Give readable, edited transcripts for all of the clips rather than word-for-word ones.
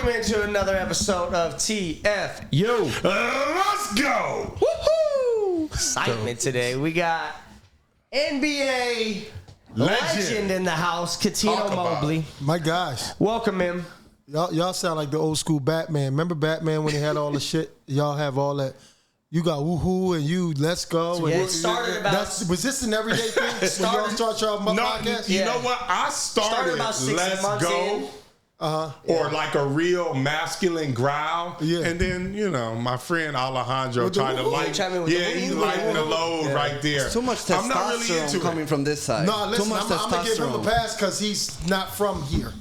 Welcome into another episode of TF. Yo, Let's go. woohoo! Excitement today. We got NBA legend in the house, Cuttino Mobley. My gosh. Welcome him. Y'all sound like the old school Batman. Remember Batman when he had all the shit? Y'all have all that. You got woohoo and you let's go. Yeah, and it started about... was this an everyday thing? When y'all start y'all podcast? You know what? I started about 6 let's months go. in. Or like a real masculine growl. Yeah. And then, my friend Alejandro tried to light. He's lighting the load right there. Too much testosterone I'm not really into coming from this side. No, listen, Too much I'm going to give him a testosterone. pass because he's not from here.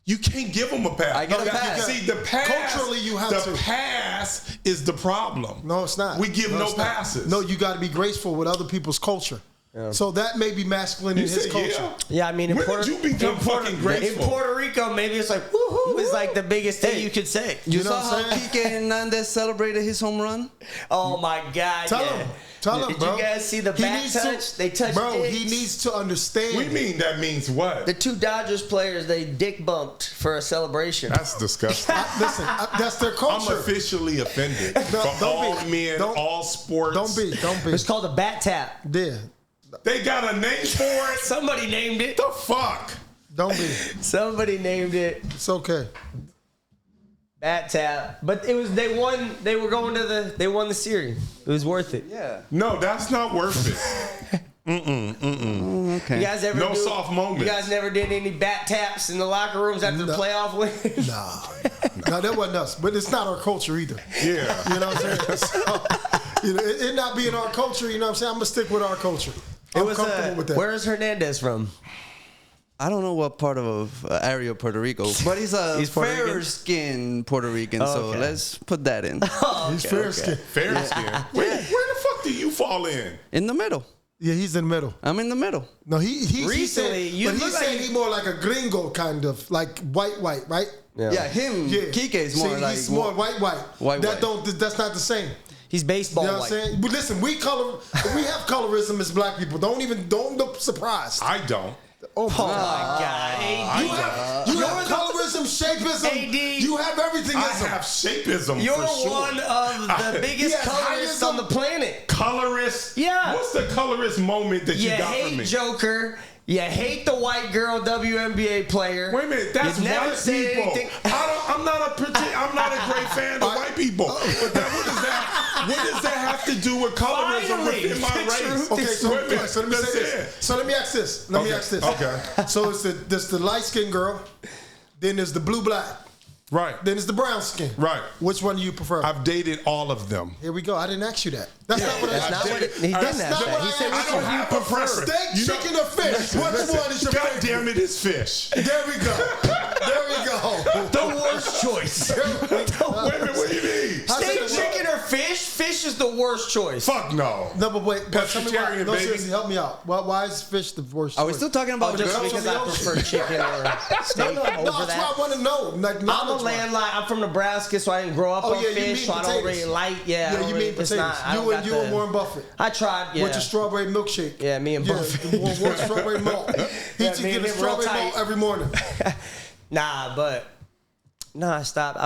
You can't give him a pass. I get a pass. See, the pass. Culturally, you have the to. pass is the problem. No, it's not. We give no it's not. passes. No, you got to be graceful with other people's culture. Yeah. So that may be masculine You in his said, culture. Yeah, I mean, in When Puerto, did you become fucking graceful? In Puerto Rico, maybe it's like woohoo is like the biggest thing you could say. You know saw what I'm how Kike Hernandez celebrated his home run? Oh my God! Tell yeah. him. Tell him, Did bro. you guys see the He back needs touch? They touched Bro, dicks. he needs to understand. We mean that means what? The two Dodgers players, they dick bumped for a celebration. That's disgusting. Listen, that's their culture. I'm officially offended No, for don't all be. men, Don't- all sports. Don't be. It's called a bat tap. Yeah. They got a name for it. Somebody named it. The fuck? Don't be. Somebody named it It's okay. bat tap. But it was they won. They were going to they won the series. It was worth it. Yeah. No, that's not worth it. Okay. You guys ever No soft moments. You guys never did any bat taps in the locker rooms after the playoff win? No, that wasn't us. But it's not our culture either. Yeah. You know what I'm saying? So, it not being our culture, you know what I'm saying? I'm going to stick with our culture. I'm comfortable with that. Where is Hernandez from? I don't know what part of area of Puerto Rico, but he's a He's Puerto Rican? fair-skinned Puerto Rican, so Okay. let's put that in. He's fair skin. Fair skin. Where the fuck do you fall in? In the middle. Yeah, he's in the middle. I'm in the middle. No, he Recently, you but look he's like saying he's more like a gringo kind of, like white, right? Yeah, him, Yeah. Kike is more See, like... he's more white. White. That's not the same. He's baseball You know what I'm white. saying? But listen, we have colorism as black people. Don't look surprised. I don't. Oh Oh my God! You have colorism, shapeism. AD. You have everything. I have shapeism You're for sure. one of the biggest Yes, colorists I am on the planet. Colorist? Yeah. What's the colorist moment that You you got from hate me? Joker. You hate the white girl WNBA player. Wait a minute, that's You never white said people. anything. I'm not a great fan of white people. But what does that have to do with colorism Finally, within my race? Okay, so, Wait a minute, so let me that's say it. this. So let me ask this. Okay. So there's the light skinned girl, then there's the blue black, Right. then it's the brown skin. Right. Which one do you prefer? I've dated all of them. Here we go. I didn't ask you that. That's not what That's I not asked. what he didn't That's ask not that. what He I said, asked. I don't have a preference. Steak, chicken, or fish? Which one is your God favorite? damn it, it's fish. There we go. There we go. The worst choice. Wait a minute, what do you mean? Steak, chicken, or fish? Fish is the worst choice. Fuck no. No, but wait. But tell me why. Pescatarian, No, baby. seriously, help me out. Why is fish the worst? Are we choice? still talking about Just girls? because I prefer chicken or steak No, over that's what that. I want to know. Like, I'm a knowledge-wise. landline. I'm from Nebraska, so I didn't grow up Oh, on yeah, you fish, mean so I don't potatoes. really like. I Yeah, don't you really, mean it's potatoes. not. I don't got You and Warren Buffett. I tried. Yeah. With your strawberry milkshake. Yeah, me and Buffett. Yeah, Warren strawberry malt. He Yeah, used to me get and a him real strawberry tight. malt every morning. I stopped.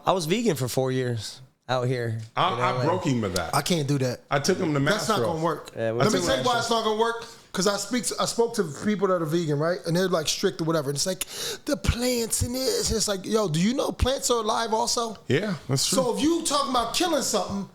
I was vegan for 4 years out here. I broke him with that. I can't do that. I took him to That's not Mastro. going to work. Yeah, Let me what's tell you the why it's not going to work. Because I spoke to people that are vegan, right? And they're like strict or whatever. And it's like, the plants and this. And it's like, yo, do you know plants are alive also? Yeah, that's true. So if you talking about killing something,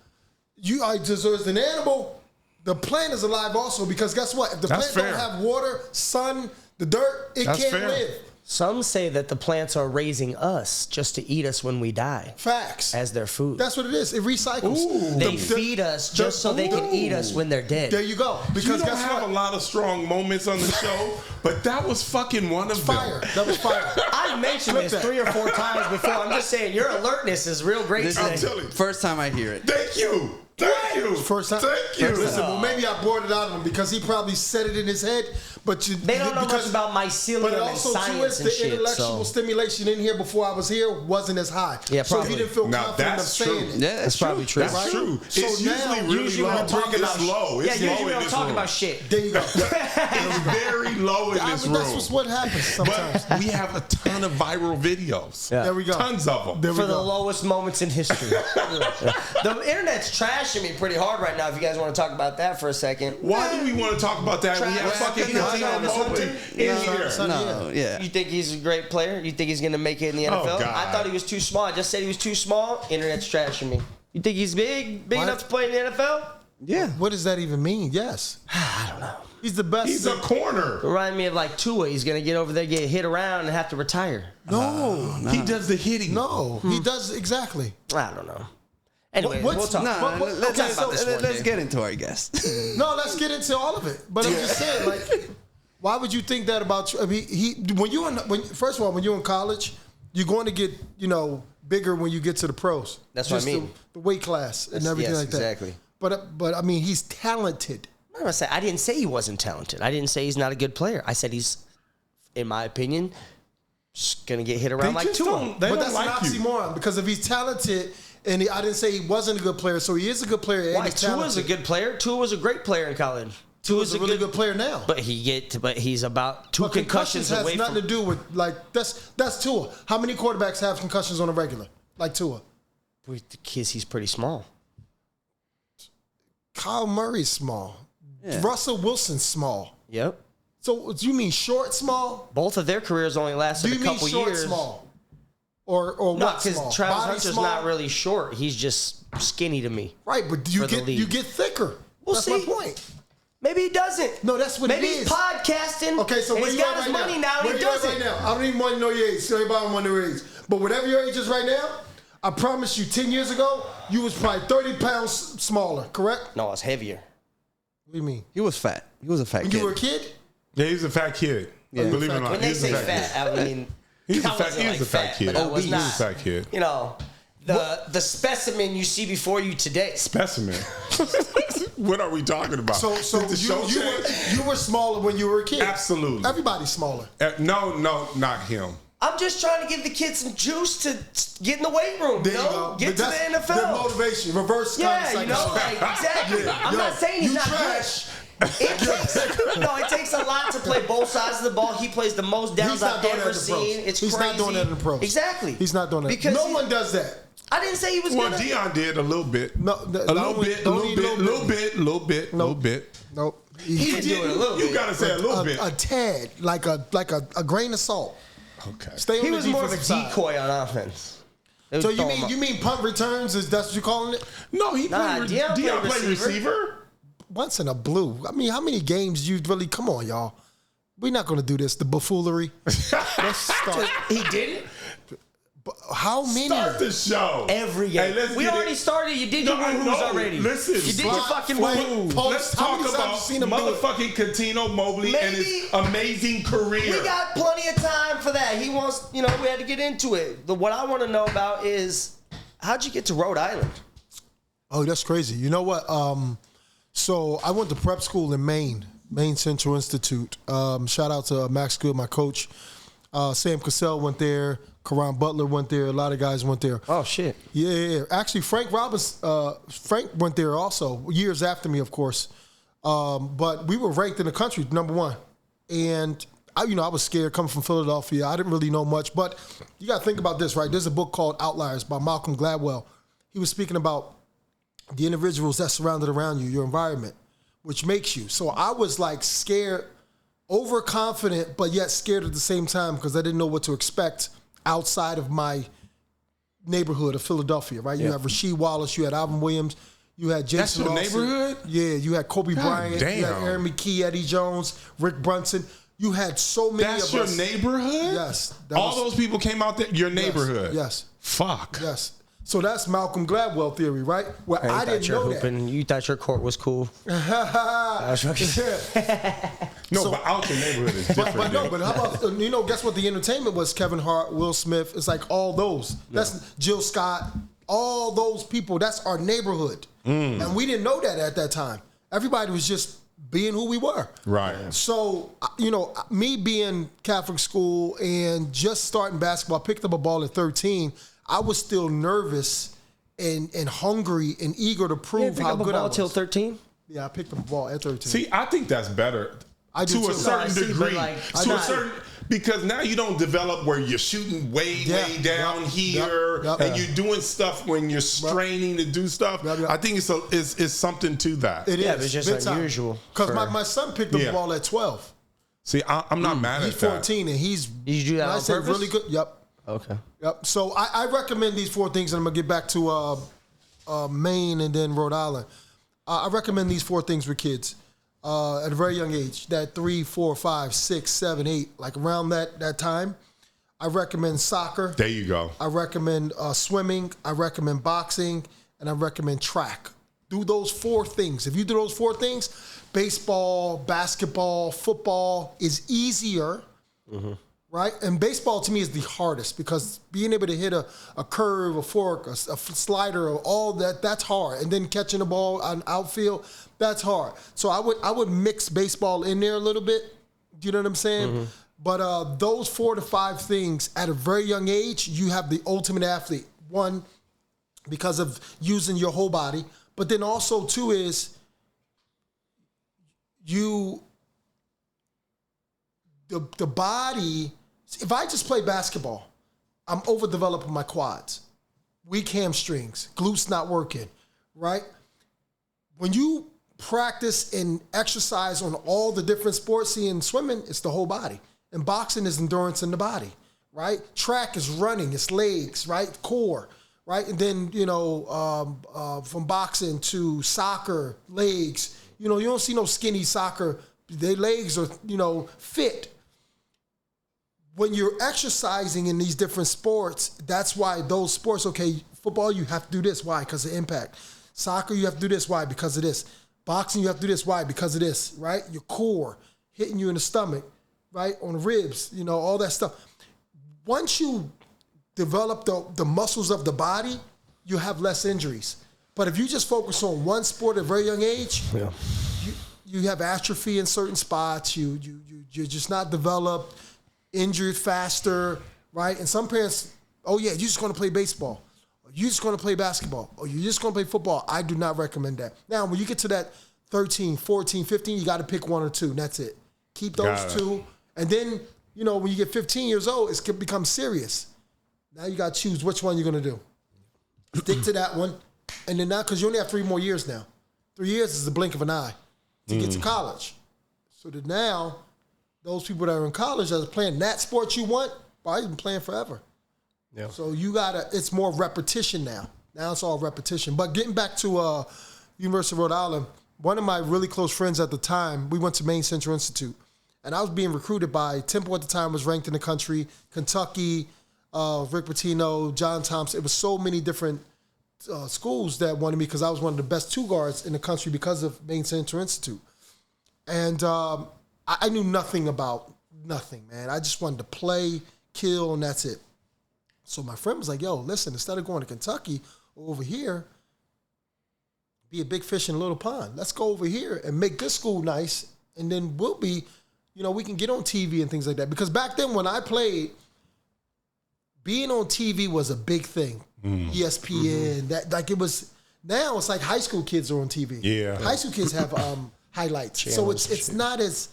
so as an animal, the plant is alive also. Because guess what? If the That's plant fair. don't have water, sun, the dirt, it That's can't fair. live. Some say that the plants are raising us just to eat us when we die Facts. as their food. That's what it is. It recycles. Ooh. They feed us just so they can eat us when they're dead. There you go. you Because don't guess have what? a lot of strong moments on the show, but that was fucking one of Fire. them. That was fire. I've mentioned Flip this that. 3 or 4 times before. I'm just saying your alertness is real great This today. I'm telling you. First time I hear it. Thank you. Thank you. First time. Thank you. Listen, well, maybe I brought it out of him because he probably said it in his head. But They don't know much about mycelium But and also, too, science is and the shit. intellectual So. stimulation in here before I was here wasn't as high. Yeah, so probably. he didn't feel Now, confident of that's saying true. it. Yeah, That's probably true. That's Right? true. So It's now, usually really Usually low. when I'm talking about It's low. Yeah, It's usually low when in I'm this talking room. about shit. There you go. It's very low in this room. That's what happens sometimes. But we have a ton of viral videos. Yeah. There we go. Tons of them. There we For the go. lowest moments in history. The internet's trashing me pretty hard right now. If you guys want to talk about that for a second. Why do we want to talk about that? We have Travis fucking Cuttino Cuttino Mobley in here. No, yeah. You think he's a great player? You think he's going to make it in the NFL? God. I thought he was too small. I just said he was too small. Internet's trashing me. You think he's big What? enough to play in the NFL? Yeah. What does that even mean? Yes. I don't know. He's the best. He's a corner. Remind me of like Tua. He's going to get over there, get hit around, and have to retire. No. He does the hitting. No. He does exactly. I don't know. Anyway, What's- we'll talk. No, let's, okay, so let's get into our guest. No, let's get into all of it. But I'm just saying, like, why would you think that about you? I mean, first of all, when you're in college, you're going to get, bigger when you get to the pros. That's what I mean. The weight class and everything yes, like that. exactly. But I mean, he's talented. I didn't say he wasn't talented. I didn't say he's not a good player. I said he's, in my opinion, just going to get hit around like Tua. They But don't that's like an you. oxymoron because if he's talented, and I didn't say he wasn't a good player, so he is a good player. And Why? he's Tua's a talented. good player. Tua was a great player in college. Tua's a really good player now. But he's about two But concussions has away nothing from. to do with that's Tua. How many quarterbacks have concussions on a regular like Tua? With the kids, he's pretty small. Kyle Murray's small. Yeah. Russell Wilson's small. Yep. So do you mean short small? Both of their careers only Do lasted you a mean couple short years. small? Or No, what because small? Travis Body Hunter's small? not really short. He's just skinny to me. Right, but for you the get league. you get thicker. We'll That's see. my point. Maybe he doesn't. No, that's what Maybe it he's is. podcasting. Okay, so and where he's you got at his right money now? now. And Where he you at doesn't. right now? I don't even want to know your age. So everybody want to know your age. But whatever your age is right now, I promise you, 10 years ago, you was probably 30 pounds smaller. Correct? No, it's heavier. What do you mean? He was fat. He was a fat When kid. you were a kid? Yeah, he's a fat kid. Yeah. Believe it or not, When they he's a say fat kid. fat, I mean, He's a I fat- wasn't he's like a fat kid. but I was He's not. a fat kid. You know, the specimen you see before you today. Specimen. What are we talking about? So Did the show change? you were smaller when you were a kid. Absolutely. Everybody's smaller. No, not him. I'm just trying to give the kids some juice to get in the weight room. There you you know? go. Get But to the that's their NFL. motivation. Reverse Yeah, you know, psychology. like, exactly. Yeah, I'm yo, not saying he's you not trash. good. It takes a lot to play both sides of the ball. He plays the most downs He's not I've doing that ever in the pros. seen. It's He's crazy. not doing that in the pros. Exactly. He's not doing that. Because No one does that. I didn't say he was Well, gonna. Dion did a little bit. No, a little bit, little bit. Nope. He can do it a little You bit. gotta say a little bit. A tad, like a grain of salt. Okay. Stay on He the was more of a defensive side. decoy on offense. They So would throw him you up. mean punt returns? Is that what you're calling it? No, he Nah, played. Dion Dion played played receiver. Once in a blue. I mean, how many games you really? Come on, y'all. We're not going to do this. The buffoonery. Let's start. He did it How many? Start the show. every game. Hey, let's We get already it. started. You did your I woo-hoos know. already. Listen, you did your slide, fucking flag, woo-hoos. post. Let's How talk many times about you seen him do it? motherfucking Cuttino Mobley and his Maybe- amazing career. We got plenty of time for that. He wants, we had to get into it. What I want to know about is, how'd you get to Rhode Island? Oh, that's crazy. You know what? So I went to prep school in Maine Central Institute. Shout out to Max Good, my coach. Sam Cassell went there. Karan Butler went there. A lot of guys went there. Oh, shit. Yeah. Actually, Frank went there also, years after me, of course. But we were ranked in the country, #1. And I was scared coming from Philadelphia. I didn't really know much. But you got to think about this, right? There's a book called Outliers by Malcolm Gladwell. He was speaking about the individuals that surrounded around you, your environment, which makes you. So I was like scared, overconfident, but yet scared at the same time because I didn't know what to expect outside of my neighborhood of Philadelphia, right? You have Rasheed Wallace, you had Alvin Williams, you had Jason your Lawson. neighborhood? Yeah, you had Kobe Bryant, you had damn. Aaron McKee, Eddie Jones, Rick Brunson. You had so many That's of your us. neighborhood? Yes. All those people came out there? Your neighborhood? Yes. Fuck. Yes. So that's Malcolm Gladwell theory, right? Well, I didn't know that. You thought your court was cool. No, but out your neighborhood is different. But how about, guess what the entertainment was? Kevin Hart, Will Smith. It's like all those. That's Jill Scott. All those people, that's our neighborhood. And we didn't know that at that time. Everybody was just being who we were. Right. So, me being Catholic school and just starting basketball, I picked up a ball at 13. I was still nervous and hungry and eager to prove how good I was. Till 13? Yeah, I picked up a ball at 13. See, I think that's better. I do to a too. certain degree. Like, Because now you don't develop where you're shooting way down here, and you're doing stuff when you're straining to do stuff. I think it's something to that. It is. Yeah, it's just unusual. Because my son picked up the ball at 12. See, I'm not mad at that. He's 14 and he's. Did you do that on purpose? Really good. Yep. Okay. Yep. So I recommend these 4 things, and I'm gonna get back to Maine and then Rhode Island. I recommend these 4 things for kids. At a very young age, that 3, 4, 5, 6, 7, 8, like around that time, I recommend soccer. There you go. I recommend swimming. I recommend boxing, and I recommend track. Do those 4 things. If you do those 4 things, baseball, basketball, football is easier, right? And baseball to me is the hardest because being able to hit a curve, a fork, a slider, all that's hard. And then catching the ball on outfield, that's hard. So I would mix baseball in there a little bit. Do you know what I'm saying? But those 4 to 5 things at a very young age, you have the ultimate athlete. 1, because of using your whole body. But then also 2 is the body. If I just play basketball, I'm overdeveloping my quads, weak hamstrings, glutes not working, right? When you practice and exercise on all the different sports, see, in swimming, it's the whole body. And boxing is endurance in the body, right? Track is running, it's legs, right? Core, right? And then, from boxing to soccer, legs, you don't see no skinny soccer. Their legs are, fit. When you're exercising in these different sports, that's why those sports, football, you have to do this. Why? Because of impact. Soccer, you have to do this. Why? Because of this. Boxing, you have to do this. Why? Because of this, right? Your core, hitting you in the stomach, right? On the ribs, all that stuff. Once you develop the muscles of the body, you have less injuries. But if you just focus on one sport at a very young age, you have atrophy in certain spots. You're just not developed. Injured faster, right? And some parents, you're just going to play baseball. Or you're just going to play basketball. Or you're just going to play football. I do not recommend that. Now, when you get to that 13, 14, 15, you got to pick 1 or 2, and that's it. Keep those 2. And then, when you get 15 years old, it's going to become serious. Now you got to choose which one you're going to do. Stick to that one. And then now, because you only have 3 more years now. 3 years is the blink of an eye to get to college. So that now, those people that are in college that are playing that sport you want, probably been playing forever. Yeah. So it's more repetition now. Now it's all repetition. But getting back to University of Rhode Island, one of my really close friends at the time, we went to Maine Central Institute. And I was being recruited by Temple at the time, was ranked in the country, Kentucky, Rick Pitino, John Thompson. It was so many different schools that wanted me because I was one of the best 2 guards in the country because of Maine Central Institute. And I knew nothing about nothing, man. I just wanted to play, kill, and that's it. So my friend was like, yo, listen, instead of going to Kentucky or over here, be a big fish in a little pond. Let's go over here and make this school nice, and then we'll be, we can get on TV and things like that. Because back then when I played, being on TV was a big thing. ESPN, it was. Now it's like high school kids are on TV. Yeah. High school kids have highlights. So it's not as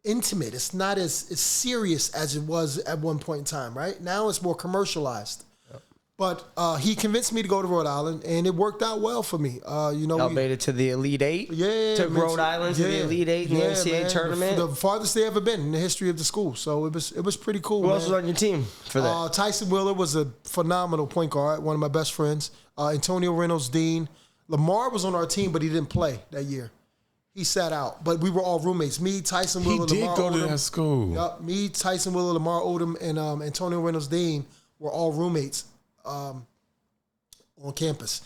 intimate. It's not as serious as it was at one point in time, right? Now it's more commercialized. Yep. But he convinced me to go to Rhode Island, and it worked out well for me. Y'all made it to the Elite 8? Yeah. Took Rhode Island to the Elite 8 in the NCAA tournament? The farthest they ever been in the history of the school. So it was pretty cool, Who else was on your team for that? Tyson Wheeler was a phenomenal point guard, one of my best friends. Antonio Reynolds Dean. Lamar was on our team, but he didn't play that year. He sat out, but we were all roommates. Me, Tyson Wheeler, Lamar Odom. He did go to that school. Yep. Me, Tyson Wheeler, Lamar Odom, and Antonio Reynolds Dean were all roommates on campus.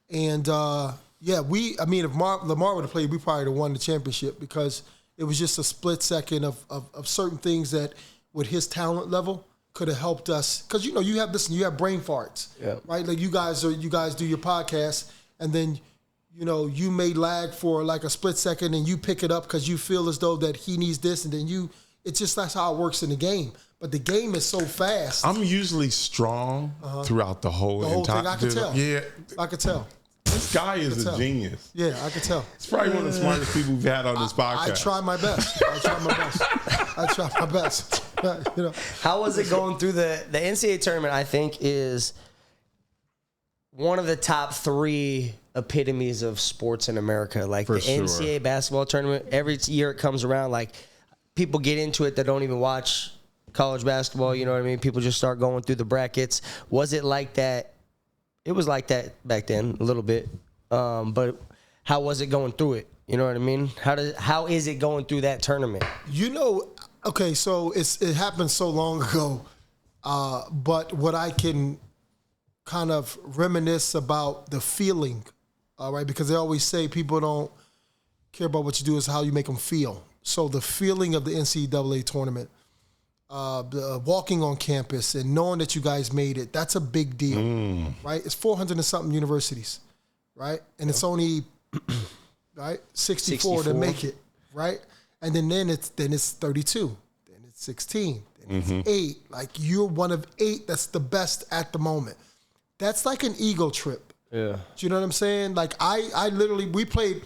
And if Lamar would have played, we probably would have won the championship because it was just a split second of certain things that with his talent level could have helped us, because you have brain farts, right? Like you guys do your podcast, and then you may lag for like a split second, and you pick it up because you feel as though that he needs this, and then it's just that's how it works in the game. But the game is so fast. I'm usually strong throughout the whole entire thing. I can tell. Yeah, I could tell. This guy is a genius. Yeah, I could tell. He's probably one of the smartest people we've had on this podcast. I try my best. I try my best. How was it going through the NCAA tournament? I think is one of the top 3 epitomes of sports in America. Like the NCAA basketball tournament, every year it comes around, like people get into it that don't even watch college basketball. You know what I mean? People just start going through the brackets. Was it like that? It was like that back then a little bit. But how was it going through it? You know what I mean? How is it going through that tournament? Okay, so it happened so long ago. But what I can kind of reminisce about the feeling, all right, because they always say people don't care about what you do, is how you make them feel. So the feeling of the NCAA tournament, walking on campus and knowing that you guys made it, that's a big deal, right? It's 400 and something universities, right? And it's only, right, 64 to make it, right? And then it's 32, then it's 16, then it's 8. Like you're one of 8 that's the best at the moment. That's like an ego trip. Yeah. Do you know what I'm saying? Like I literally, we played.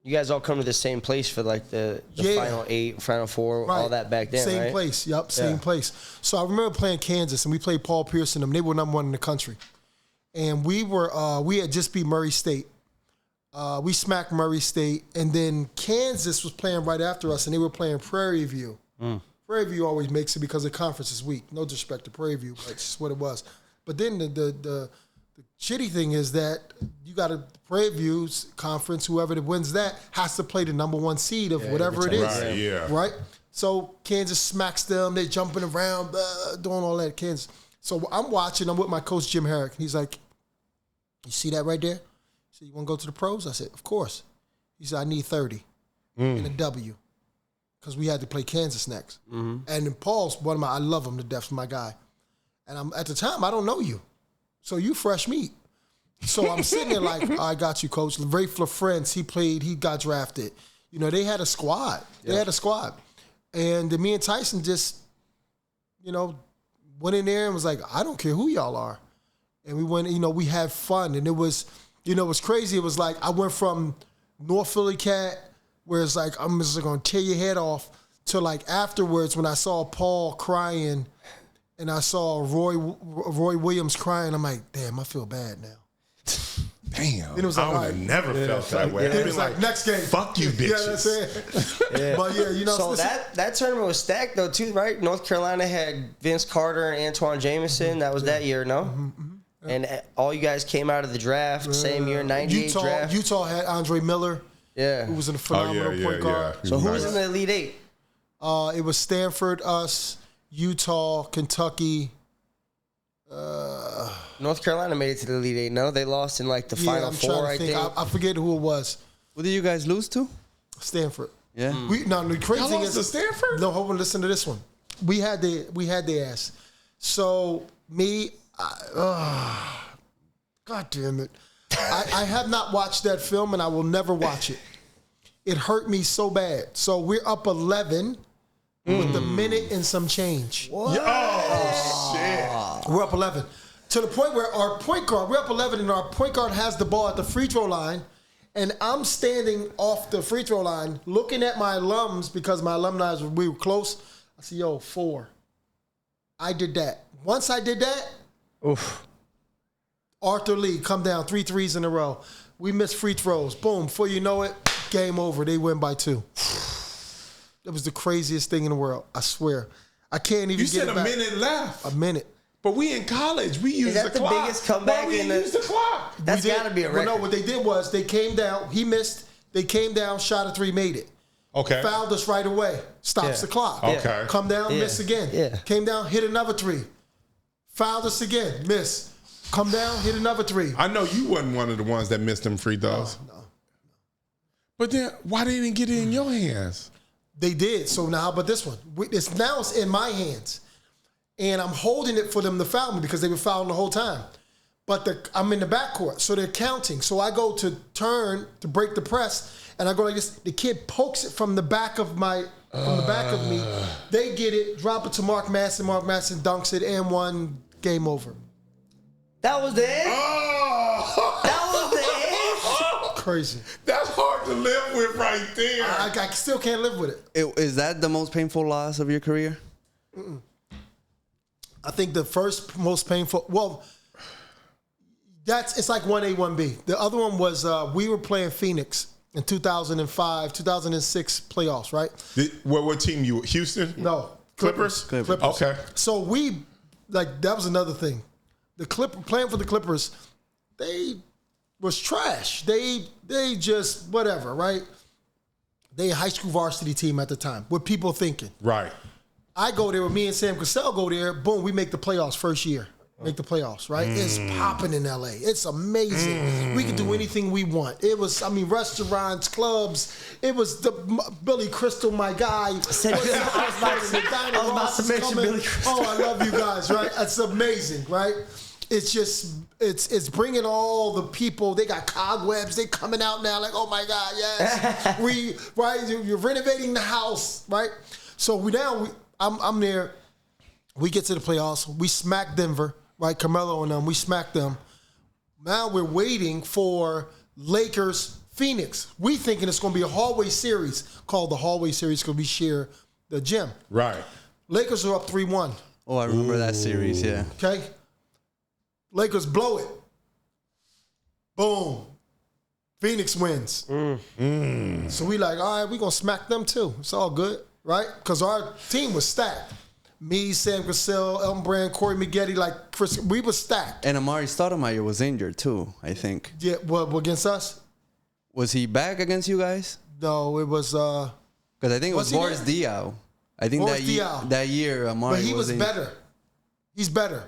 You guys all come to the same place for like the Final 8, Final 4, right. All that back then, same right? Place, yep, same place. So I remember playing Kansas, and we played Paul Pierce and them. They were number 1 in the country. And we had just beat Murray State. We smacked Murray State, and then Kansas was playing right after us, and they were playing Prairie View. Prairie View always makes it because the conference is weak. No disrespect to Prairie View, but it's just what it was. But then the shitty thing is that you got a Prairie View's conference, whoever that wins that has to play the number 1 seed of whatever it is. Right, yeah. Right? So Kansas smacks them, they're jumping around, doing all that, Kansas. So I'm watching, I'm with my coach, Jim Herrick. He's like, you see that right there? He said, you want to go to the pros? I said, of course. He said, I need 30 and a W, because we had to play Kansas next. And then Paul's I love him to death, my guy. And at the time, I don't know you. So you fresh meat. So I'm sitting there like, I got you, coach. Rafe LaFrance, he got drafted. They had a squad. They had a squad. And then me and Tyson just, went in there and was like, I don't care who y'all are. And we went, we had fun. And it was, it was crazy. It was like, I went from North Philly cat, where it's like, I'm just going to tear your head off, to like afterwards when I saw Paul crying and I saw Roy Williams crying, I'm like, damn, I feel bad now. Damn, it was like, I would have never felt that way. It was like, next game. Fuck you, bitches. Yeah, that's it. But yeah, So that tournament was stacked though too, right? North Carolina had Vince Carter and Antoine Jameson. That was that year, no? Yeah. And all you guys came out of the draft same year, 98 draft. Utah had Andre Miller. Yeah. Who was in a phenomenal point guard. Yeah. So who was in the Elite 8? It was Stanford, us, Utah, Kentucky. North Carolina made it to the Elite 8. No, they lost in like the Final 4, I think. I forget who it was. What did you guys lose to? Stanford. Yeah. The crazy thing is to Stanford? No, hold on, listen to this one. We had the ass. So God damn it. I have not watched that film, and I will never watch it. It hurt me so bad. So we're up 11 with a minute and some change. What? Oh, shit. We're up 11. To the point where our point guard, we're up 11, and our point guard has the ball at the free throw line, and I'm standing off the free throw line looking at my alums, because my alumni, we were close. I said, 4. I did that. Once I did that, Arthur Lee, come down, 3 threes in a row. We missed free throws. Boom. Before you know it, game over. They win by 2. It was the craziest thing in the world. I swear. I can't even get it back. You said a minute left. A minute. But we in college. We use the clock. Is that the biggest comeback Why we in the... use the clock? That's got to be a record. Well, no, what they did was they came down. He missed. They came down, shot a 3, made it. Okay. Fouled us right away. Stops the clock. Okay. Come down, miss again. Yeah. Came down, hit another 3. Fouled us again, miss. Come down, hit another 3. I know you wasn't one of the ones that missed them free throws. No. But then, why they didn't get it in your hands? They did. So now, but this one, it's in my hands. and I'm holding it for them to foul me because they were fouling the whole time. But I'm in the backcourt, so they're counting. So I go to turn to break the press, and I go like this. The kid pokes it from the back of me. They get it, drop it to Mark Masson. Mark Masson dunks it, and one, game over. That was the end? Oh. That was the end? Crazy. That's hard to live with right there. I still can't live with it. Is that the most painful loss of your career? I think the first most painful, well, it's like 1A, 1B. The other one was we were playing Phoenix in 2005, 2006 playoffs, right? What team you? Houston? No. Clippers? Okay. So that was another thing. Playing for the Clippers, they was trash. They just whatever, right? They a high school varsity team at the time. What people thinking? Right. I go there with me and Sam Cassell go there. Boom, we make the playoffs first year. Make the playoffs, right? It's popping in LA. It's amazing. We can do anything we want. It was, restaurants, clubs. It was the Billy Crystal, my guy. I was about to mention Billy Crystal. Oh, I love you guys, right? It's amazing, right? It's just, it's bringing all the people. They got cobwebs. They coming out now like, oh my God, yes. You're renovating the house, right? So I'm there. We get to the playoffs. We smack Denver, right? Carmelo and them. We smack them. Now we're waiting for Lakers Phoenix. We thinking it's going to be a hallway series called the hallway series because we share the gym. Right. Lakers are up 3-1. Oh, I remember that series, yeah. Okay. Lakers blow it. Boom. Phoenix wins. So we like, all right, we're going to smack them too. It's all good, right? Because our team was stacked. Me, Sam Cassell, Elton Brand, Corey Maggette, Chris, we were stacked. And Amari Stoudemire was injured too, I think. Yeah, what against us? Was he back against you guys? No, it was because I think it was Boris Diaw. I think that year Amari but he was better. He's better.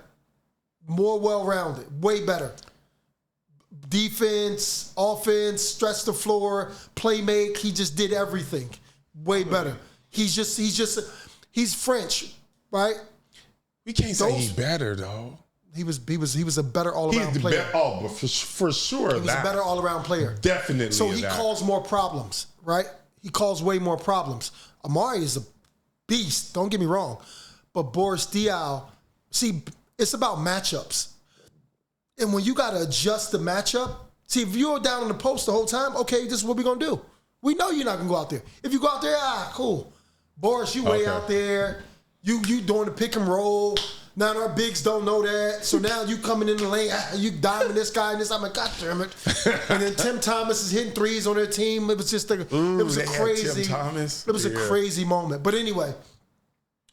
More well-rounded. Way better. Defense, offense, stretch the floor, play make. He just did everything. Way better. He's French, right? We can't say he's better though. He was a better all-around player. But for sure. He was a better all-around player. Definitely. So he caused more problems, right? He caused way more problems. Amari is a beast, don't get me wrong. But Boris Diaw, see, it's about matchups. And when you got to adjust the matchup, see, if you're down in the post the whole time, okay, this is what we're going to do. We know you're not going to go out there. If you go out there, cool. Boris, you way out there. You doing the pick and roll. Now our bigs don't know that. So now you coming in the lane, you diming this guy and this. I'm like, God damn it. And then Tim Thomas is hitting threes on their team. It was just a crazy moment. But anyway,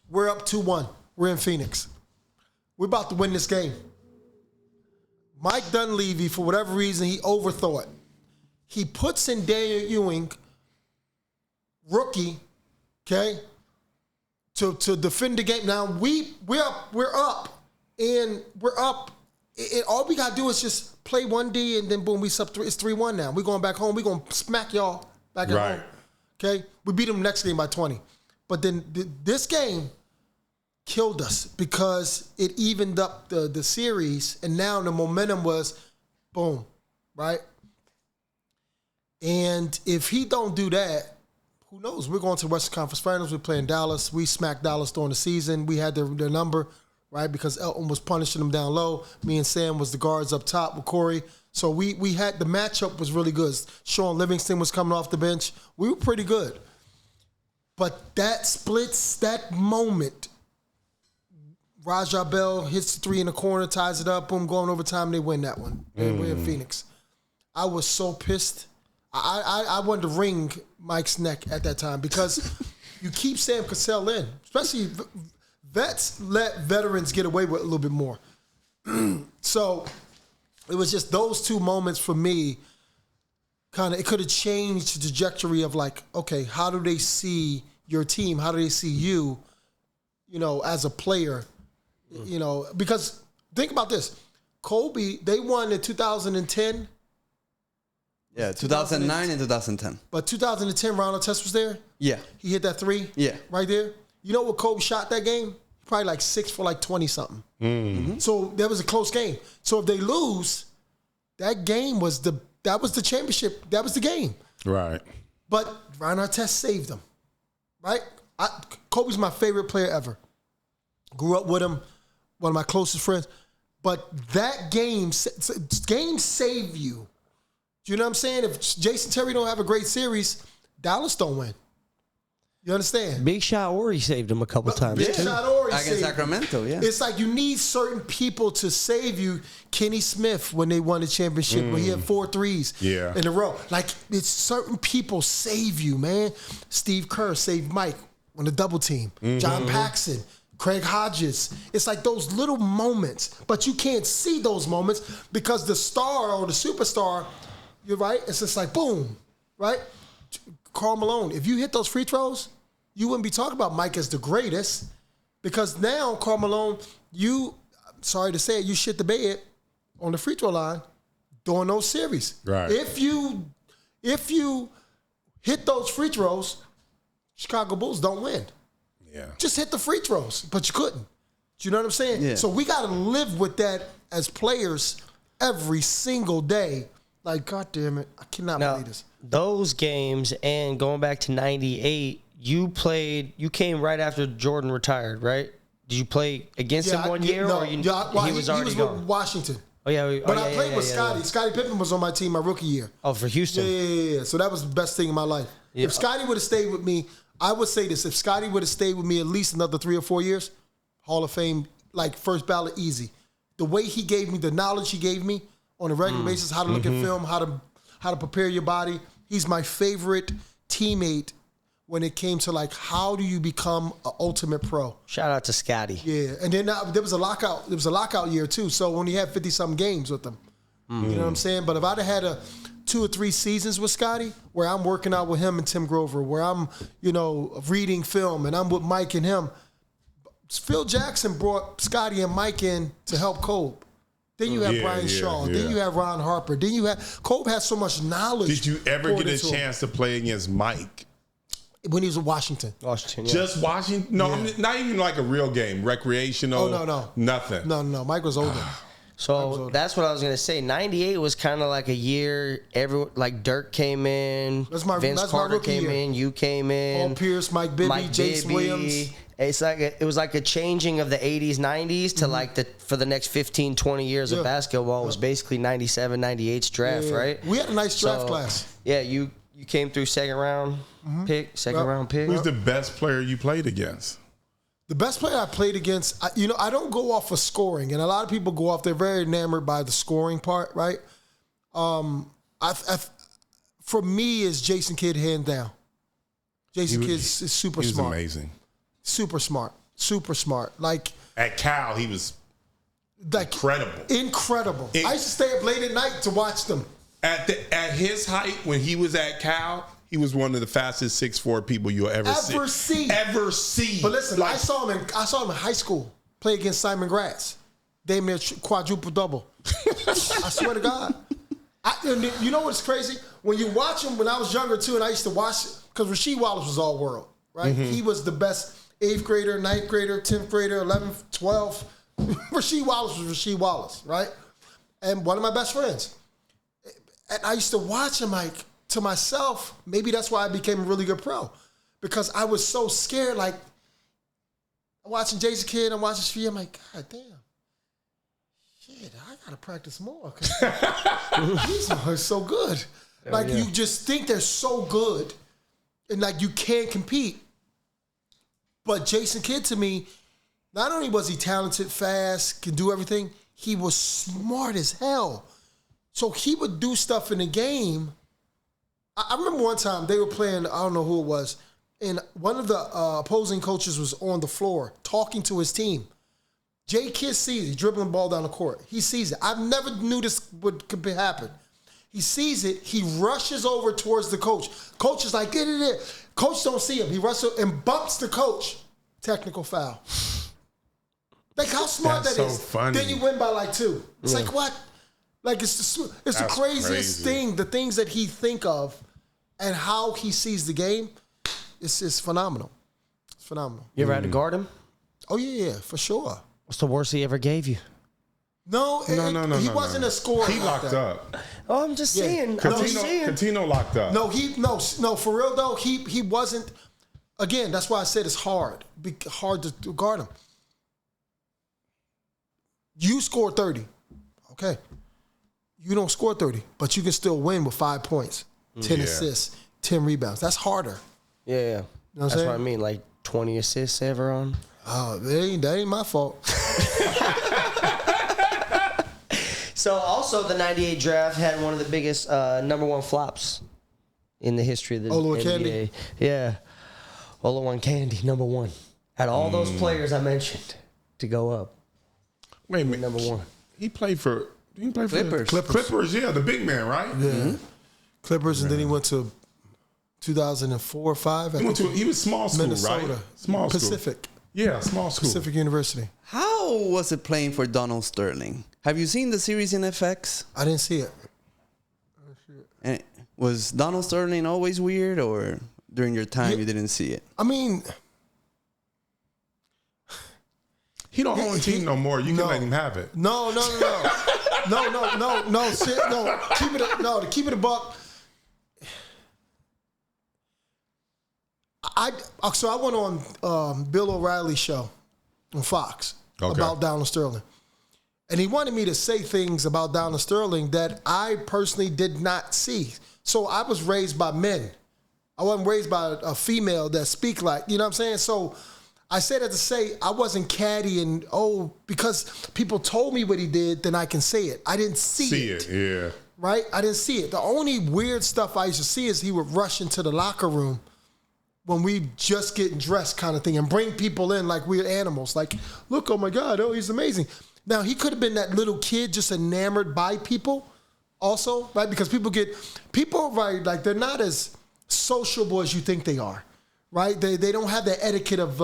we're up 2-1. We're in Phoenix. We're about to win this game. Mike Dunleavy, for whatever reason, he overthought. He puts in Daniel Ewing, rookie, okay, to defend the game. Now we're up, and all we gotta do is just play 1D, and then boom, it's 3-1 now. We're going back home. We're gonna smack y'all back at home. Okay, we beat them next game by 20, but then this game killed us because it evened up the series, and now the momentum was boom, right? And if he don't do that, who knows? We're going to Western Conference Finals. We're playing Dallas. We smacked Dallas during the season. We had their number, right? Because Elton was punishing them down low. Me and Sam was the guards up top with Corey. So we had the matchup was really good. Sean Livingston was coming off the bench. We were pretty good. But that moment, Raja Bell hits the three in the corner, ties it up, boom, going overtime, they win that one. We're in Phoenix. I was so pissed. I wanted to wring Mike's neck at that time because you keep Sam Cassell in, especially vets let veterans get away with a little bit more. So it was just those two moments for me. It could have changed the trajectory of like, okay, how do they see your team? How do they see you, as a player? Because think about this. Kobe, they won in 2010. Yeah, 2009 and 2010. But 2010, Ron Artest was there? Yeah. He hit that three? Yeah. Right there? You know what Kobe shot that game? probably like 6 for like 20-something. Mm-hmm. So that was a close game. So if they lose, that game was the championship. That was the game. Right. But Ron Artest saved them. Right? Kobe's my favorite player ever. Grew up with him, one of my closest friends. But that game saved you. Do you know what I'm saying? If Jason Terry don't have a great series, Dallas don't win. You understand? Big Shot Ori saved him a couple times. Big Shot Ori against Sacramento, yeah. It's like you need certain people to save you. Kenny Smith, when they won the championship, when he had 4 threes in a row. Like, it's certain people save you, man. Steve Kerr saved Mike on the double team. John Paxson, Craig Hodges. It's like those little moments, but you can't see those moments because the star or the superstar, you're right, it's just like boom, right? Karl Malone, if you hit those free throws, you wouldn't be talking about Mike as the greatest because now, Karl Malone, sorry to say it, you shit the bed on the free throw line during those series. Right. If you hit those free throws, Chicago Bulls don't win. Yeah. Just hit the free throws, but you couldn't. Do you know what I'm saying? Yeah. So we got to live with that as players every single day. Like, God damn it, I cannot believe this. Those games and going back to 98, you came right after Jordan retired, right? Did you play against him one year or he was already gone? With Washington. Oh, yeah. But I played with Scotty. Scottie Pippen was on my team my rookie year. Oh, for Houston. Yeah. So that was the best thing in my life. Yeah. If Scotty would have stayed with me, I would say this. If Scotty would have stayed with me at least another 3 or 4 years, Hall of Fame, like first ballot, easy. The way he gave me, the knowledge he gave me on a regular basis, how to look at film, how to prepare your body. He's my favorite teammate when it came to like how do you become an ultimate pro. Shout out to Scotty. Yeah, and then there was a lockout. There was a lockout year too. So when he had 50-something games with them, you know what I'm saying. But if I'd have had 2 or 3 seasons with Scotty, where I'm working out with him and Tim Grover, where I'm reading film and I'm with Mike and him, Phil Jackson brought Scotty and Mike in to help Kobe. Then you have Brian Shaw. Then you have Ron Harper. Then you have Kobe has so much knowledge. Did you ever get a chance to play against Mike? When he was in Washington. Yeah. Just Washington? No, not even like a real game. Recreational? Oh, no. Nothing. No. Mike was older. So that's what I was gonna say. 98 was kind of like a year. Like Dirk came in, Vince Carter came in, you came in, Paul Pierce, Mike Bibby, Jason Williams. It's like it was like a changing of the 80s, 90s to like for the next 15, 20 years of basketball. It was basically 97, 98's draft, right? We had a nice draft class. Yeah, you came through second round pick. Who's the best player you played against? The best player I played against, I don't go off of scoring, and a lot of people go off. They're very enamored by the scoring part, right? For me, is Jason Kidd hand down. Jason Kidd is super smart. He was amazing. Super smart. Like at Cal, he was incredible. I used to stay up late at night to watch them. At his height, when he was at Cal, he was one of the fastest 6'4" people you'll ever see. Ever see. But listen, I saw him in high school play against Simon Gratz. They made a quadruple double. I swear to God. And you know what's crazy? When you watch him, when I was younger too, and I used to watch it, because Rasheed Wallace was all world, right? He was the best 8th grader, 9th grader, 10th grader, 11th, 12th. Rasheed Wallace was Rasheed Wallace, right? And one of my best friends. And I used to watch him like, to myself, maybe that's why I became a really good pro. Because I was so scared, like, I'm watching Jason Kidd, I'm watching Shvee, I'm like, God damn. Shit, I gotta practice more. These are so good. You just think they're so good, and like you can't compete. But Jason Kidd, to me, not only was he talented, fast, can do everything, he was smart as hell. So he would do stuff in the game. I remember one time they were playing, I don't know who it was, and one of the opposing coaches was on the floor talking to his team. Jay Kidd sees it, dribbling the ball down the court. He sees it. I never knew this could happen. He sees it. He rushes over towards the coach. Coach is like, get it. Coach don't see him. He rushes and bumps the coach. Technical foul. Like how smart that is. That's so funny. Then you win by like 2. It's like what? Like it's the craziest thing. The things that he think of and how he sees the game. It's phenomenal. It's phenomenal. You ever had to guard him? Oh, yeah, for sure. What's the worst he ever gave you? No, he wasn't a scorer. He locked up. Oh, I'm just saying. Cuttino locked up. No, for real though, he wasn't. Again, that's why I said it's hard to guard him. You score 30, okay. You don't score 30, but you can still win with 5 points, 10 assists, 10 rebounds. That's harder. Yeah. You know that's what I mean. Like 20 assists ever on. Oh, that ain't my fault. So also the 98 draft had one of the biggest number one flops in the history of the NBA. Candy. Yeah. Olo Candy, number one. Had all those players I mentioned to go up. Wait a minute. Number one. He played for Clippers. Clippers, yeah, the big man, right? Yeah. Mm-hmm. Clippers, and then he went to 2004 or 5. He was small school, Minnesota. right? Small school. Pacific. Yeah, small school. Pacific University. How was it playing for Donald Sterling? Have you seen the series in FX? I didn't see it. And was Donald Sterling always weird, or during your time you didn't see it? I mean, he don't own a team no more. You can let him have it. No. To keep it a buck. So I went on Bill O'Reilly's show on Fox about Donald Sterling. And he wanted me to say things about Donald Sterling that I personally did not see. So I was raised by men. I wasn't raised by a female that speak like, you know what I'm saying? So I said that to say I wasn't catty and, because people told me what he did, then I can say it. I didn't see it. Yeah. Right? I didn't see it. The only weird stuff I used to see is he would rush into the locker room when we just getting dressed kind of thing and bring people in like we're animals. Like, look, oh my God, he's amazing. Now, he could have been that little kid just enamored by people also, right? Because people, right, like they're not as sociable as you think they are, right? They don't have the etiquette of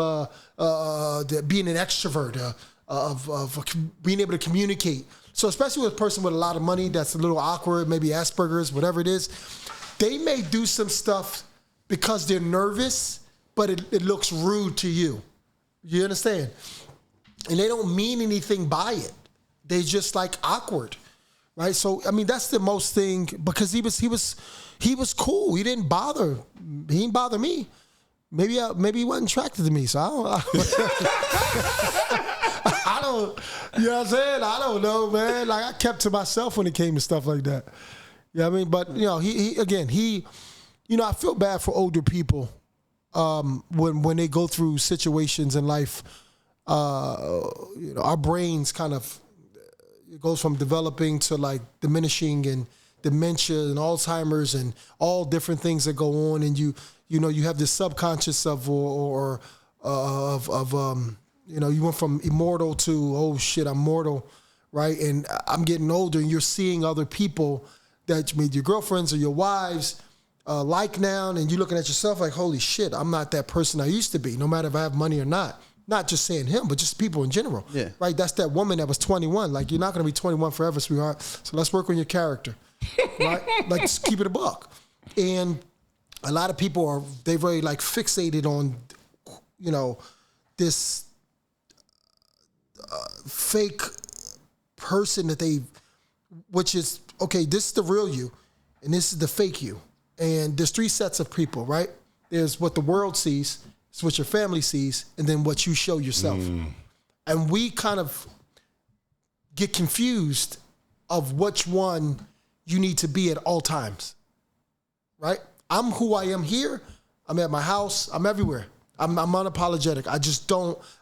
being an extrovert, of being able to communicate. So especially with a person with a lot of money that's a little awkward, maybe Asperger's, whatever it is, they may do some stuff because they're nervous, but it looks rude to you. You understand? And they don't mean anything by it. They just like awkward, right? So I mean, that's the most thing, because he was cool. He didn't bother me. Maybe he wasn't attracted to me. So I don't. You know what I'm saying? I don't know, man. Like I kept to myself when it came to stuff like that. You know what I mean? But you know, he I feel bad for older people when they go through situations in life. Our brains kind of, it goes from developing to like diminishing, and dementia and Alzheimer's and all different things that go on, and you have this subconscious of you went from immortal to, oh shit, I'm mortal, right? And I'm getting older, and you're seeing other people that maybe your girlfriends or your wives like now, and you're looking at yourself like, holy shit, I'm not that person I used to be, no matter if I have money or not. Not just saying him, but just people in general. Yeah. Right? That's that woman that was 21. Like, you're not going to be 21 forever, sweetheart. So let's work on your character. Right? Like, just keep it a buck. And a lot of people they're very like fixated on, this fake person which is, okay, this is the real you, and this is the fake you. And there's 3 sets of people, right? There's what the world sees, it's what your family sees, and then what you show yourself. And we kind of get confused of which one you need to be at all times, right? I'm who I am here. I'm at my house. I'm everywhere. I'm unapologetic.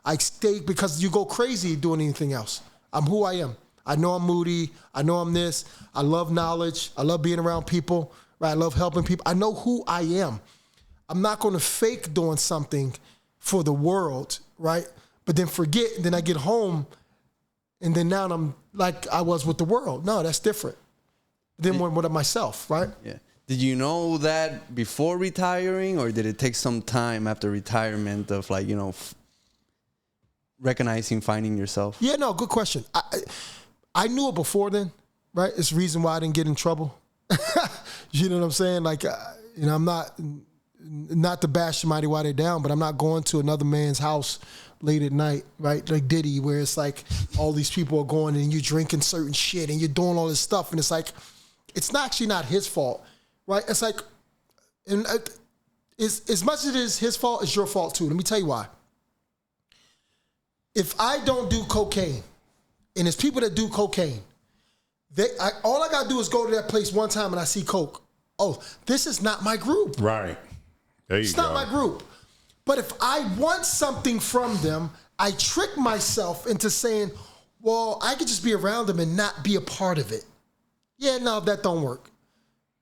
I stay, because you go crazy doing anything else. I'm who I am. I know I'm moody. I know I'm this. I love knowledge. I love being around people, right? I love helping people. I know who I am. I'm not going to fake doing something for the world, right? But then forget, and then I get home, and then now I'm like I was with the world. No, that's different. Then with myself, right? Yeah. Did you know that before retiring, or did it take some time after retirement of recognizing, finding yourself? Yeah, no, good question. I knew it before then, right? It's the reason why I didn't get in trouble. You know what I'm saying? Like, I'm not to bash somebody while they're down, but I'm not going to another man's house late at night, right? Like Diddy, where it's like all these people are going and you're drinking certain shit and you're doing all this stuff, and it's like, it's not actually not his fault, right? It's like, and as much as it is his fault, it's your fault too. Let me tell you why. If I don't do cocaine, and there's people that do cocaine, all I gotta do is go to that place one time and I see coke. Oh, this is not my group. Right. There you go. It's not my group. But if I want something from them, I trick myself into saying, well, I could just be around them and not be a part of it. Yeah, no, that don't work.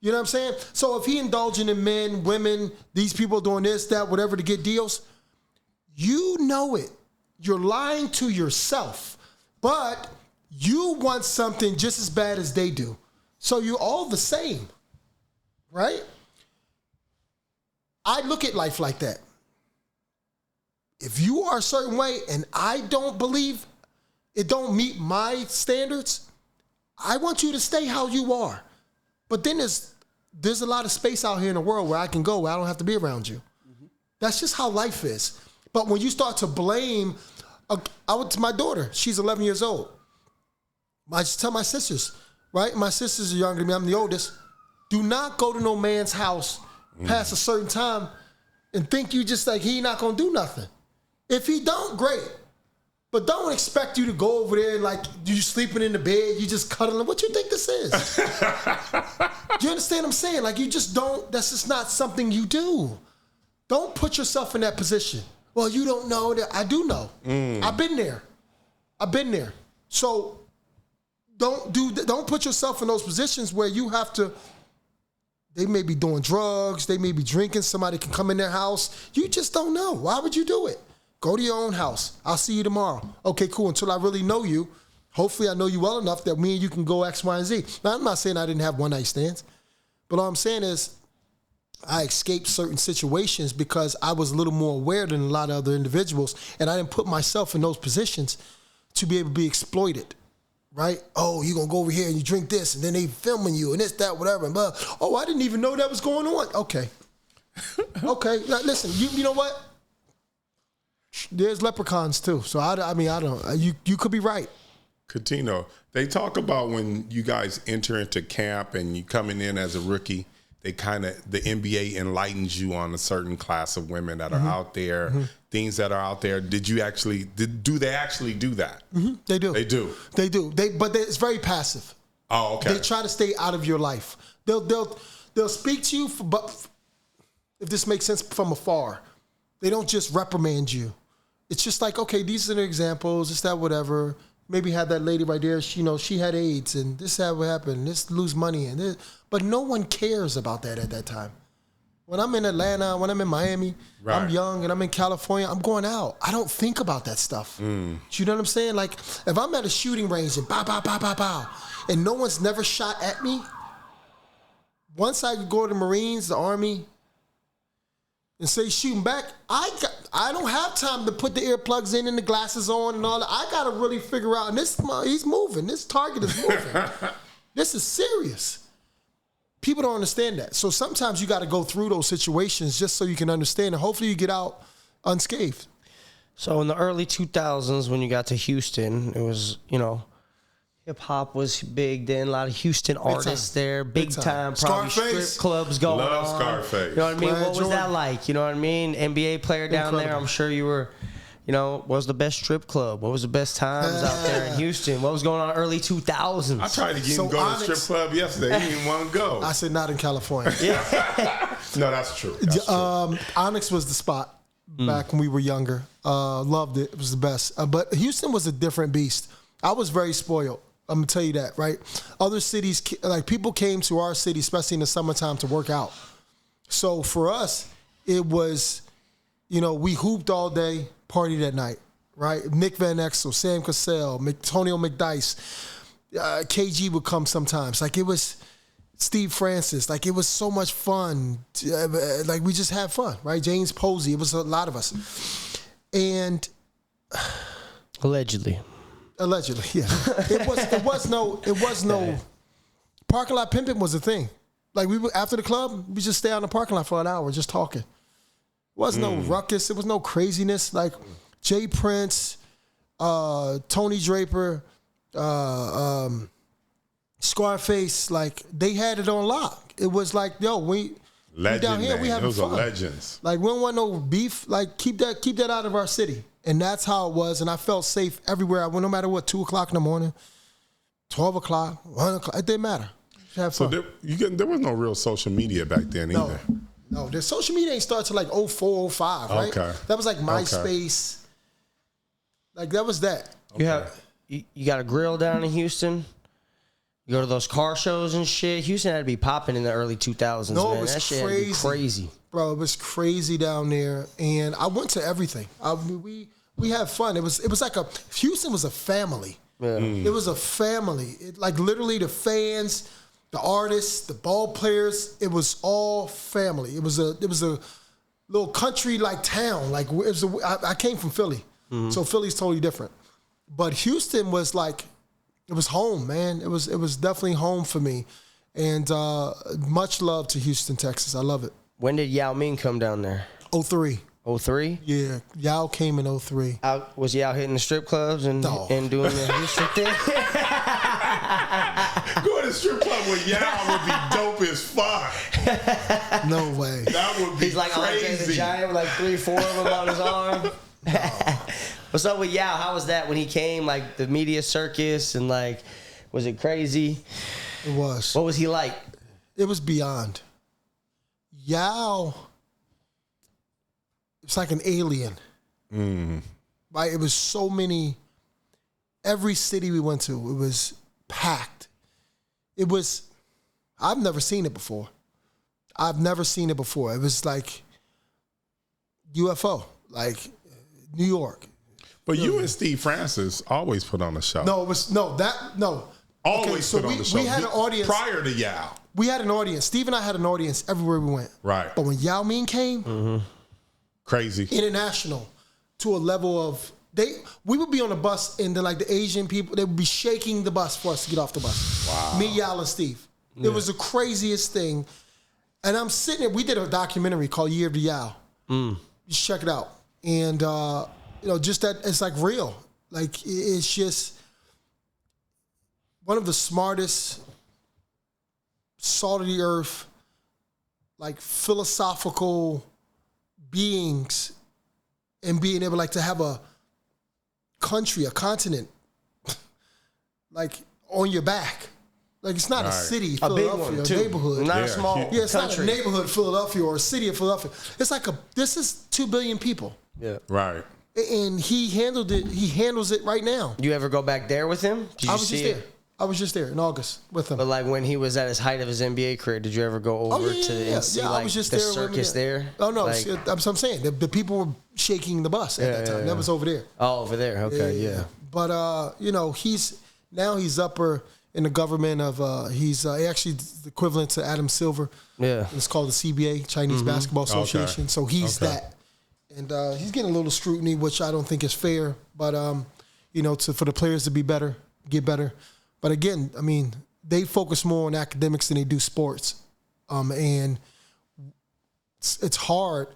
You know what I'm saying? So if he indulging in men, women, these people doing this, that, whatever to get deals, you know it. You're lying to yourself. But you want something just as bad as they do. So you're all the same, right? I look at life like that. If you are a certain way and I don't believe it don't meet my standards, I want you to stay how you are. But then there's a lot of space out here in the world where I can go where I don't have to be around you. Mm-hmm. That's just how life is. But when you start to blame, I went to my daughter. She's 11 years old. I just tell my sisters, right? My sisters are younger than me. I'm the oldest. Do not go to no man's house past a certain time and think you just like, he not going to do nothing. If he don't, great. But don't expect you to go over there like you sleeping in the bed, you just cuddling. What you think this is? You understand what I'm saying? Like you just don't, that's just not something you do. Don't put yourself in that position. Well, you don't know that. I do know. I've been there. So don't put yourself in those positions where you have to, they may be doing drugs, they may be drinking, somebody can come in their house. You just don't know. Why would you do it? Go to your own house. I'll see you tomorrow. Okay, cool. Until I really know you, hopefully I know you well enough that me and you can go X, Y, and Z. Now, I'm not saying I didn't have one night stands, but all I'm saying is I escaped certain situations because I was a little more aware than a lot of other individuals, and I didn't put myself in those positions to be able to be exploited, right? Oh, you're going to go over here and you drink this, and then they filming you, and this, that, whatever. And blah. Oh, I didn't even know that was going on. Okay. Okay. Now, listen, you know what? There's leprechauns too. So I mean, I don't, you could be right. Cuttino, they talk about when you guys enter into camp and you coming in as a rookie, the NBA enlightens you on a certain class of women that are out there, things that are out there. Do they actually do that? Mm-hmm. They do. They do. But it's very passive. Oh, okay. They try to stay out of your life. They'll speak to you, but if this makes sense, from afar. They don't just reprimand you. It's just like, okay, these are the examples, this, that, whatever. Maybe had that lady right there, she had AIDS, and this, that, what happened, this, lose money, and this. But no one cares about that at that time. When I'm in Atlanta, when I'm in Miami, right. I'm young and I'm in California, I'm going out. I don't think about that stuff. Do you know what I'm saying? Like, if I'm at a shooting range and bow, bow, bow, bow, bow, and no one's never shot at me, once I go to the Marines, the Army, and say shooting back, I don't have time to put the earplugs in and the glasses on and all that. I got to really figure out, and he's moving. This target is moving. This is serious. People don't understand that. So sometimes you got to go through those situations just so you can understand, and hopefully you get out unscathed. So in the early 2000s, when you got to Houston, it was, hip-hop was big then. A lot of Houston artists there. Big time. Probably Scarface. Strip clubs going on. Love Scarface. You know what I mean? Brad what was Jordan. that like? You know what I mean? NBA player down there. I'm sure you were, what was the best strip club? What was the best times out there in Houston? What was going on early 2000s? I tried to get him to go to the strip club yesterday. He didn't want to go. I said not in California. No, that's true. Onyx was the spot back when we were younger. Loved it. It was the best. But Houston was a different beast. I was very spoiled. I'm going to tell you that, right? Other cities, like people came to our city, especially in the summertime, to work out. So for us, it was, we hooped all day, partied at night, right? Nick Van Exel, Sam Cassell, Antonio McDice, KG would come sometimes. Like it was Steve Francis. Like it was so much fun. Like we just had fun, right? James Posey. It was a lot of us. And Allegedly, yeah. It was no parking lot pimping was a thing. Like we were after the club, we just stay out in the parking lot for an hour just talking. It wasn't no ruckus. It was no craziness. Like Jay Prince, Tony Draper, Scarface, like they had it on lock. It was like, yo, we down here, we having fun. Legends. Like we don't want no beef. Like keep that out of our city. And that's how it was. And I felt safe everywhere I went, no matter what, 2 o'clock in the morning, 12 o'clock, 1 o'clock. It didn't matter. Have fun. So there was no real social media back then either. No, the social media ain't started till like 04, 05, right? Okay. That was like MySpace. Like that was that. Okay. You got a grill down in Houston. You go to those car shows and shit. Houston had to be popping in the early 2000s, no, man. It was that shit crazy. Had to be crazy. Bro, it was crazy down there. And I went to everything. We had fun. It was like Houston was a family. Yeah. It was a family. Like literally the fans, the artists, the ball players, it was all family. It was a little country like town. Like I came from Philly. So Philly's totally different. But Houston was like, it was home, man. It was definitely home for me. And much love to Houston, Texas. I love it. When did Yao Ming come down there? 03. 03? Yeah, Yao came in 03. Was Yao hitting the strip clubs and doing the Houston thing? Going to strip club with Yao would be dope as fuck. No way. That would be He's like crazy. Andre the Giant with like 3-4 of them on his arm. What's up with Yao? How was that when he came? Like the media circus and like, was it crazy? It was. What was he like? It was beyond. Yao, it's like an alien. Right? It was so many. Every city we went to, it was packed. It was. I've never seen it before. It was like UFO, like New York. But you and Steve Francis always put on a show. Always put on the show. We had an audience prior to Yao. We had an audience. Steve and I had an audience everywhere we went. Right. But when Yao Ming came, crazy, international, to a level of we would be on a bus and then like the Asian people, they would be shaking the bus for us to get off the bus. Wow. Me, Yao, and Steve. It was the craziest thing. And I'm sitting there. We did a documentary called Year of the Yao. Just check it out. And just that it's like real. Like it's just one of the smartest, salt of the earth, like philosophical beings, and being able like to have a country, a continent, like on your back. Like it's not a city, Philadelphia, a neighborhood. Not a small Yeah, it's country. not a neighborhood, Philadelphia, or a city of Philadelphia. It's like this is 2 billion people. Yeah. Right. And he handled it. He handles it right now. You ever go back there with him? Did you I was see just it? there. I was just there in August with him. But like when he was at his height of his NBA career, did you ever go over to and see like I was just the there circus there? Oh no, Like, that's what I'm saying. The people were shaking the bus at that time. That was over there. oh, over there. Okay, yeah. But he's upper in the government of he's actually the equivalent to Adam Silver. Yeah. It's called the CBA, Chinese Basketball Association. Okay. So he's that. And he's getting a little scrutiny, which I don't think is fair. But for the players to be better, get better. But again, I mean, they focus more on academics than they do sports. And it's hard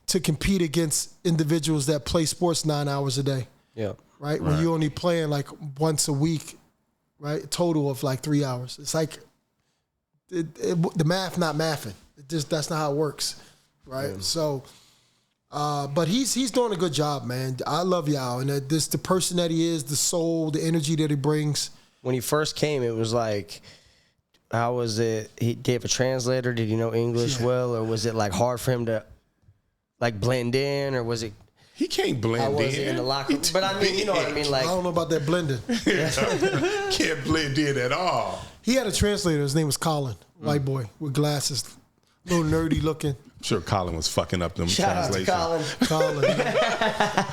to compete against individuals that play sports 9 hours a day. Yeah. Right? When you're only playing like once a week, right? A total of like 3 hours. It's like the math not mathing. That's not how it works. Right? Yeah. So, but he's doing a good job, man. I love Yao. And the person that he is, the soul, the energy that he brings. When he first came, it was like, how was it? He gave a translator. Did he know English well? Or was it like hard for him to like blend in? Or was it? He can't blend How was it in the locker room? But I mean, you know what I mean? Like, I don't know about that blending. Can't blend in at all. He had a translator. His name was Colin, white boy with glasses, a little nerdy looking. I'm sure Colin was fucking up them shout out to translations. Colin.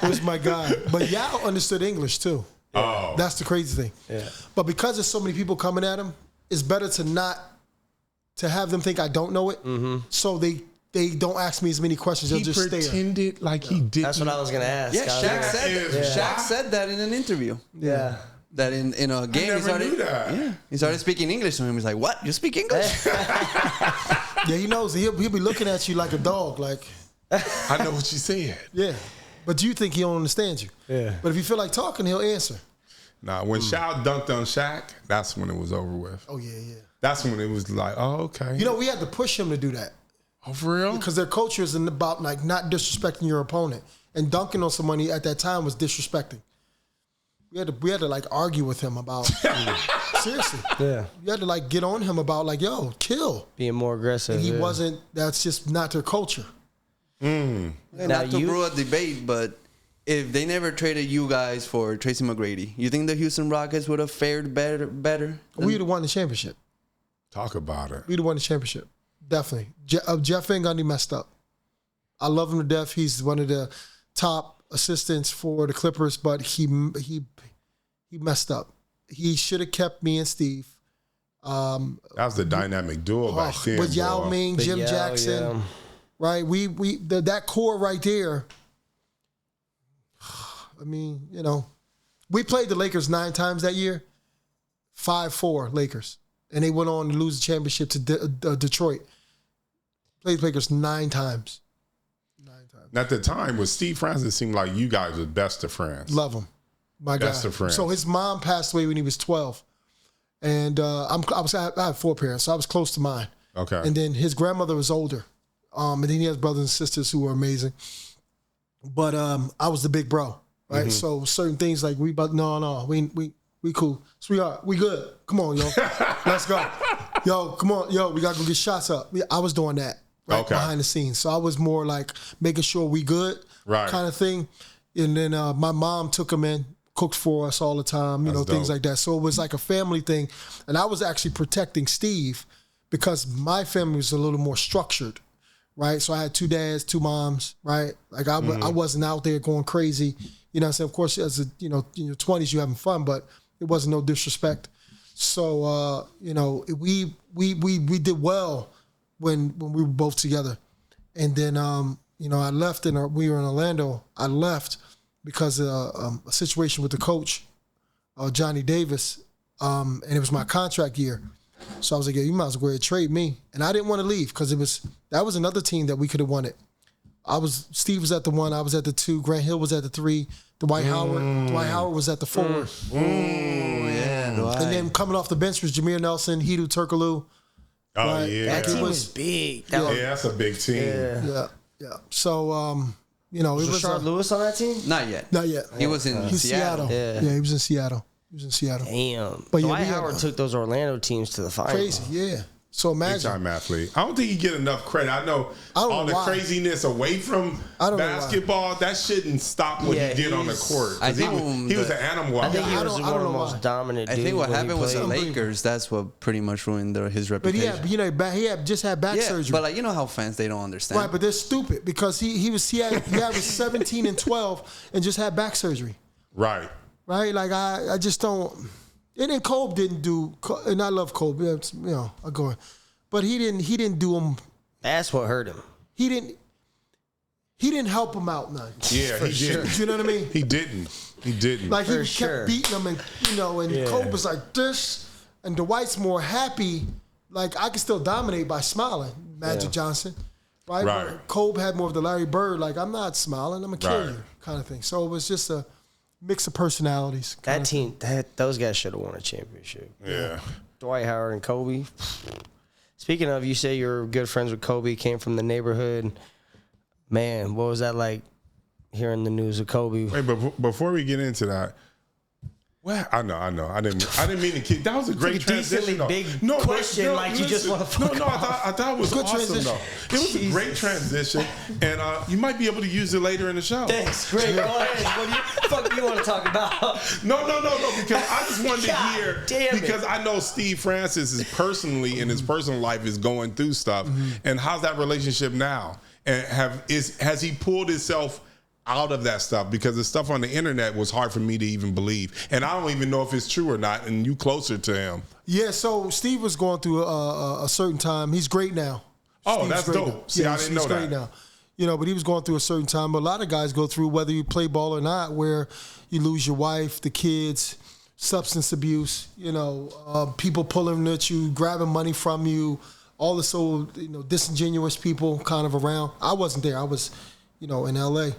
He was my guy. But Yao understood English too. Oh. That's the crazy thing. Yeah. But because there's so many people coming at him, it's better to have them think I don't know it. So they don't ask me as many questions. They'll just stare. He pretended like he didn't. That's what I was gonna ask. Yeah, Shaq said that in an interview. Yeah. That in a game knew that. he started speaking English to him. He's like, "What? You speak English?" Yeah, he knows. He'll be looking at you like a dog. Like, I know what you said. yeah. But you think he don't understand you. Yeah. But if you feel like talking, he'll answer. Nah, when Shaq dunked on Shaq, that's when it was over with. Oh, yeah, yeah. That's when it was like, oh, okay. You know, we had to push him to do that. Oh, for real? Because their culture is about like not disrespecting your opponent. And dunking on somebody at that time was disrespecting. We had to like argue with him about seriously. Yeah. You had to like get on him about like, yo, kill. Being more aggressive. And he yeah. wasn't, that's just not their culture. And not to brew a debate, but if they never traded you guys for Tracy McGrady, you think the Houston Rockets would have fared better? We'd have won the championship. Talk about it. We'd have won the championship. Definitely. Jeff Van Gundy messed up. I love him to death. He's one of the top assistants for the Clippers, but he messed up. He should have kept me and Steve. That was the dynamic duo back then. With Yao Ming, Jim Yao, Jackson. yeah. Right? That core right there. I mean, you know, we played the Lakers 9 times that year. 5-4 Lakers. And they went on to lose the championship to Detroit. Played the Lakers 9 times. 9 times. At the time, with Steve Francis, it seemed like you guys were best of friends. Love him. My Best guy. of friends. So his mom passed away when he was 12. And I had 4 parents, so I was close to mine. Okay. And then his grandmother was older. And then he has brothers and sisters who were amazing. But I was the big bro, right? Mm-hmm. So certain things like we cool. Sweetheart, we good. Come on, yo. Let's go. Yo, come on. Yo, we got to go get shots up. I was doing that behind the scenes. So I was more like making sure we good kind of thing. And then my mom took him in, cooked for us all the time, things like that. So it was like a family thing. And I was actually protecting Steve because my family was a little more structured, right? So I had 2 dads, 2 moms, right? Like I wasn't out there going crazy. You know what I'm saying? Of course, as in your 20s, you're having fun, but it wasn't no disrespect. So, we did well when we were both together. And then, I left and we were in Orlando. I left because of a situation with the coach, Johnny Davis, and it was my contract year. So I was like, yeah, you might as well go ahead and trade me. And I didn't want to leave because that was another team that we could have won it. Steve was at the 1, I was at the 2, Grant Hill was at the 3, Dwight Howard was at the 4. Yeah, Dwight. And then coming off the bench was Jameer Nelson, Hedo Turkoglu. Oh, right? yeah. That team was big. That's a big team. Yeah. Yeah. So, it was Rashard Lewis on that team? Not yet. Not yet. He was in Seattle. Yeah, he was in Seattle. Damn. But Dwight Howard took those Orlando teams to the finals. Crazy, yeah. So Big imagine. time athlete. I don't think he get enough credit. I know all the craziness away from basketball, that shouldn't stop what he did on the court. I think he was an animal. I think he was I one don't of the know most why. dominant dudes. I think what when happened he with the played. Lakers, that's what pretty much ruined his But reputation. he had just had back surgery. But you know how fans, they don't understand. Right, but they're stupid because he was 17 and 12 and just had back surgery. Right. Right? Like I just don't. And then Kobe didn't do, and I love Kobe. I go. But he didn't do him. That's what hurt him. He didn't help him out none. Yeah, he didn't. You know what I mean? He didn't. Like he kept beating him, and Kobe was like this, and Dwight's more happy. Like I can still dominate by smiling, Magic Johnson, right? But Kobe had more of the Larry Bird, like I'm not smiling, I'm gonna kill you, kind of thing. So it was just a mix of personalities. That team, those guys should have won a championship. Yeah. Dwight Howard and Kobe. Speaking of, you say you're good friends with Kobe, came from the neighborhood. Man, what was that like hearing the news of Kobe? Wait, but before we get into that, well, I know. I didn't mean to kick. That was a great transition. Big question, you just want to fuck I thought it was Good awesome transition. though. It was a great transition, and you might be able to use it later in the show. Thanks, great. Go ahead. What the fuck do you want to talk about? No, because I just wanted to hear, damn because I know Steve Francis is personally in his personal life is going through stuff, and how's that relationship now? And has he pulled himself out of that stuff? Because the stuff on the internet was hard for me to even believe, and I don't even know if it's true or not. And you closer to him? Yeah. So Steve was going through a certain time. He's great now. Oh, Steve's that's great dope. now. See, I didn't know he's great that. now. But he was going through a certain time. But a lot of guys go through, whether you play ball or not, where you lose your wife, the kids, substance abuse. People pulling at you, grabbing money from you. All the disingenuous people kind of around. I wasn't there. I was, in L.A.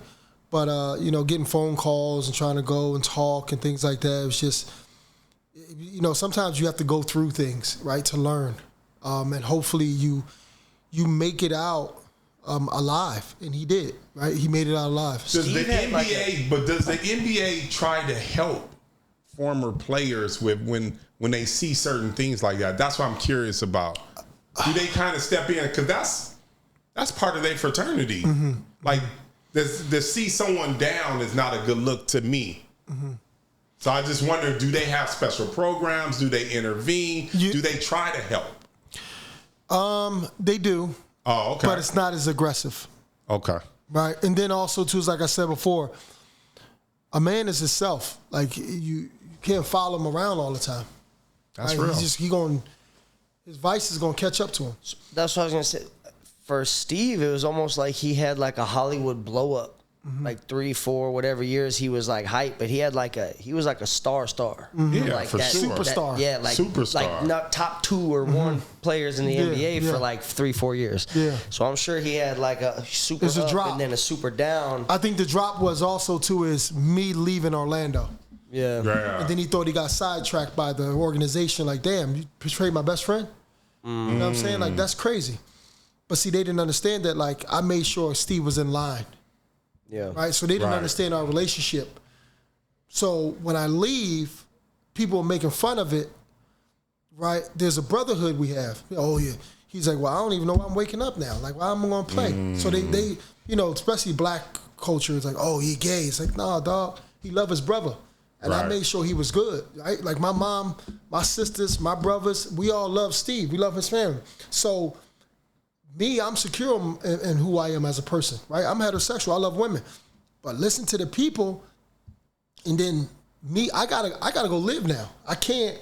But, getting phone calls and trying to go and talk and things like that, it was just, sometimes you have to go through things, right, to learn. And hopefully you make it out alive. And he did, right? He made it out alive. Does the NBA try to help former players with when they see certain things like that? That's what I'm curious about. Do they kind of step in? Because that's part of their fraternity. Mm-hmm. Like, to see someone down is not a good look to me. Mm-hmm. So I just wonder, do they have special programs? Do they intervene? Do they try to help? They do. Oh, okay. But it's not as aggressive. Okay. Right. And then also, too, like I said before, a man is himself. Like, you can't follow him around all the time. That's right? real. His vice is going to catch up to him. That's what I was going to say. For Steve, it was almost like he had like a Hollywood blow up, like 3, 4, whatever years he was like hype, but he was like a star. Mm-hmm. Yeah, like for sure. Superstar. Superstar. Like not top 2 or 1 players in the NBA for like 3, 4 years. Yeah. So I'm sure he had like a super up drop. and then a super down. I think the drop was also too is me leaving Orlando. Yeah. And then he thought he got sidetracked by the organization. Like, damn, you betrayed my best friend? You know what I'm saying? Like, that's crazy. But see, they didn't understand that, like, I made sure Steve was in line. Yeah. Right? So they didn't understand our relationship. So when I leave, people are making fun of it, right? There's a brotherhood we have. Oh, yeah. He's like, well, I don't even know why I'm waking up now. Like, why am I going to play? So they, especially black culture, is like, oh, he gay. It's like, nah, dog. He loved his brother. And I made sure he was good, right? Like, my mom, my sisters, my brothers, we all love Steve. We love his family. So me, I'm secure in who I am as a person, right? I'm heterosexual. I love women. But listen to the people, and then me, I gotta go live now. I can't.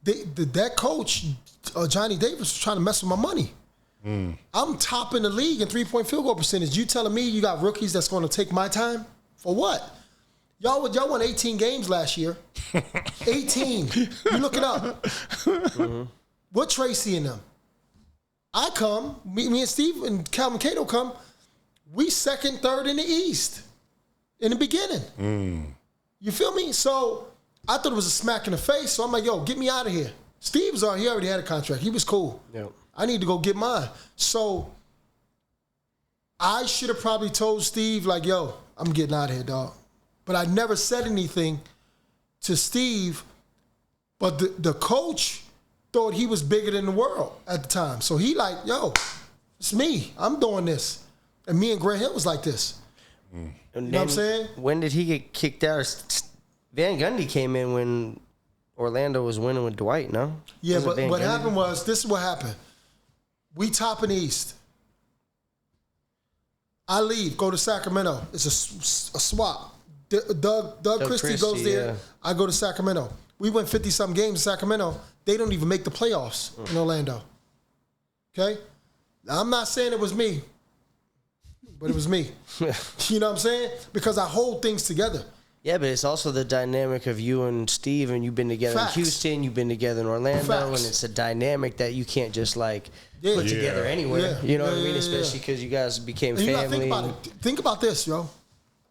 That coach, Johnny Davis, was trying to mess with my money. I'm top in the league in 3-point field goal percentage. You telling me you got rookies that's going to take my time? For what? Y'all won 18 games last year. 18. You look it up. What Tracy and them? I come, me and Steve and Calvin Cato come, we 2nd, 3rd in the East in the beginning. You feel me? So I thought it was a smack in the face. So I'm like, yo, get me out of here. He already had a contract. He was cool. Yep. I need to go get mine. So I should have probably told Steve, like, yo, I'm getting out of here, dog. But I never said anything to Steve. But the coach thought he was bigger than the world at the time. So he like, yo, it's me. I'm doing this. And me and Grant Hill was like this. You know what I'm saying? When did he get kicked out? Van Gundy came in when Orlando was winning with Dwight, no? Yeah, but what happened was, this is what happened. We top in the East. I leave, go to Sacramento. It's a swap. Doug Christie goes there. Yeah. I go to Sacramento. We win 50-something games in Sacramento. They don't even make the playoffs in Orlando. Okay? Now, I'm not saying it was me, but it was me. You know what I'm saying? Because I hold things together. Yeah, but it's also the dynamic of you and Steve, and you've been together in Houston, you've been together in Orlando, and it's a dynamic that you can't just put together anywhere. You know what I mean? Especially because you guys became family. You think about it. Think about this, yo.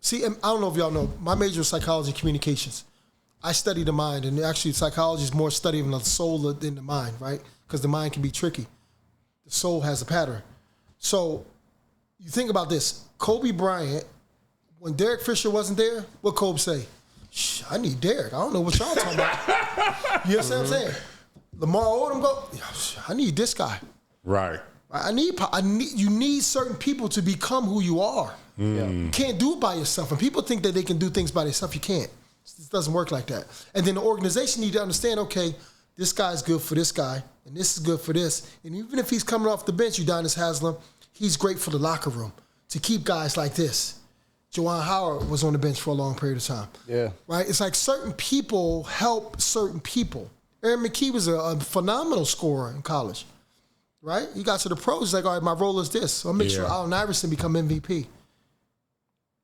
See, I don't know if y'all know, my major is psychology and communications. I study the mind, and actually psychology is more studying the soul than the mind, right? Because the mind can be tricky. The soul has a pattern. So you think about this. Kobe Bryant, when Derek Fisher wasn't there, what Kobe say? I need Derek. I don't know what y'all talking about. You know what I'm saying? Lamar Odom go, I need this guy. Right. You need certain people to become who you are. You can't do it by yourself. And people think that they can do things by themselves. You can't. It doesn't work like that. And then the organization need to understand, okay, this guy's good for this guy, and this is good for this. And even if he's coming off the bench, Udonis Haslem, he's great for the locker room to keep guys like this. Juwan Howard was on the bench for a long period of time. Yeah. Right? It's like certain people help certain people. Aaron McKee was a phenomenal scorer in college. Right? He got to the pros. He's like, all right, my role is this. So I'll make sure Allen Iverson become MVP.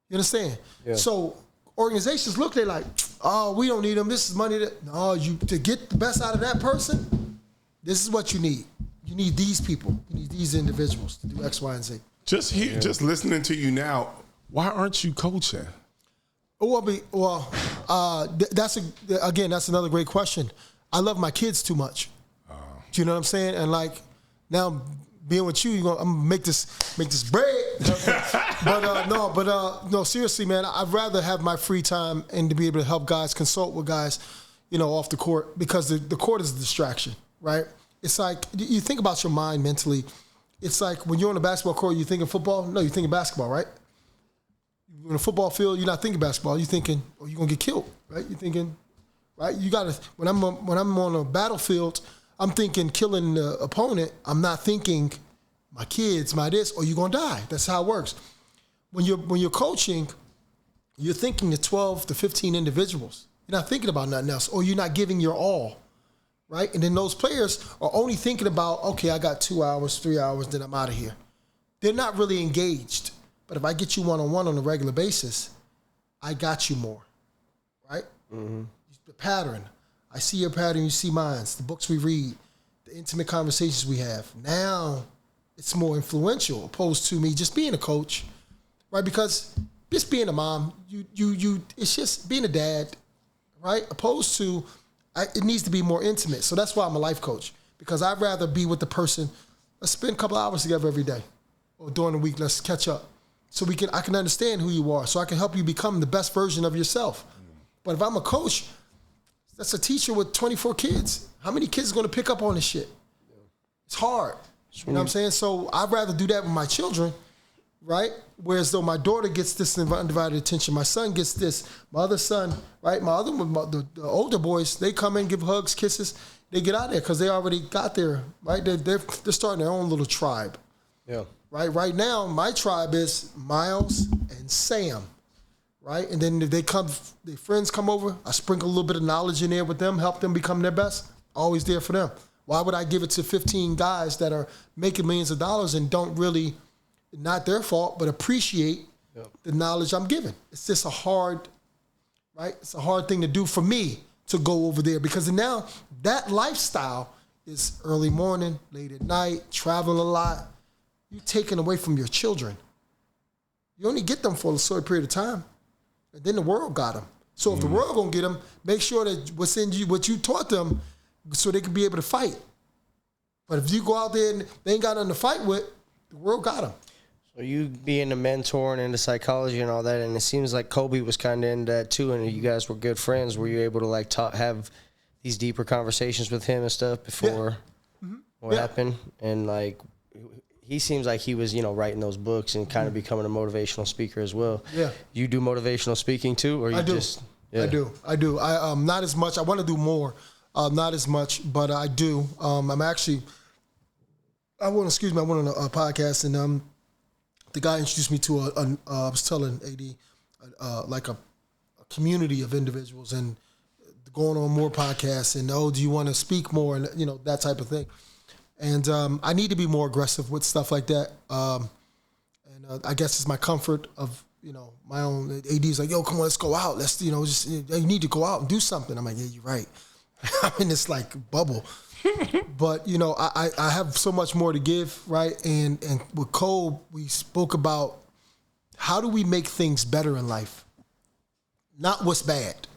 You understand? Yeah. So organizations look, they're like, oh, we don't need them. This is money that, no, to get the best out of that person, this is what you need. You need these people. You need these individuals to do X, Y, and Z. Just listening to you now, Why aren't you coaching? That's another great question. I love my kids too much. Do you know what I'm saying? And like now being with you, I'm gonna make this bread. No, seriously, man. I'd rather have my free time and to be able to help guys, consult with guys, off the court, because the court is a distraction, right? It's like you think about your mind mentally. It's like when you're on the basketball court, you thinking football. No, you're thinking basketball, right? In a football field, you're not thinking basketball. You're thinking, oh, you're gonna get killed, right? You're thinking, right? You gotta. When I'm on a battlefield, I'm thinking killing the opponent. I'm not thinking my kids, my this, or you're gonna die. That's how it works. When you're coaching, you're thinking of 12 to 15 individuals. You're not thinking about nothing else, or you're not giving your all, right? And then those players are only thinking about, okay, I got 2 hours, 3 hours, then I'm out of here. They're not really engaged. But if I get you one-on-one on a regular basis, I got you more, right? Mm-hmm. The pattern. I see your pattern, you see mine. The books we read, the intimate conversations we have. Now it's more influential opposed to me just being a coach, right? Because just being a mom, it's just being a dad, right? Opposed to, it needs to be more intimate. So that's why I'm a life coach, because I'd rather be with the person. Let's spend a couple hours together every day, or during the week. Let's catch up. So I can understand who you are, so I can help you become the best version of yourself. But if I'm a coach, that's a teacher with 24 kids. How many kids are going to pick up on this shit? It's hard. You know what I'm saying? So I'd rather do that with my children, right? Whereas though my daughter gets this undivided attention, my son gets this, my other son, right? The older boys, they come in, give hugs, kisses, they get out there because they already got there, right? They're starting their own little tribe. Yeah. Right now, my tribe is Miles and Sam, right? And then if their friends come over, I sprinkle a little bit of knowledge in there with them, help them become their best. Always there for them. Why would I give it to 15 guys that are making millions of dollars and don't really, not their fault, but appreciate the knowledge I'm giving? It's just a hard, right? It's a hard thing to do for me to go over there, because now that lifestyle is early morning, late at night, traveling a lot. You're taking away from your children. You only get them for a short period of time, and then the world got them. So if the world gonna get them, make sure that what's in you, what you taught them, so they can be able to fight. But if you go out there and they ain't got nothing to fight with, the world got them. So you being a mentor and into psychology and all that, and it seems like Kobe was kind of into that too, and you guys were good friends. Were you able to like have these deeper conversations with him and stuff before what happened? And like, he seems like he was, writing those books and kind of becoming a motivational speaker as well. Yeah. You do motivational speaking too, or you just? Yeah. I do. I not as much. I want to do more. Not as much, but I do. I went on a podcast, and the guy introduced me to I was telling AD, like a community of individuals, and going on more podcasts, and do you want to speak more, and that type of thing. And I need to be more aggressive with stuff like that. And I guess it's my comfort of, my own. AD's like, yo, come on, let's go out. Let's, you need to go out and do something. I'm like, yeah, you're right. I'm in this like bubble. But, I have so much more to give, right? And with Cole, we spoke about how do we make things better in life? Not what's bad.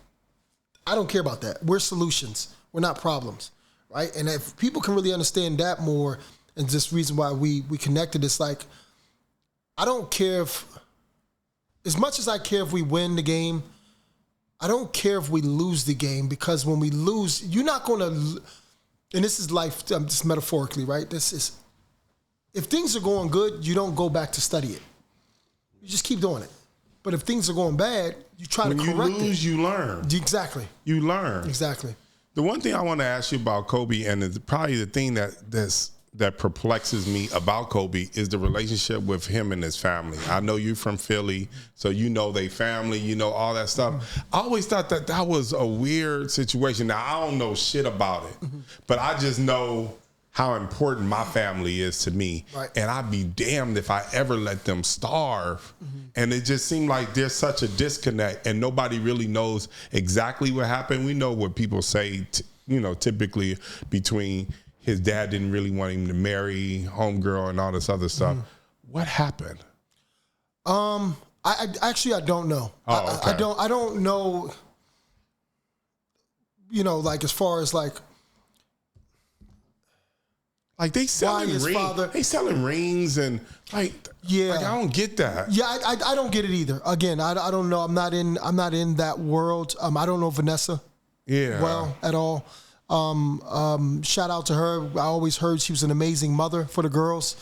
I don't care about that. We're solutions. We're not problems. Right? And if people can really understand that more, and just reason why we connected, it's like, I don't care as much as I care if we win the game, I don't care if we lose the game, because when we lose, you're not going to, and this is life, just metaphorically, right? This is, if things are going good, you don't go back to study it. You just keep doing it. But if things are going bad, you try to correct it. When you lose, you learn. Exactly. You learn. Exactly. The one thing I want to ask you about Kobe, and it's probably the thing that perplexes me about Kobe, is the relationship with him and his family. I know you from Philly, so they family, all that stuff. I always thought that was a weird situation. Now, I don't know shit about it, but I just know how important my family is to me. Right. And I'd be damned if I ever let them starve. And it just seemed like there's such a disconnect, and nobody really knows exactly what happened. We know what people say, typically between his dad didn't really want him to marry homegirl and all this other stuff. What happened? I actually don't know. Oh, okay. I don't know. You know, like as far as like they selling rings. They selling rings and I don't get that. Yeah, I don't get it either. Again, I don't know. I'm not in that world. I don't know Vanessa. Well at all. Shout out to her. I always heard she was an amazing mother for the girls.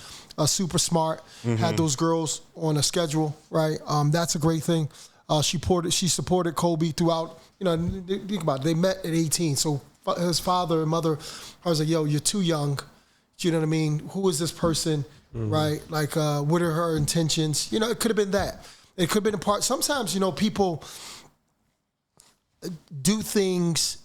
Super smart. Had those girls on a schedule, right? That's a great thing. She supported Kobe throughout. You know, think about it. They met at 18. So his father and mother, I was like, yo, you're too young. Do you know what I mean? Who is this person, right? Like, what are her intentions? You know, it could have been that. It could have been a part. Sometimes, you know, people do things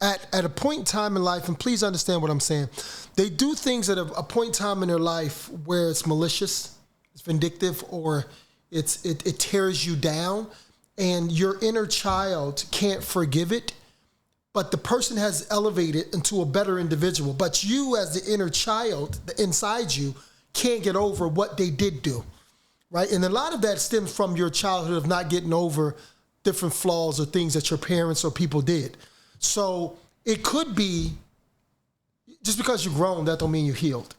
at a point in time in life, and please understand what I'm saying. They do things at a point in time in their life where it's malicious, it's vindictive, or it tears you down, and your inner child can't forgive it, but the person has elevated into a better individual. But you, as the inner child inside you, can't get over what they did do, right? And a lot of that stems from your childhood of not getting over different flaws or things that your parents or people did. So it could be, just because you're grown, that don't mean you're healed,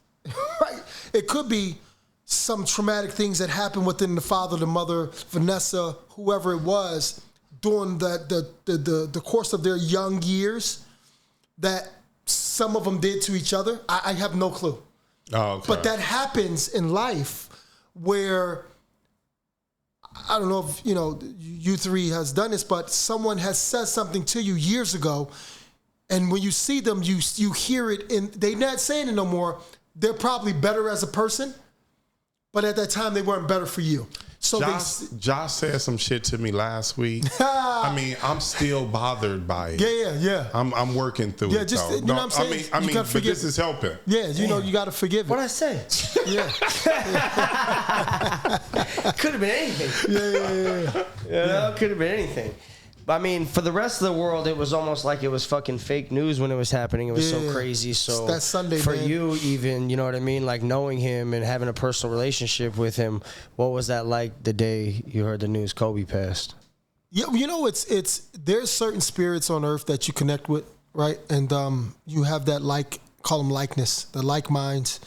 right? It could be some traumatic things that happened within the father, the mother, Vanessa, whoever it was, during the course of their young years, that some of them did to each other. I have no clue. Oh, okay. But that happens in life where, I don't know if, you know, you three has done this, but someone has said something to you years ago, and when you see them, you hear it, and they're not saying it no more. They're probably better as a person, but at that time they weren't better for you. So Josh said some shit to me last week. I mean, I'm still bothered by it. Yeah. I'm working through it. Yeah, just, though. you know what I'm saying? I mean, but this is helping. Yeah, you know, you got to forgive it. What'd I say? Yeah. Could have been anything. Yeah. You know, could have been anything. But I mean, for the rest of the world, it was almost like it was fucking fake news when it was happening. It was so crazy. So that Sunday, for man. you, even, you know what I mean, like knowing him and having a personal relationship with him, what was that like the day you heard the news Kobe passed? Yeah, you know, it's there's certain spirits on earth that you connect with, right? And you have that call them likeness, the like minds,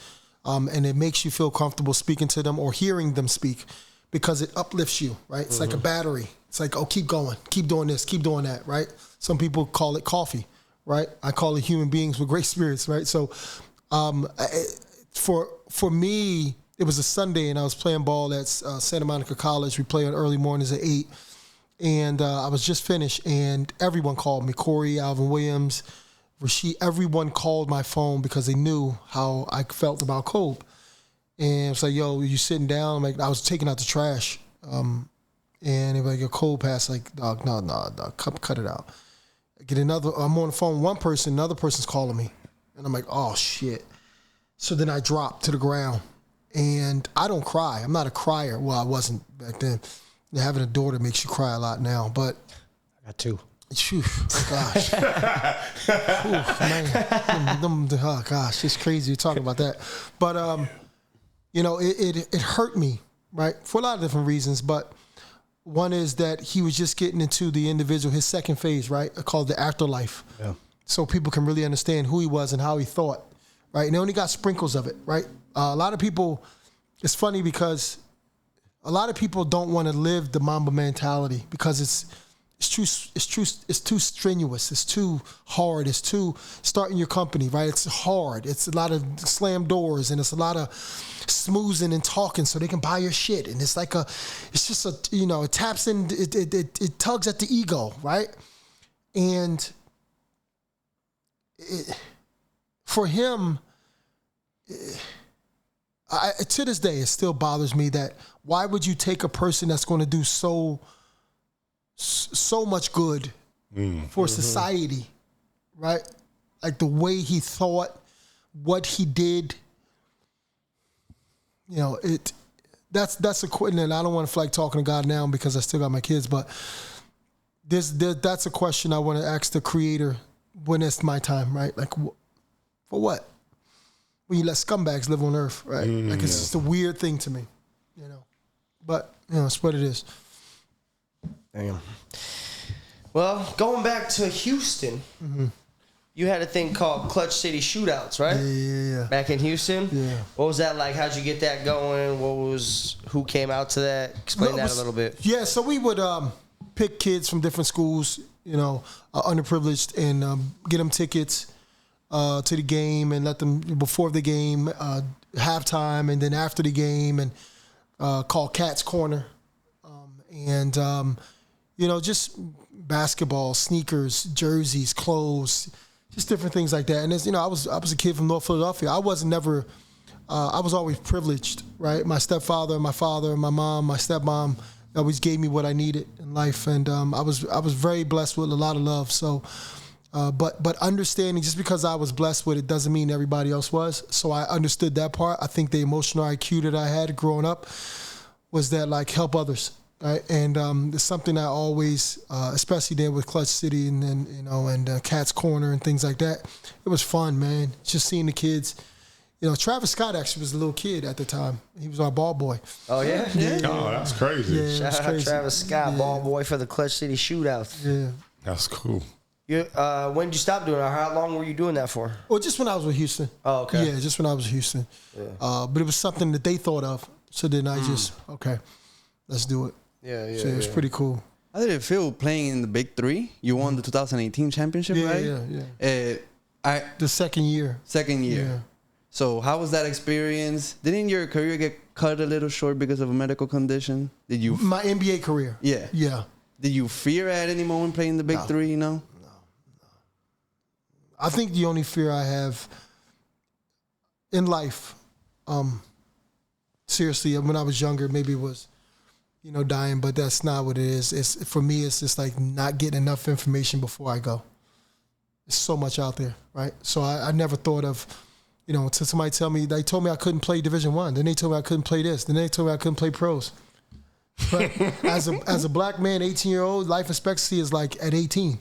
and it makes you feel comfortable speaking to them or hearing them speak because it uplifts you, right? It's like a battery. It's like, oh, keep going, keep doing this, keep doing that, right? Some people call it coffee, right? I call it human beings with great spirits, right? So for me, it was a Sunday and I was playing ball at Santa Monica College. We play on early mornings at 8. And I was just finished and everyone called me. Corey, Alvin Williams, Rasheed, everyone called my phone because they knew how I felt about Kobe. And it's like, yo, you sitting down? I'm like, I was taking out the trash. And they were like, your Kobe passed. Like, dog, no, cut it out. I'm on the phone with one person, another person's calling me. And I'm like, oh, shit. So then I dropped to the ground. And I don't cry. I'm not a crier. Well, I wasn't back then. Having a daughter makes you cry a lot now. But I got two. Phew, gosh. Oof, man. Oh, gosh, it's crazy talking about that. But, you know, it hurt me, right? For a lot of different reasons. But one is that he was just getting into the individual, his second phase, right? Called the afterlife. Yeah. So people can really understand who he was and how he thought, right? And they only got sprinkles of it, right? A lot of people, it's funny because a lot of people don't want to live the Mamba mentality because it's too strenuous. It's too hard. It's too starting your company, right? It's hard. It's a lot of slam doors and it's a lot of smoozing and talking so they can buy your shit. And it's like it taps in, it tugs at the ego, right? And for him, to this day, it still bothers me that why would you take a person that's going to do so much good for society, right? Like the way he thought, what he did. You know, that's a question, and I don't want to feel like talking to God now because I still got my kids, but that's a question I want to ask the Creator when it's my time, right? Like, for what? When you let scumbags live on earth, right? Like, it's just a weird thing to me, you know? But, it's what it is. Damn. Well, going back to Houston, you had a thing called Clutch City Shootouts, right? Yeah. Back in Houston? Yeah. What was that like? How'd you get that going? Who came out to that? Explain that a little bit. Yeah, so we would pick kids from different schools, underprivileged, and get them tickets to the game and let them, before the game, halftime, and then after the game, and call Cat's Corner. Just basketball, sneakers, jerseys, clothes, just different things like that. And as I was a kid from North Philadelphia. I was always privileged, right? My stepfather, my father, my mom, my stepmom always gave me what I needed in life, and I was very blessed with a lot of love. So, but understanding, just because I was blessed with it doesn't mean everybody else was. So I understood that part. I think the emotional IQ that I had growing up was that, like, help others. Right? And it's something I always, especially there with Clutch City and Cat's Corner and things like that. It was fun, man. Just seeing the kids. Travis Scott actually was a little kid at the time. He was our ball boy. Oh, yeah? Oh, that's crazy. Yeah, Shout out Travis Scott, ball boy for the Clutch City Shootouts. Yeah. That's cool. When did you stop doing that? How long were you doing that for? Well, just when I was with Houston. Oh, okay. Yeah, just when I was with Houston. Yeah. But it was something that they thought of. So then I just, okay, let's do it. Yeah. So it was pretty cool. How did it feel playing in the Big 3? You won the 2018 championship, right? Yeah. The second year. Second year. Yeah. So how was that experience? Didn't your career get cut a little short because of a medical condition? Did you? My NBA career. Yeah. Yeah. Did you fear at any moment playing the Big 3? No. I think the only fear I have in life, seriously, when I was younger, maybe it was, dying, but that's not what it is. For me, it's just like not getting enough information before I go. There's so much out there, right? So I never thought of, until somebody they told me I couldn't play Division I. Then they told me I couldn't play this. Then they told me I couldn't play pros. But as a black man, 18-year-old, life expectancy is like at 18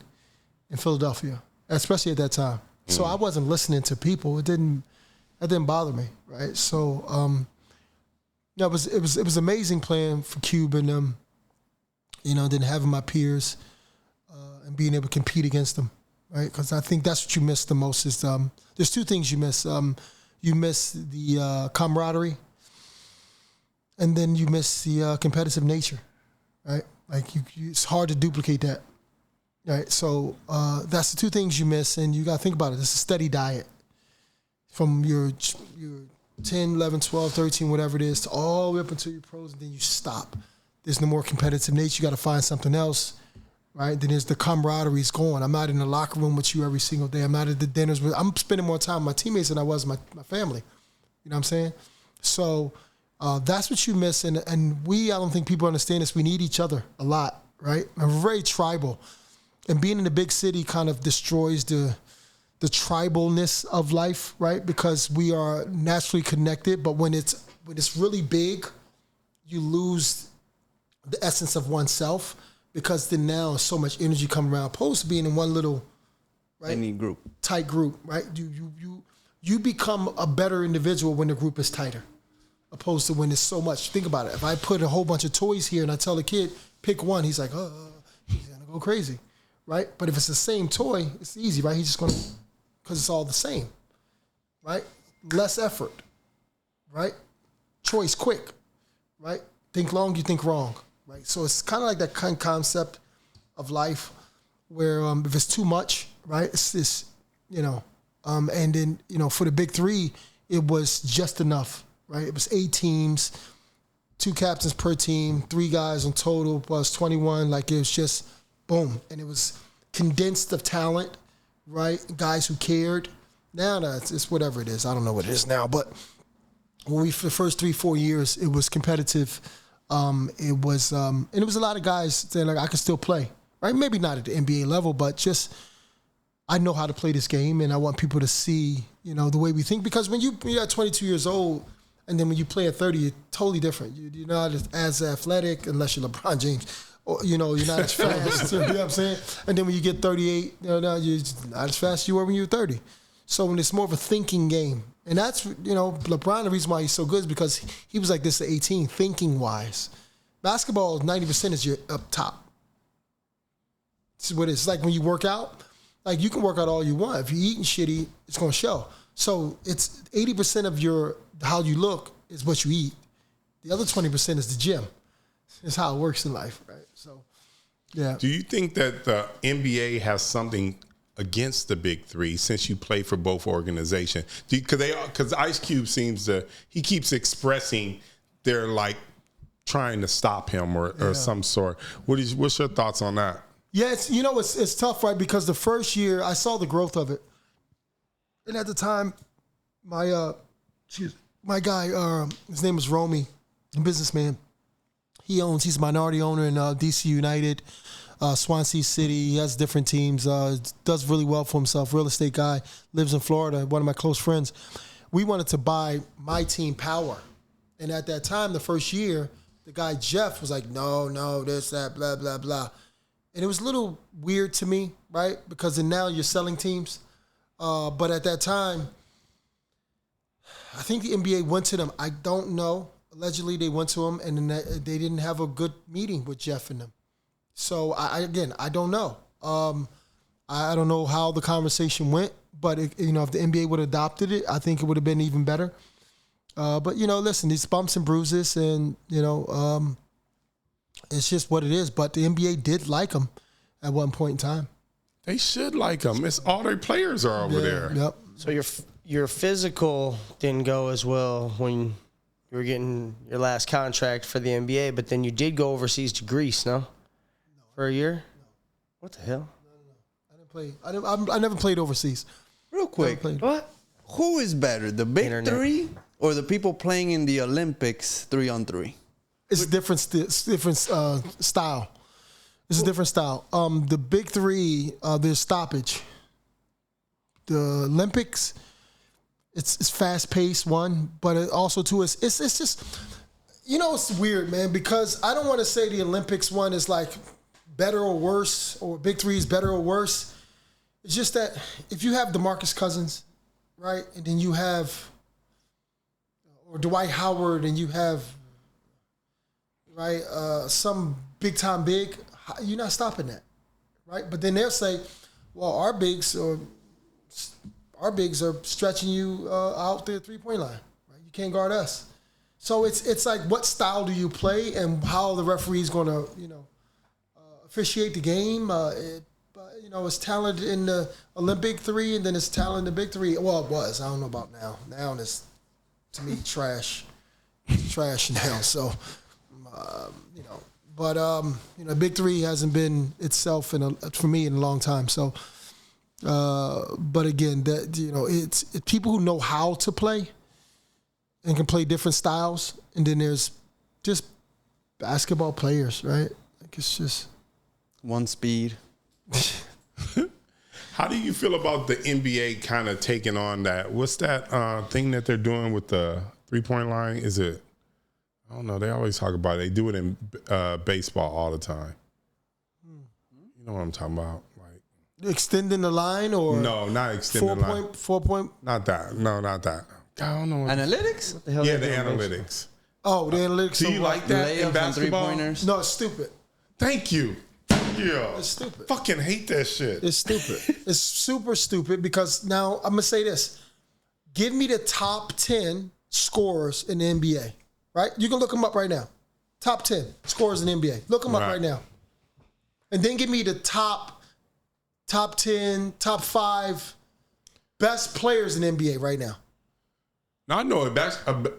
in Philadelphia, especially at that time. So I wasn't listening to people. That didn't bother me, right? So it was amazing playing for Cube and them, then having my peers and being able to compete against them, right? Because I think that's what you miss the most is there's two things you miss. You miss the camaraderie, and then you miss the competitive nature, right? Like it's hard to duplicate that, right? So that's the two things you miss, and you got to think about it. It's a steady diet from your 10, 11, 12, 13, whatever it is, to all the way up until you're pros, and then you stop. There's no more competitive nature. You got to find something else, right? Then there's the camaraderie is gone. I'm not in the locker room with you every single day. I'm not at the dinners. I'm spending more time with my teammates than I was with my family. You know what I'm saying? So that's what you miss. And I don't think people understand this. We need each other a lot, right? And we're very tribal. And being in a big city kind of destroys the tribalness of life, right? Because we are naturally connected, but when it's really big, you lose the essence of oneself, because then now so much energy coming around, opposed to being in one little, right, tight group, right? You become a better individual when the group is tighter, opposed to when there's so much. Think about it. If I put a whole bunch of toys here and I tell the kid pick one, he's like, he's gonna go crazy, right? But if it's the same toy, it's easy, right? He's just gonna, because it's all the same, right? Less effort, right? Choice quick, right? Think long, you think wrong, right? So it's kind of like that kind of concept of life where if it's too much, right? It's this, and then, for the Big 3, it was just enough, right? It was 8 teams, 2 captains per team, 3 guys in total plus 21. Like, it was just boom. And it was condensed of talent, right? Guys who cared. Now it's whatever it is. I don't know what it is now, but when for the first 3-4 years, it was competitive. And it was a lot of guys saying, like, I could still play, right? Maybe not at the NBA level, but just I know how to play this game, and I want people to see, the way we think. Because when you're 22 years old, and then when you play at 30, you're totally different. You're not as athletic, unless you're LeBron James. Or, you're not as fast. You know what I'm saying? And then when you get 38, now you're not as fast as you were when you were 30. So when it's more of a thinking game. And that's, LeBron, the reason why he's so good is because he was like this at 18, thinking wise. Basketball, 90% is your up top. This is what it's like when you work out. Like, you can work out all you want. If you're eating shitty, it's going to show. So it's 80% of how you look is what you eat. The other 20% is the gym. It's how it works in life, right? So, yeah. Do you think that the NBA has something against the Big Three since you play for both organizations? Because Ice Cube he keeps expressing they're like trying to stop him or some sort. What's your thoughts on that? Yeah, it's tough, right? Because the first year I saw the growth of it, and at the time, my guy, his name is Romy, a businessman. He's a minority owner in DC United, Swansea City. He has different teams, does really well for himself, real estate guy, lives in Florida, one of my close friends. We wanted to buy my team Power. And at that time, the first year, the guy Jeff was like, no, this, that, blah, blah, blah. And it was a little weird to me, right? Because then now you're selling teams. But at that time, I think the NBA went to them. I don't know. Allegedly, they went to him, and then they didn't have a good meeting with Jeff and them. So, I don't know. I don't know how the conversation went, but if the NBA would have adopted it, I think it would have been even better. But, listen, these bumps and bruises, and, it's just what it is. But the NBA did like him at one point in time. They should like him. It's all their players are over there. Yep. So your physical didn't go as well when you were getting your last contract for the NBA, but then you did go overseas to Greece, no? For a year? No. What the hell? No. I didn't play. I never played overseas. Real quick, what? Who is better, the Big Internet. Three or the people playing in the Olympics 3-on-3? It's a different style. It's a different style. The Big Three, there's stoppage. The Olympics, it's fast paced, one, but it also two it's just, it's weird, man, because I don't want to say the Olympics one is like better or worse, or Big Three is better or worse. It's just that if you have DeMarcus Cousins, right, and then you have, or Dwight Howard, and you have, right, some big time big, you're not stopping that, right? But then they'll say, well, our bigs are stretching you out the 3-point line, right? You can't guard us. So it's like, what style do you play, and how the referee's going to officiate the game? It's talent in the Olympic Three, and then it's talent in the Big Three. Well, it was. I don't know about now. Now it's, to me, trash. It's trash now. So, But Big Three hasn't been itself for me in a long time. So, but again, it's people who know how to play and can play different styles, and then there's just basketball players, right? Like, it's just one speed. How do you feel about the NBA kind of taking on that? What's that thing that they're doing with the 3-point line? Is it? I don't know. They always talk about it. They do it in baseball all the time. You know what I'm talking about? Like extending the line, or no, not extending the line. 4 point. Not that. No, not that. I don't know. Analytics? What the hell Yeah, the analytics. Oh, the analytics. Do you like that in Layups and basketball? 3-pointers? No, it's stupid. Thank you. Yeah. It's stupid. Fucking hate that shit. It's stupid. It's super stupid, because now I'm gonna say this: give me the top 10 scorers in the NBA. Right? You can look them up right now. Top 10 scorers in the NBA. Look them up right now. And then give me the top 10, top 5 best players in the NBA right now. Now, I know it.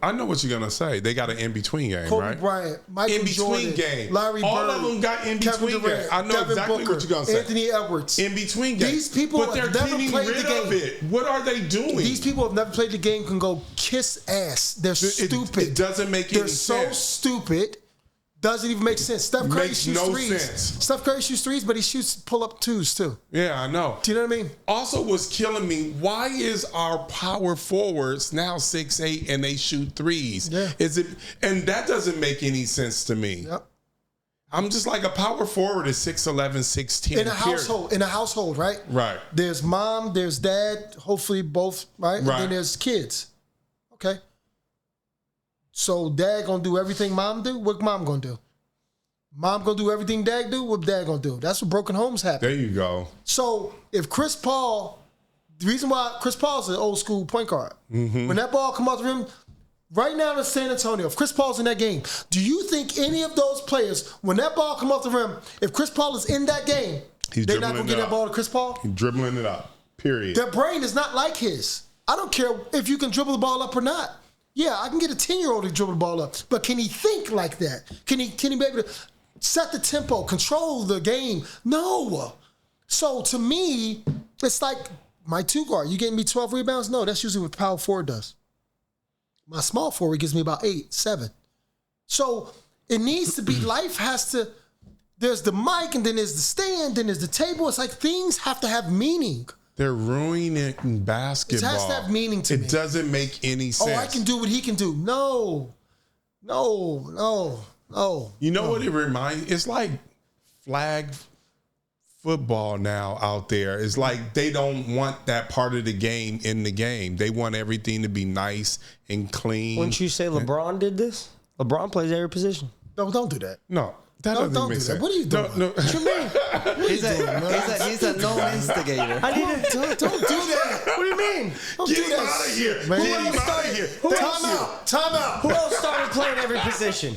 I know what you're gonna say. They got an in-between game, Kobe right? Bryant, Michael In-between Jordan, game. Larry All Bird, of them got in-between Kevin game. Durant, I know Devin exactly Booker, what you're gonna say. Anthony Edwards. In-between game. These people but they're have never getting played rid the game. of it. What are they doing? These people have never played the game, can go kiss ass. They're stupid. It doesn't make any sense. They're so stupid. Doesn't even make sense. Steph Curry Makes shoots no threes. sense. Steph Curry shoots threes, but he shoots pull-up twos too. Yeah, I know. Do you know what I mean? Also, what's killing me, why is our power forwards now 6'8" and they shoot threes? Yeah. And that doesn't make any sense to me. Yep. I'm just like, a power forward is 6'11", 6'10". In a household, right? Right. There's mom, there's dad, hopefully both, right? And then there's kids. Okay. So dad gonna do everything mom do? What mom gonna do? Mom gonna do everything dad do. What dad gonna do? That's what broken homes happen. There you go. So if Chris Paul, the reason why Chris Paul's an old school point guard, when that ball come out the rim, right now in San Antonio, if Chris Paul's in that game, do you think any of those players, when that ball come off the rim, if Chris Paul is in that game, they're not gonna get that ball to Chris Paul? He's dribbling it up. Period. Their brain is not like his. I don't care if you can dribble the ball up or not. Yeah, I can get a 10-year-old to dribble the ball up, but can he think like that? Can he be able to set the tempo, control the game? No. So to me, it's like my 2 guard. You getting me 12 rebounds? No, that's usually what power forward does. My small forward gives me about 8, 7. So it needs to be, life has to, there's the mic and then there's the stand, then there's the table. It's like things have to have meaning. They're ruining it in basketball. It has to have meaning to me. It doesn't make any sense. Oh, I can do what he can do. No. You know what it reminds? It's like flag football now out there. It's like they don't want that part of the game in the game. They want everything to be nice and clean. Wouldn't you say LeBron did this? LeBron plays every position. No, don't do that. No. That doesn't don't make do sense. that. What are you doing? No. What you mean? He's a known instigator. I need to Don't do that. What do you mean? Don't Get do him that. out of here. Man. Get him out of here. Time out. Who else started playing every position?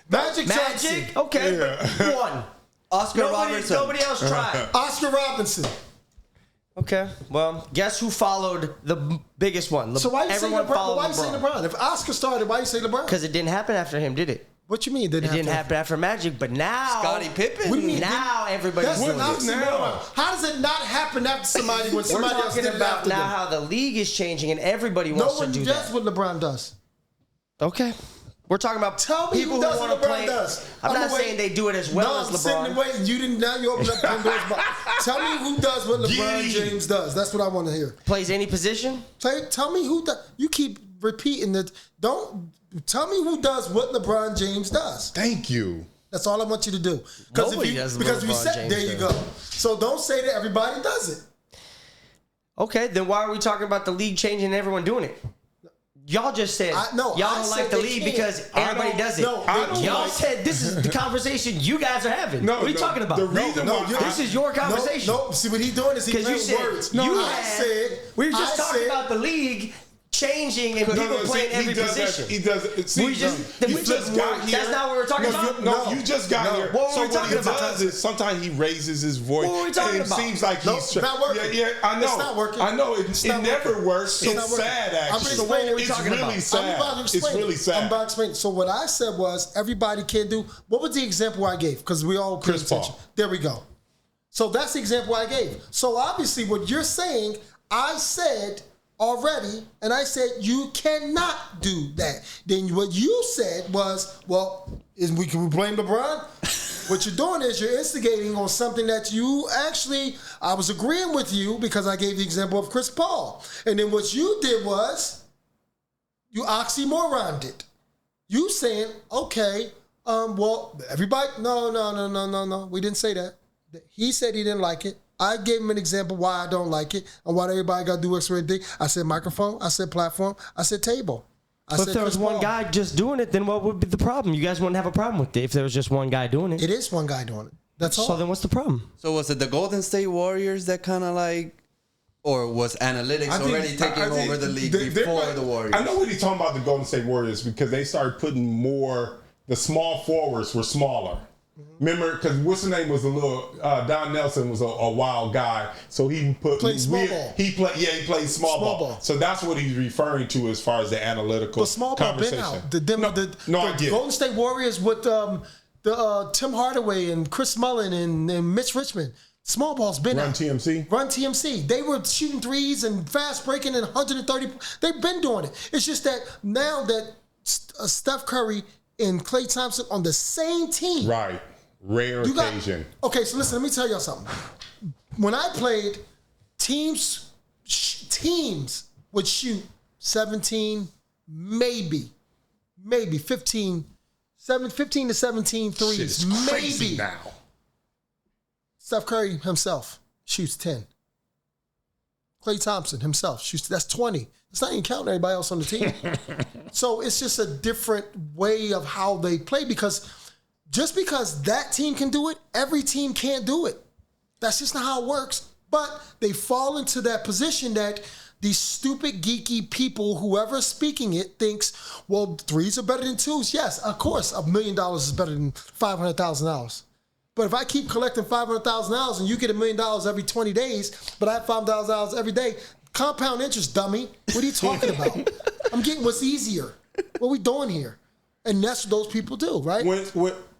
Magic Johnson. Magic? Okay, but one. Oscar Robertson. Nobody else tried. Oscar Robinson. Okay, well, guess who followed the biggest one? So why you say Everyone LeBron? followed Why you say LeBron? If Oscar started, why you say LeBron? Because it didn't happen after him, did it? What you mean? It didn't happen after Magic, but now Scottie Pippen. What do you mean? Now everybody's That's doing an it. oxymoron. How does it not happen after somebody when We're somebody else talking did it about after now them? how the league is changing and everybody No wants to one do does that. what LeBron does. Okay. We're talking about Tell me people who does want what to LeBron play. does. I'm not gonna saying they do it as well as I'm sitting LeBron. and waiting. You didn't. Now you open up Pandora's box. Tell me who does what LeBron James does. That's what I want to hear. Plays any position? Tell me who does. You keep repeating that. Don't tell me who does what LeBron James does. Thank you. That's all I want you to do. Nobody does what Because if you LeBron said, James there you does. go. So don't say that everybody does it. Okay, then why are we talking about the league changing and everyone doing it? Y'all just said y'all don't like the league because everybody does it. Y'all said this is the conversation you guys are having. What are you talking about? The reason why this is your conversation. No, see what he's doing is he's Because you playing said words. we were just talking about the league changing and people playing every position. He does. We just got here. That's not what we're talking about. No, you just got here. What were we So what talking he about? does is sometimes he raises his voice. What were we talking and about? It seems like he's not working. Yeah, I know. It's not working. I know. It not never working. works. It's not It's working. sad, I'm actually. just explaining what we're It's talking really about. sad. I'm about to explain. It's really sad. I'm about to explain. So what I said was everybody can do. What was the example I gave? Because we all pay Chris attention. Paul. There we go. So that's the example I gave. So obviously what you're saying, I said already, and I said you cannot do that. Then what you said was, well, can we blame LeBron? What you're doing is you're instigating on something that you actually, I was agreeing with you because I gave the example of Chris Paul. And then what you did was you oxymoroned it. You saying, okay, well, everybody, no. We didn't say that. He said he didn't like it. I gave him an example why I don't like it and why everybody got to do extra thing. I said microphone, I said platform, I said table. But if there was one guy just doing it, then what would be the problem? You guys wouldn't have a problem with it if there was just one guy doing it. It is one guy doing it. That's all. So then what's the problem? So was it the Golden State Warriors that kind of like, or was analytics already taking over the league before the Warriors? I know what he's talking about, the Golden State Warriors, because they started putting more, the small forwards were smaller. Remember, because what's the name was a little Don Nelson was a wild guy, so he played small ball. He played small ball. So that's what he's referring to as far as the analytical But small ball been out. The Golden State Warriors with Tim Hardaway and Chris Mullin and Mitch Richmond. Small ball's been out. Run TMC. They were shooting threes and fast breaking and 130. They've been doing it. It's just that now that Steph Curry and Klay Thompson on the same team. Right. Rare occasion. Okay, so listen, let me tell y'all something. When I played, teams would shoot 17, maybe 15 to 17 threes. Shit's crazy now. Steph Curry himself shoots 10. Klay Thompson himself shoots, that's 20. It's not even counting everybody else on the team. So it's just a different way of how they play because just because that team can do it, every team can't do it. That's just not how it works. But they fall into that position that these stupid, geeky people, whoever's speaking it, thinks, well, threes are better than twos. Yes, of course, $1 million is better than $500,000. But if I keep collecting $500,000 and you get $1 million every 20 days, but I have $5,000 every day, compound interest, dummy. What are you talking about? I'm getting what's easier. What are we doing here? And that's what those people do, right?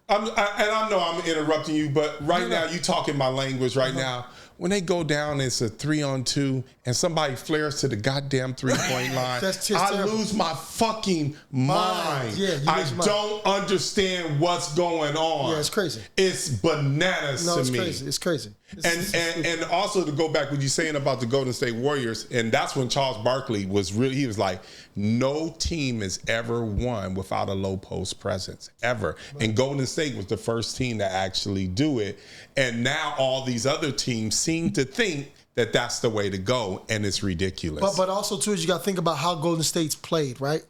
I know I'm interrupting you, but now you talking my language right now. When they go down, it's a 3-on-2, and somebody flares to the goddamn 3-point line. I lose my fucking mind. Yeah, I don't understand what's going on. Yeah, it's crazy. It's bananas to me. No, it's crazy. And also to go back what you're saying about the Golden State Warriors, and that's when Charles Barkley was like, no team has ever won without a low post presence, ever. Right. And Golden State was the first team to actually do it. And now all these other teams seem to think that that's the way to go, and it's ridiculous. But also, too, is you got to think about how Golden State's played, right?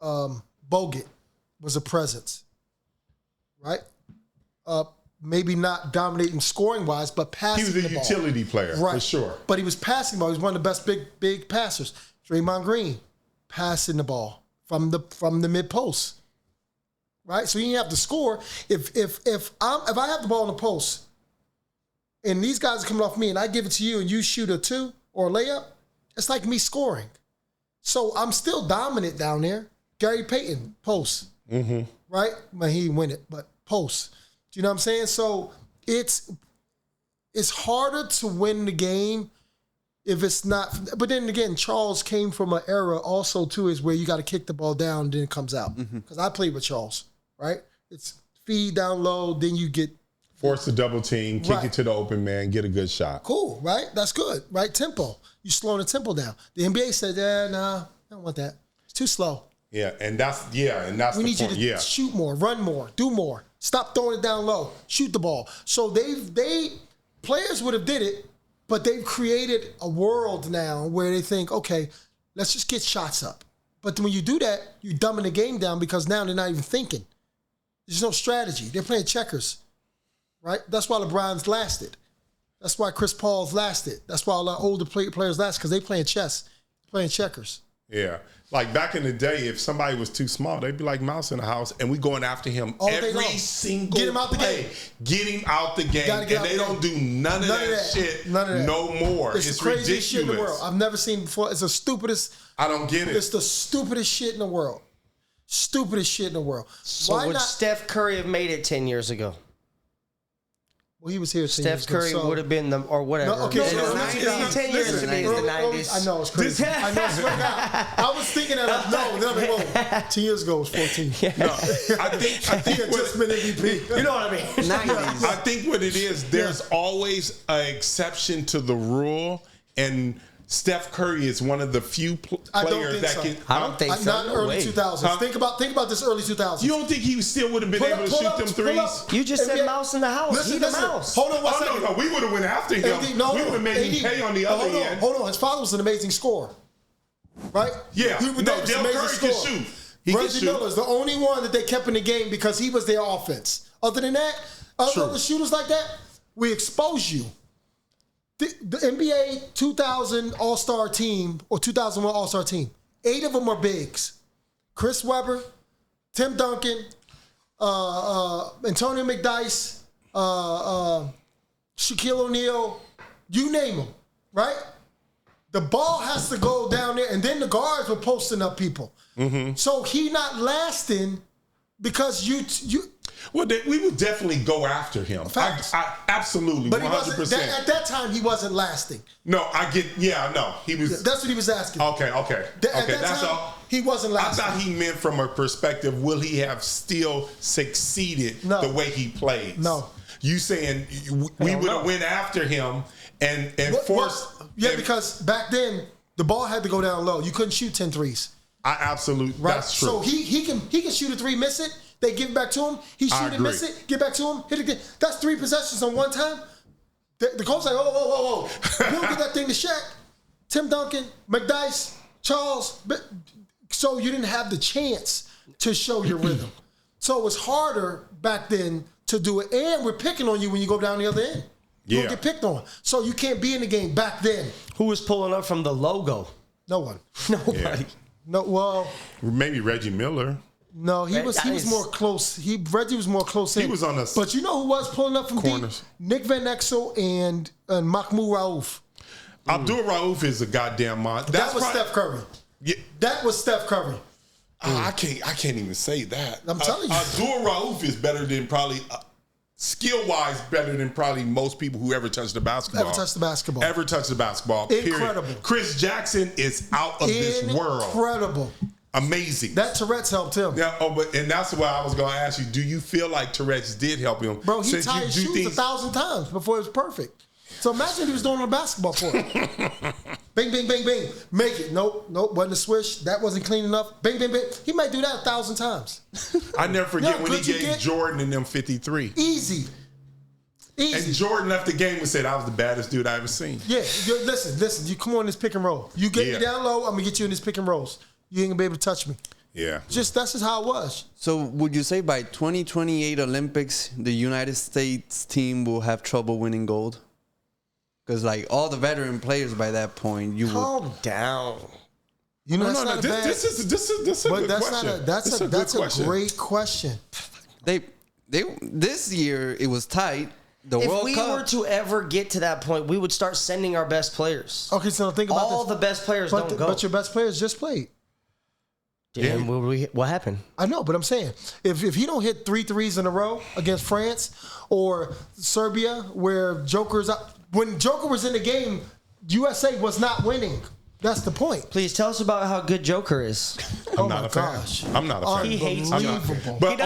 Bogut was a presence, right? Maybe not dominating scoring-wise, but passing the ball. He was a utility player, right, for sure. But he was passing the ball. He was one of the best big passers. Draymond Green, passing the ball from the mid-post, right? So you didn't have to score. If I have the ball in the post, and these guys are coming off me, and I give it to you, and you shoot a 2 or a layup, it's like me scoring. So I'm still dominant down there. Gary Payton, post, right? Well, he didn't win it, but post. Do you know what I'm saying? So it's harder to win the game if it's not. But then again, Charles came from an era also too is where you got to kick the ball down, then it comes out. Because I played with Charles, right? It's feed down low, then you get force the double team, kick it to the open man, get a good shot. Cool, right? That's good, right? Tempo. You slowing the tempo down. The NBA said, nah, I don't want that. It's too slow. Yeah, and that's the point. We need you to shoot more, run more, do more. Stop throwing it down low. Shoot the ball. So players would have did it, but they've created a world now where they think, okay, let's just get shots up. But when you do that, you're dumbing the game down because now they're not even thinking. There's no strategy. They're playing checkers, right? That's why LeBron's lasted. That's why Chris Paul's lasted. That's why a lot of older players last because they playing chess, playing checkers. Yeah. Like back in the day, if somebody was too small, they'd be like Mouse in the house, and we going after him every single Get him out the game. Get him out the game. And they don't do none of that shit no more. It's the craziest ridiculous. Shit in the world. I've never seen before. It's the stupidest. I don't get it. It's the stupidest shit in the world. Stupidest shit in the world. So would Steph Curry have made it 10 years ago? Well, he was here 10 years ago. Steph Curry would have been or whatever. No, okay, 10 years to me is the 90s. I know, it's crazy. I know, swear to God. I was thinking that, 10 years ago it was 14. No, I think he just been MVP. You know what I mean? 90s. I think what it is, there's always an exception to the rule, and Steph Curry is one of the few players that can. I don't think so. Not early 2000s. Think about this early 2000s. You don't think he still would have been able to shoot them threes? You just said Mouse in the house. Listen, Mouse. Hold on one second. No, we would have went after him. We would have made him pay on the other end. Hold on. His father was an amazing scorer, right? Yeah. Del Curry can shoot. Reggie Miller is the only one that they kept in the game because he was their offense. Other than that, other shooters like that, we expose you. The NBA 2000 All-Star team or 2001 All-Star team, 8 of them are bigs. Chris Webber, Tim Duncan, Antonio McDyess, Shaquille O'Neal, you name them, right? The ball has to go down there, and then the guards were posting up people. So he not lasting because you. Well, we would definitely go after him. I absolutely, but 100%. At that time, he wasn't lasting. No, I get. Yeah, no, he was. That's what he was asking. Okay. At that That's time, all. He wasn't lasting. I thought he meant from a perspective, will he have still succeeded the way he plays? No. You saying we would have went after him and forced? Because back then the ball had to go down low. You couldn't shoot 10 threes. I absolutely. Right? That's true. So he can shoot a 3, miss it. They give it back to him. He shoot it, miss it, get back to him, hit it again. That's 3 possessions on one time. The coach's like, whoa. You don't get that thing to Shaq. Tim Duncan, McDyess, Charles. So you didn't have the chance to show your rhythm. So it was harder back then to do it. And we're picking on you when you go down the other end. You don't get picked on. So you can't be in the game back then. Who was pulling up from the logo? No one. Nobody. Yeah. No, well, maybe Reggie Miller. no, he was more close. Reggie was more close in. He was on us. But you know who was pulling up from Corners. deep? Nick Van Exel and Mahmoud Raouf. Abdul Rauf is a goddamn monster. That was Steph Curry. Yeah. That was Steph Curry. I can't even say that. I'm telling you. Abdul Rauf is better than probably, skill-wise, better than probably most people who ever touched the basketball. Ever touched the basketball. Incredible. Period. Chris Jackson is out of this world. Incredible. Amazing. That Tourette's helped him. Yeah, and that's why I was going to ask you, do you feel like Tourette's did help him? Bro, he tied his shoes 1,000 times before it was perfect. So imagine if he was doing on a basketball court. Bing, bing, bing, bing. Make it. Nope, wasn't a swish. That wasn't clean enough. Bing, bing, bing. He might do that 1,000 times. I never forget when he gave Jordan and them 53. Easy. And Jordan left the game and said, I was the baddest dude I ever seen. Yeah, listen. You come on this pick and roll. You get me down low, I'm going to get you in this pick and rolls. You ain't going to be able to touch me. Yeah. That's just how it was. So would you say by 2028 Olympics, the United States team will have trouble winning gold? Because, like, all the veteran players by that point, you Calm down. You know, No, this is a good question. That's a great question. This year, it was tight. The If World we Cup. were to ever get to that point, we would start sending our best players. Okay, so think about All this. the best players don't go. But your best players just played. Damn, what happened? I know, but I'm saying, if he don't hit 3 threes in a row against France or Serbia, where when Joker was in the game, USA was not winning. That's the point. Please tell us about how good Joker is. I'm not a fan. I'm not a fan. He hates I'm you. not. Unbelievable. But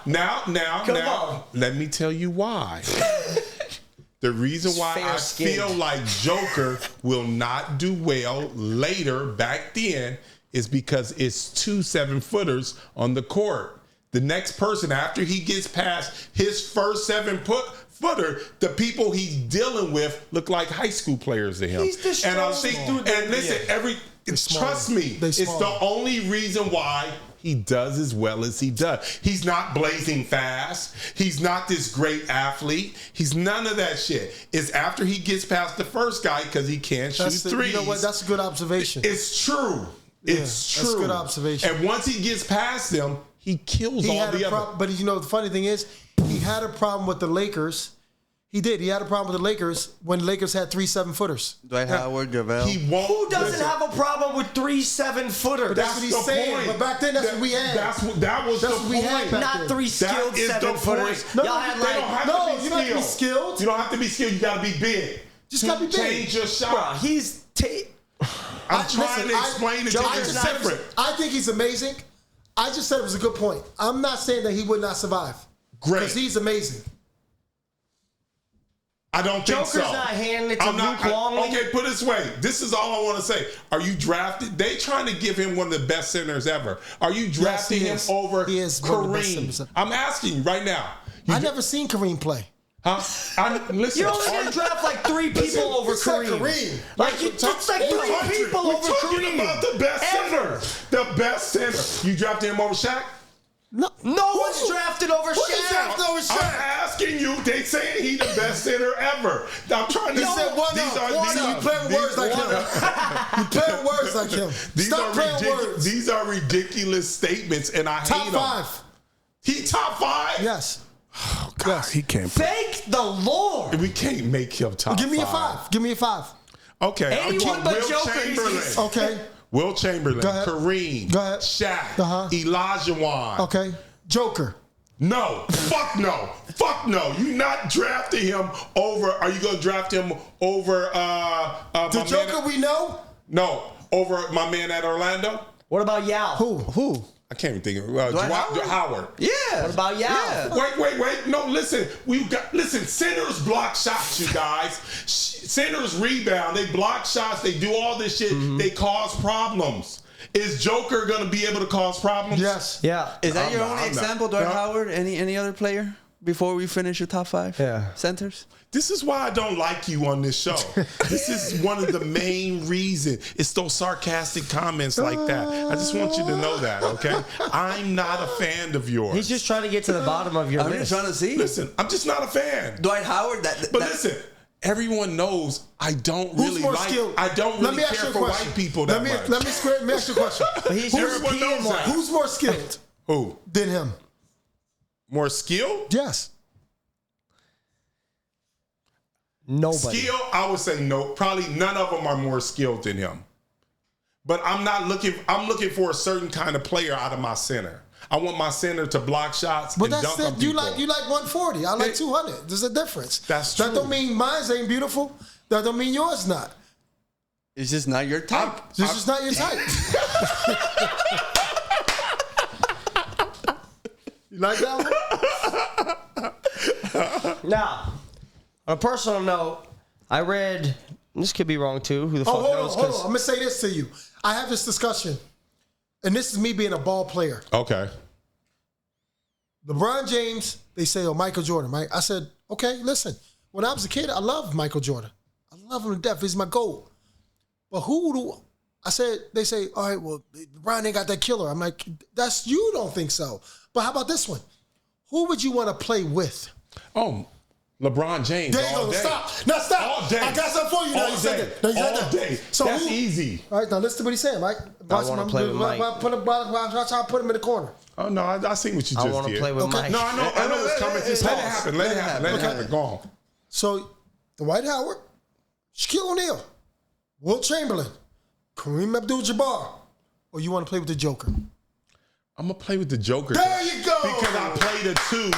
now, let me tell you why. The reason why I feel like Joker will not do well later back then is because it's 2 7-footers on the court. The next person after he gets past his first 7-footer, the people he's dealing with look like high school players to him. He's destroying. And listen, trust me, it's the only reason why he does as well as he does. He's not blazing fast. He's not this great athlete. He's none of that shit. It's after he gets past the first guy because he can't shoot threes. You know what? That's a good observation. It's true. It's true. That's a good observation. And once he gets past them, he kills all the other. But you know, the funny thing is, he had a problem with the Lakers. He did. He had a problem with the Lakers when the Lakers had 3 7-footers. Dwight Howard, JaVale. Who doesn't have a problem with 3 7-footers? But that's what he's saying. Point. But back then, that's what we had. That was the point. Not 3 skilled 7-footers. No, Y'all had you don't have to be skilled. You don't have to be skilled. You got to be big. Just got to be big. Change your shot. Bro, I'm trying to explain it to you. I think he's amazing. I just said it was a good point. I'm not saying that he would not survive. Great. Because he's amazing. I don't think so. Joker's not handing it to Luke Longley. Okay, put it this way. This is all I want to say. Are you drafted? They trying to give him one of the best centers ever. Are you drafting him over Kareem? I'm asking you right now. I never seen Kareem play. Huh? Listen, you only gonna draft like 3 people over Kareem. Like you took like 3 people over Kareem. About the best center. The best center. You drafted him over Shaq? No one's drafted over Shaq. I'm asking you. They saying he the best center ever. I'm trying to say you playing words like him. You playing words like him. Stop playing words. These are ridiculous statements, and I hate them. Top 5. He top 5? Yes. Oh God, yes. He can't. Thank the Lord. We can't make him top 5. Give me a 5. Give me a 5. Okay. Anyone but Will Joker. Chamberlain. Okay. Will Chamberlain, Kareem, Shaq, Elijah Wan. Okay. Joker. No. Fuck no. Fuck no. You not drafting him over. Are you going to draft him over the Joker we know? No. Over my man at Orlando? What about Yao? Who? I can't even think of it. Dwight Howard. Yeah. What about Yao? Yeah. Wait. No, listen. Centers block shots, you guys. Centers rebound. They block shots. They do all this shit. Mm-hmm. They cause problems. Is Joker going to be able to cause problems? Yes. Yeah. Is that your only example, Dwight Howard? Any other player? before we finish your top 5 centers? This is why I don't like you on this show. This is one of the main reasons. It's those sarcastic comments like that. I just want you to know that, okay? I'm not a fan of yours. He's just trying to get to the bottom of your list. I'm just trying to see. Listen, I'm just not a fan. Dwight Howard. Listen, everyone knows I don't really like. Skilled? I don't really care for white people that much. Let me ask you a question. Everyone knows that. Who's more skilled? Who? Than him? More skilled? Yes. Nobody. Skill, I would say no. Probably none of them are more skilled than him. But I'm not looking. I'm looking for a certain kind of player out of my center. I want my center to block shots and dunk on people. You like 140. I like 200. There's a difference. That's true. That don't mean mine ain't beautiful. That don't mean yours not. It's just not your type. It's just not your type. You like that one? Now, on a personal note, I read, this could be wrong too, who the fuck knows? Hold on. I'm going to say this to you. I have this discussion, and this is me being a ball player. Okay. LeBron James, they say, Michael Jordan, right? I said, okay, listen. When I was a kid, I loved Michael Jordan. I love him to death. He's my GOAT. But they say, all right, well, LeBron ain't got that killer. I'm like, you don't think so. But how about this one? Who would you want to play with? Oh, LeBron James. There you go. Day. Stop. Now stop. All day. I got something for you now. All You said that. All day. So that's easy. All right, now listen to what he's saying, right? I want to play with Mike. Put him in the corner. Oh, no, I see what you just did. I want to play with Mike. No, I know what's coming. Just let it happen. Let it happen. Go on. So, Dwight Howard, Shaquille O'Neal, Wilt Chamberlain, Kareem Abdul-Jabbar, or you want to play with the Joker? I'm going to play with the Joker. There you go. Because I played a 2,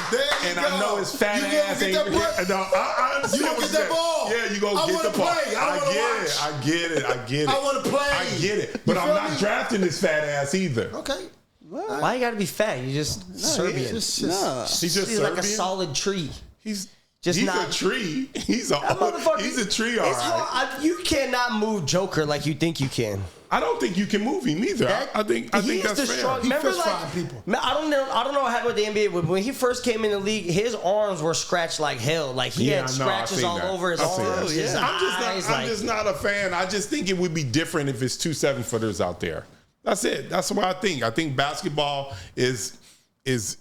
and I know his fat ass ain't... I understand you gonna get that ball. Yeah, you going to get the ball. I get it. I want to play. I get it. But I'm not drafting his fat ass either. Okay. Why you got to be fat? You just Serbian. He's just like a solid tree. He's not a tree. He's a tree, all right. You cannot move Joker like you think you can. I don't think you can move him either. I think that's fair. He fist frying people. I don't know what happened with the NBA. When he first came in the league, his arms were scratched like hell. Like he had scratches all over his arms. His eyes. I'm just not a fan. I just think it would be different if it's 2 7-footers out there. That's it. That's what I think. I think basketball is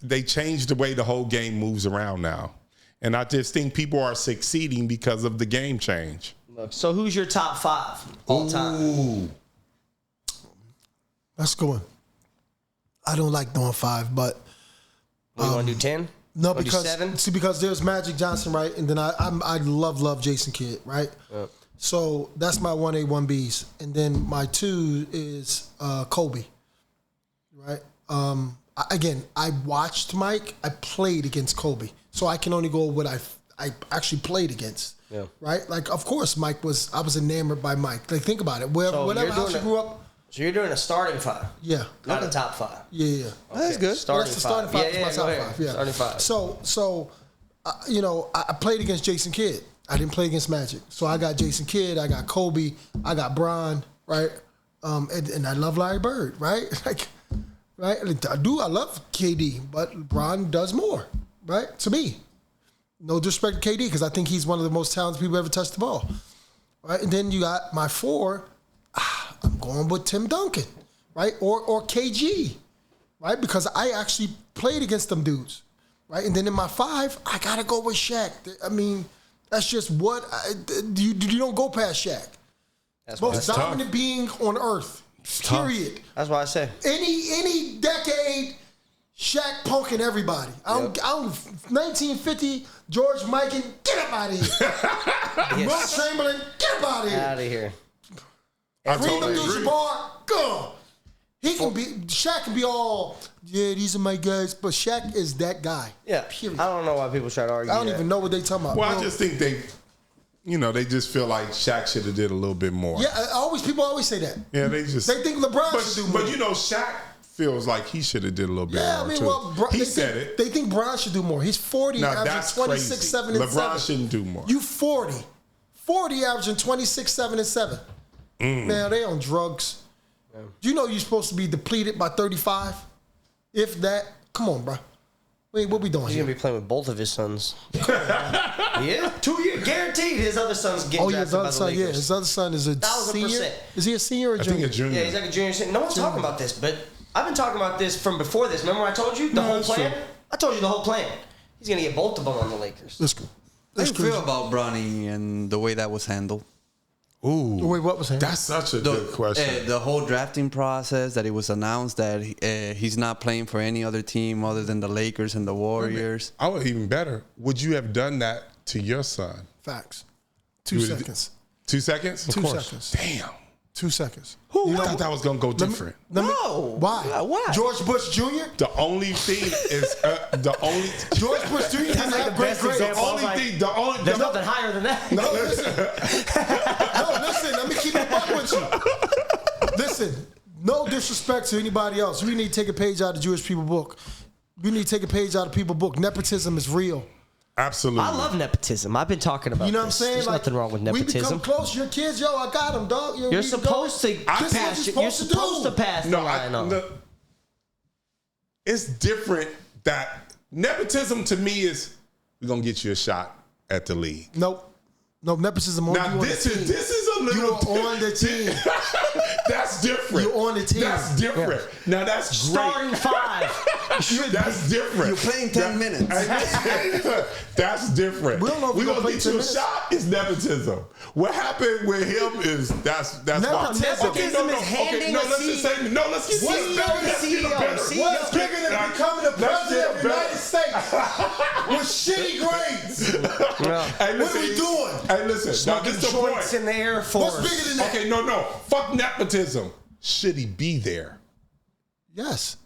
they changed the way the whole game moves around now. And I just think people are succeeding because of the game change. Look, so who's your top 5 all time? That's good one. I don't like doing 5, but you want to do 10? No, because there's Magic Johnson, right? And then I love Jason Kidd, right? Yep. So that's my 1A, 1Bs. And then my 2 is Kobe, right? Again, I watched Mike. I played against Kobe. So I can only go with what I actually played against, right? Like, of course, I was enamored by Mike. Like, think about it. Whatever house you grew up. So you're doing a starting 5? Yeah. Not a top 5? Yeah. Okay. That's good. That's the starting 5. Yeah, my top 5. Yeah. Starting 5. So I played against Jason Kidd. I didn't play against Magic. So I got Jason Kidd, I got Kobe, I got Bron, right? And I love Larry Bird, right? Like, right? I love KD, but Bron does more, right? To me. No disrespect to KD, because I think he's one of the most talented people ever touched the ball. Right? And then you got my 4, I'm going with Tim Duncan, right? Or KG, right? Because I actually played against them dudes, right? And then in my 5, I got to go with Shaq. I mean, that's just what you don't go past Shaq. That's most dominant being on earth. Period. That's why I say any decade, Shaq punking everybody. I don't 1950 George Mikan, get up out of here. Wilt Chamberlain, get up out of here. Out of here. I totally agree. Go. Shaq can be all, these are my guys, but Shaq is that guy. Yeah. Period. I don't know why people try to argue. I don't even know what they talking about. Well, I just think they just feel like Shaq should have did a little bit more. Yeah, people always say that. Yeah, they think LeBron should do more. But Shaq feels like he should have did a little bit more too. He said it. They think Bron should do more. He's 40, now, averaging 26, 7, and 7. LeBron shouldn't do more. You 40, averaging 26, 7, and 7. Man, they on drugs. Yeah. You know you're supposed to be depleted by 35? If that, come on, bro. Wait, what we doing He's here? gonna be playing with both of his sons. Yeah, 2 years guaranteed. His other son's getting drafted his other by the son, Lakers. yeah. His other son is a 1000%. senior. Is he a senior or a I think junior? a junior. Yeah, he's like a junior. No one's talking about this, but I've been talking about this from before this. Remember I told you the whole that's plan? true. I told you the whole plan. He's gonna get both of them on the Lakers. That's good. How That's do you feel crazy. about Bronny and the way that was handled? Ooh, Wait, what was happening? that's such a good question. The whole drafting process, that it was announced that he's not playing for any other team other than the Lakers and the Warriors. I would even better. Would you have done that to your son? Facts. 2 You would've- seconds. 2 seconds? 2 seconds. Damn. 2 seconds. I thought that was gonna go different. No. Why? Why? George Bush Jr. The only thing is the only. George Bush Jr. didn't like have the great best grades. example. Only like, thing. The only. There's the, nothing higher than that. No, listen. Let me keep it up with you. Listen, no disrespect to anybody else. We need to take a page out of the Jewish people book. We need to take a page out of people book. Nepotism is real. Absolutely. I love nepotism. I've been talking about You know what I'm this. saying? There's nothing wrong with We nepotism. become close. Your kids, yo, I got them, dog. You're supposed to pass. You're supposed to pass the line on. It's different. That nepotism to me is we're gonna get you a shot at the league. Nope. No, nepotism on you. Now On this the team. is a little. You're on the team. That's different. You're on the team. That's different. Now that's great. Starting 5. That's different. You're playing 10 minutes. That's different. We don't know if We're we're gonna gonna get play you a 10 minutes. shot. It's nepotism. What happened with him is that's why. Nepotism is handing let's just say no. Let's get better. What's bigger than becoming the president of the United States with shitty grades? Hey, What are we doing? Hey, listen. Now Smoking this is the joints point. in the Air Force. What's bigger than that? Okay, no. Fuck nepotism. Should he be there? Yes.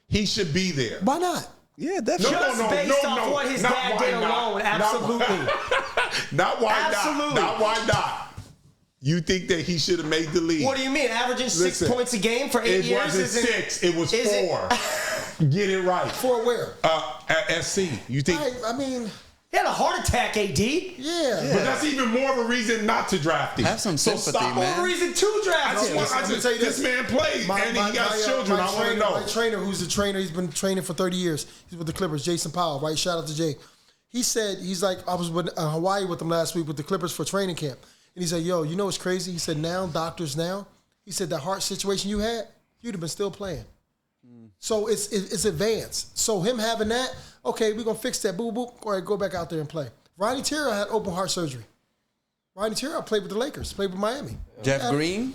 He should be there. Why not? Yeah, definitely. Just based off what his Not dad why did not. alone, absolutely. Not why Absolutely. not. Not why not. You think that he should have made the league? What do you mean? Averaging 6 Listen, points a game for 8 It years? wasn't isn't- 6. It was is it- 4. Get it right. For where? At SC. You think? I mean, He had a heart attack, AD. yeah. But that's even more of a reason not to draft him. Have some sympathy, stop man. More reason to draft I him. just, Let me tell you this man played and he got children. I want to know. My trainer, who's a trainer, he's been training for 30 years. He's with the Clippers, Jason Powell, right? Shout out to Jay. He said, he's like, I was in Hawaii with him last week with the Clippers for training camp. And he said, yo, you know what's crazy? He said, doctors now, he said, that heart situation you had, you'd have been still playing. So it's advanced. So him having that, okay, we're going to fix that. Boop, boop. All right, go back out there and play. Ronnie Terrell had open heart surgery. Ronnie Terrell played with the Lakers, played with Miami. Jeff Green?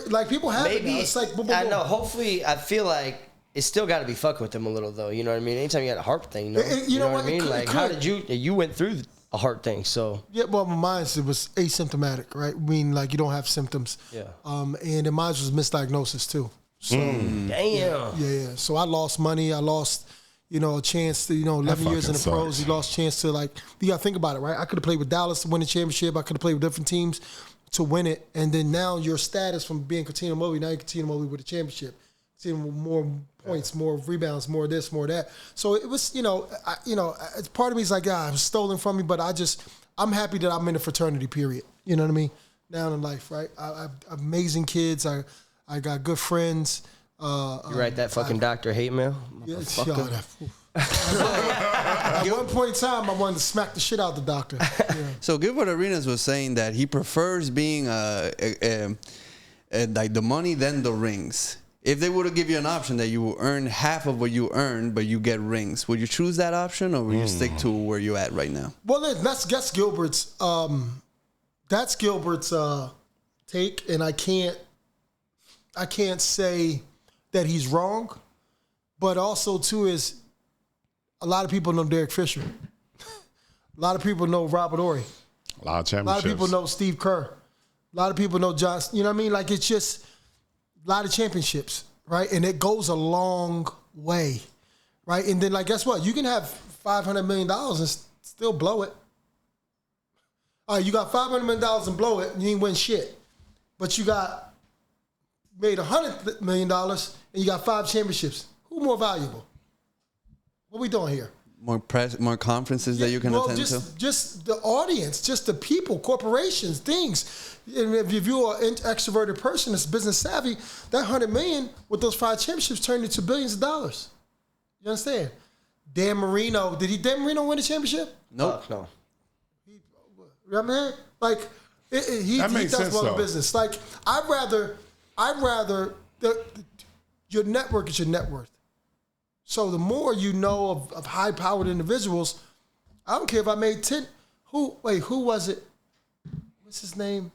Like people have it now. Maybe. It's like, boom, boom, I boom. know. Hopefully, I feel like it's still got to be fucking with him a little, though. You know what I mean? Anytime you had a heart thing, you know what I mean? Like, how did you went through a heart thing, so. Yeah, well, mine it was asymptomatic, right? I mean, like you don't have symptoms. Yeah. And then mine was misdiagnosis too. So Damn. yeah. So I lost money. I lost, a chance to, 11 years in the fucking pros. sucks. You lost chance to you got to think about it, right? I could have played with Dallas to win the championship. I could have played with different teams to win it. And then now your status from being Cuttino Mobley, now you're Cuttino Mobley with a championship. Seeing more points, more rebounds, more this, more that. So it was, it's part of me is like, it was stolen from me, but I'm happy that I'm in a fraternity, period. You know what I mean? Now in life, right? I have amazing kids. I got good friends. You write that fucking doctor hate mail? Yeah, Motherfucker. at one point in time, I wanted to smack the shit out the doctor. Yeah. So Gilbert Arenas was saying that he prefers being like the money than the rings. If they would have give you an option that you earn half of what you earn, but you get rings, would you choose that option, or would you stick to where you're at right now? Well, that's Gilbert's. That's Gilbert's take, and I can't say that he's wrong, but also too is a lot of people know Derek Fisher, a lot of people know Robert Horry, A lot of championships. a lot of people know Steve Kerr, a lot of people know John. You know what I mean? Like it's just a lot of championships, right? And it goes a long way, right? And then guess what? You can have $500 million and still blow it. All right, you got $500 million and blow it, and you ain't win shit. But you made $100 million and you got 5 championships. Who more valuable? What we doing here? More conferences that you can attend to? Just the audience, just the people, corporations, things. And if you're an extroverted person that's business savvy, that $100 million with those 5 championships turned into billions of dollars. You understand? Dan Marino, Dan Marino win the championship? Nope. No. I mean, like he does well in business. Like I'd rather your network is your net worth. So the more you know of high powered individuals, I don't care if I made 10. Who was it? What's his name?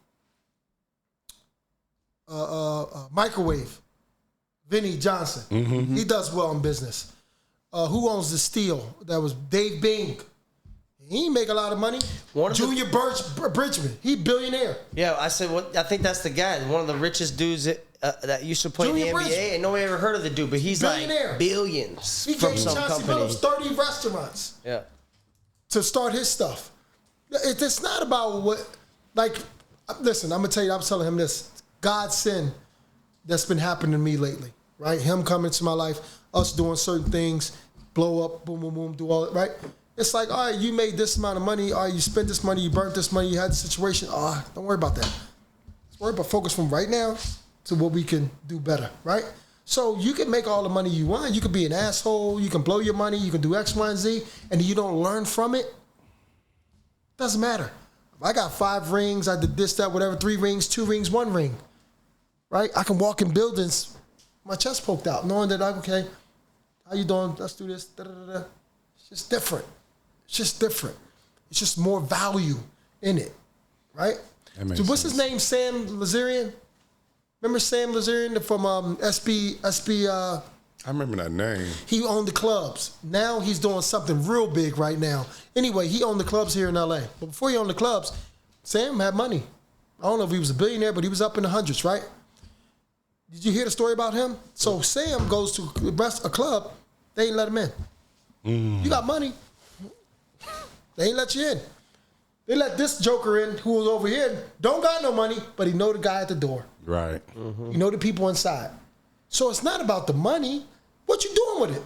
Microwave. Vinny Johnson. Mm-hmm. He does well in business. Who owns the steel? That was Dave Bing. He ain't make a lot of money. Junior Bridgman. He billionaire. Yeah, I said, I think that's the guy. One of the richest dudes that used to play Junior in the NBA. Bridgman. And nobody ever heard of the dude, but he's billionaire. Like billions he from gave some Chauncey company. Billups 30 restaurants. Yeah. To start his stuff. It's not about what, like, listen, I'm telling him this. God's sin that's been happening to me lately, right? Him coming to my life, us doing certain things, blow up, boom, boom, boom, do all it, right? It's like, all right, you made this amount of money, all right, you spent this money, you burnt this money, you had the situation. Don't worry about that. Let's worry about focus from right now to what we can do better, right? So you can make all the money you want. You can be an asshole. You can blow your money. You can do X, Y, and Z, and you don't learn from it. Doesn't matter. If I got 5 rings, I did this, that, whatever, 3 rings, 2 rings, 1 ring, right? I can walk in buildings, my chest poked out, knowing that, okay, how you doing? Let's do this. Da, da, da, da. It's just different. It's just different. It's just more value in it, right? So what's his name? Sam Lazarian? Remember Sam Lazarian from SB? I remember that name. He owned the clubs. Now he's doing something real big right now. Anyway, he owned the clubs here in LA. But before he owned the clubs, Sam had money. I don't know if he was a billionaire, but he was up in the hundreds, right? Did you hear the story about him? So Sam goes to a club. They ain't let him in. You got money. They ain't let you in. They let this joker in who was over here, don't got no money, but he know the guy at the door. Right. You know the people inside. So it's not about the money. What you doing with it?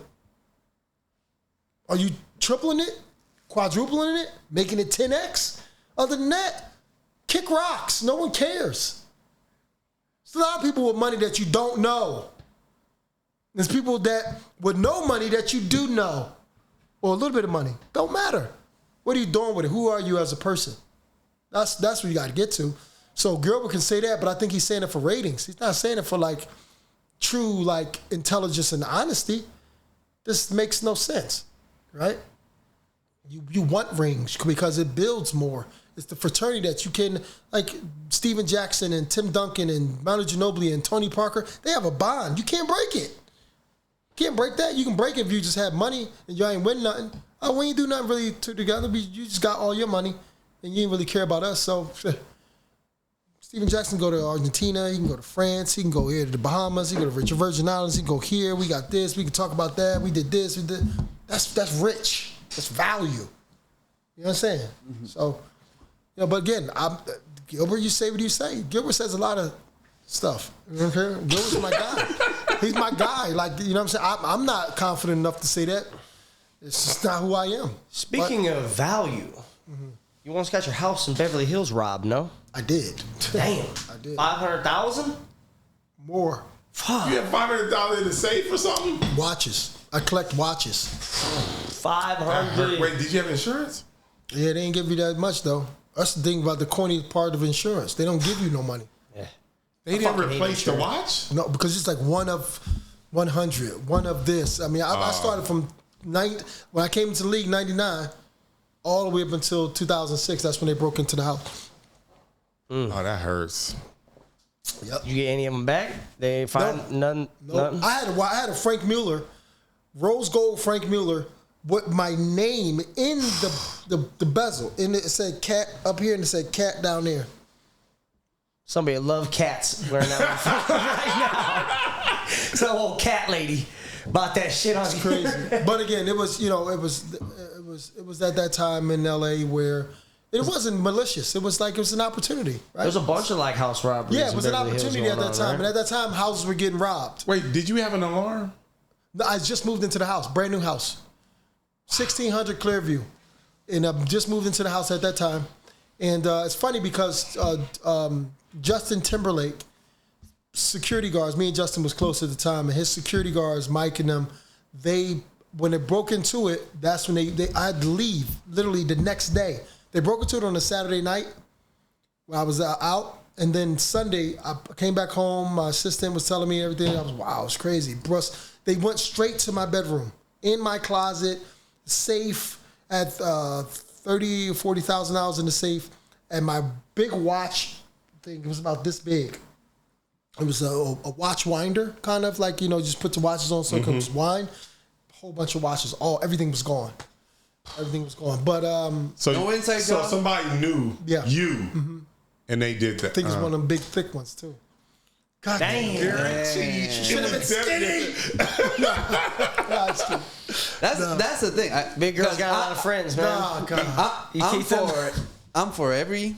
Are you tripling it? Quadrupling it? Making it 10x? Other than that, kick rocks. No one cares. There's a lot of people with money that you don't know. There's people that with no money that you do know. Or a little bit of money. Don't matter. What are you doing with it? Who are you as a person? That's what you got to get to. So Gilbert can say that, but I think he's saying it for ratings. He's not saying it for like true like intelligence and honesty. This makes no sense, right? You want rings because it builds more. It's the fraternity that you can, like Steven Jackson and Tim Duncan and Manu Ginobili and Tony Parker, they have a bond. You can't break it. You can't break that. You can break it if you just have money and you ain't win nothing. We ain't do nothing really together. You just got all your money and you ain't really care about us. So Steven Jackson go to Argentina. He can go to France. He can go here to the Bahamas. He can go to Virgin Islands. He can go here. We got this. We can talk about that. We did this. We did. That's rich. That's value. You know what I'm saying? Mm-hmm. So, but again, Gilbert, you say what you say. Gilbert says a lot of stuff. You know what I'm saying? Gilbert's my guy. He's my guy. Like, you know what I'm saying? I'm not confident enough to say that. It's just not who I am. Speaking of value, you once got your house in Beverly Hills robbed, no? I did. Damn. I did. 500,000? More. Fuck. You have $500 in the safe or something? Watches. I collect watches. 500. Wait, did you have insurance? Yeah, they ain't give you that much though. That's the thing about the corny part of insurance. They don't give you no money. Yeah. They didn't replace the watch? No, because it's like one of 100, one of this. I mean, I started from when I came into the league, 99, all the way up until 2006. That's when they broke into the house. Oh, that hurts. Yep. Did you get any of them back? They ain't find none. Nothing? I had a Frank Mueller, rose gold Frank Mueller, with my name in the bezel. And it said cat up here and it said cat down there. Somebody love cats wearing that right now. Some old cat lady bought that shit on. It's crazy. But again, it was at that time in LA where it wasn't malicious. It was an opportunity. Right? There was a bunch of like house robberies. Yeah, it was an opportunity at that time. Right? And at that time, houses were getting robbed. Wait, did you have an alarm? I just moved into the house, brand new house, 1600 Clearview, and I just moved into the house at that time. And it's funny because Justin Timberlake, security guards, me and Justin was close at the time, and his security guards, Mike and them, they when they broke into it, that's when I had to leave literally the next day. They broke into it on a Saturday night when I was out. And then Sunday, I came back home. My assistant was telling me everything. I was, wow, it's crazy. Plus, they went straight to my bedroom, in my closet, safe at $30,000 or $40,000 in the safe. And my big watch thing, it was about this big. It was a watch winder, kind of like, just put the watches on so it could wind. A whole bunch of watches. Everything was gone. Everything was gone. But so no inside so job? somebody knew you, and they did that. I think it's one of them big, thick ones, too. God damn. Guaranteed. You should have been skinny. That's the thing. Big girls got a lot of friends, man. Oh, God. I'm for every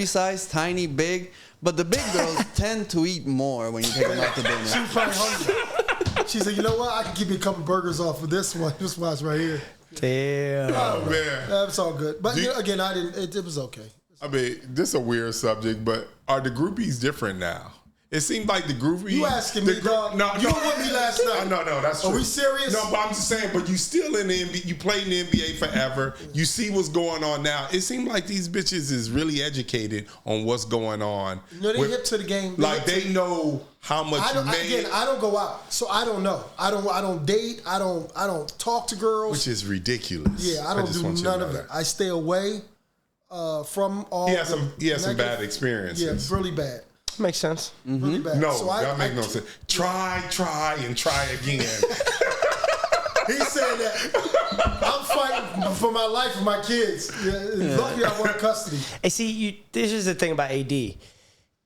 size, tiny, big. But the big girls tend to eat more when you take them out to dinner. She was probably hungry. She said, you know what? I can give you a couple burgers off of this one. This watch right here. Damn. Oh, man. That's all good. But again, I didn't. It was okay. I mean, this is a weird subject, but are the groupies different now? It seemed like the groupies. You asking me, dog? No, you were with me last night. No, that's true. Are we serious? No, but I'm just saying. But you still in the NBA. You played in the NBA forever. You see what's going on now. It seemed like these bitches is really educated on what's going on. They hip to the game. They know how much. I don't go out, so I don't know. I don't date. I don't talk to girls, which is ridiculous. Yeah, I don't do none of it. I stay away from all. He had some bad experiences. Yeah, really bad. Makes sense. Really bad. No, so that makes no sense. Try, and try again. He said that I'm fighting for my life and my kids. Yeah. Luckily, I won custody. Hey, see, this is the thing about AD. He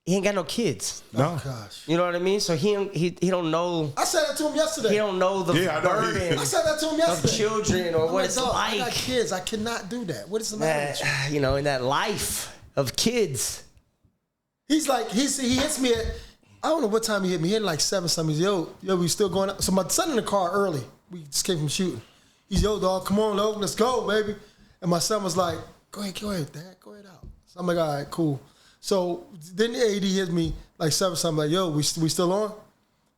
ain't got no kids. No. Oh, gosh. You know what I mean? So he don't know. I said that to him yesterday. He don't know the burden I said that to him yesterday. of children or what it's like. I got kids. I cannot do that. What is the matter with you? In that life of kids. He's like, he hits me at, I don't know what time he hit me. He hit like 7 something. He's, yo, we still going out. So my son in the car early. We just came from shooting. He's, yo, dog, come on, Logan, let's go, baby. And my son was like, go ahead, Dad, go ahead out. So I'm like, all right, cool. So then the AD hit me like 7 something, like, yo, we still on?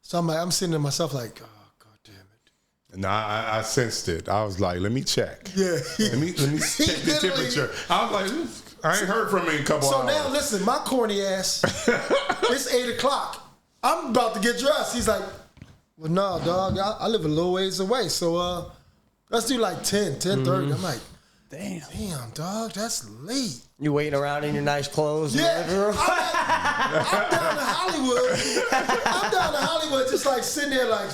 So I'm sitting there myself like, oh, God damn it. No, I sensed it. I was like, let me check. Yeah. Let me check the temperature. I was like, I ain't heard from him in a couple hours. So now, listen, my corny ass, it's 8 o'clock. I'm about to get dressed. He's like, well, no, dog, I live a little ways away. So let's do like 10:30. I'm like, damn, dog, that's late. You waiting around in your nice clothes? Yeah, I'm down to Hollywood. Just like sitting there like,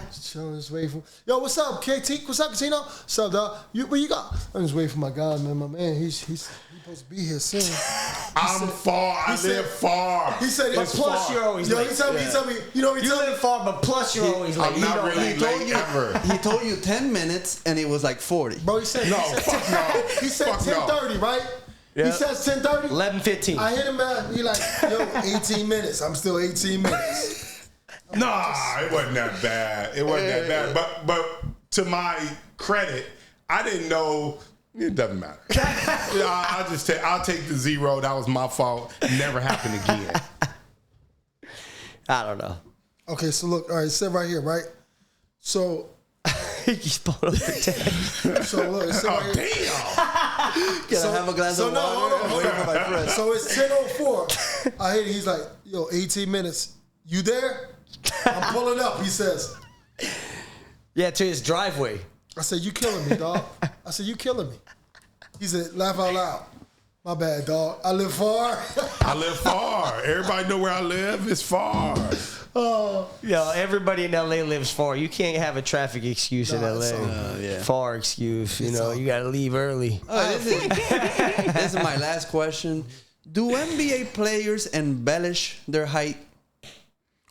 just chilling, just waiting for. Yo, what's up, KT? What's up, Cuttino? What's up, dog? Where you got? I'm just waiting for my guy, man. My man, he's supposed to be here soon. I live far. He said, but plus far. You're always late. He told me, you know what he told me? You live far, but plus you're always late. I'm not really late ever. He told you 10 minutes, and it was like 40. Bro, he said, fuck no. He said 10:30, right? Yeah. He says 10:30. 11:15. I hit him at, he like, yo, 18 minutes. I'm still 18 minutes. Nah, it wasn't that bad. It wasn't that bad. But to my credit, I didn't know. It doesn't matter. I'll take the 0. That was my fault. Never happened again. I don't know. Okay, so look, all right, it said right here, right? So. He's pulling up the text. So look, it said right here. Damn. Can I have a glass of water? Hold on. So it's 10:04. I hit it. He's like, yo, 18 minutes. You there? I'm pulling up, he says. Yeah, to his driveway. I said, you killing me, dog. I said, you killing me. He said, laugh out loud. My bad, dog. I live far. I live far. Everybody know where I live. It's far. Oh. Yo, everybody in LA lives far. You can't have a traffic excuse in LA. Far excuse. You know, you got to leave early. This is my last question. Do NBA players embellish their height?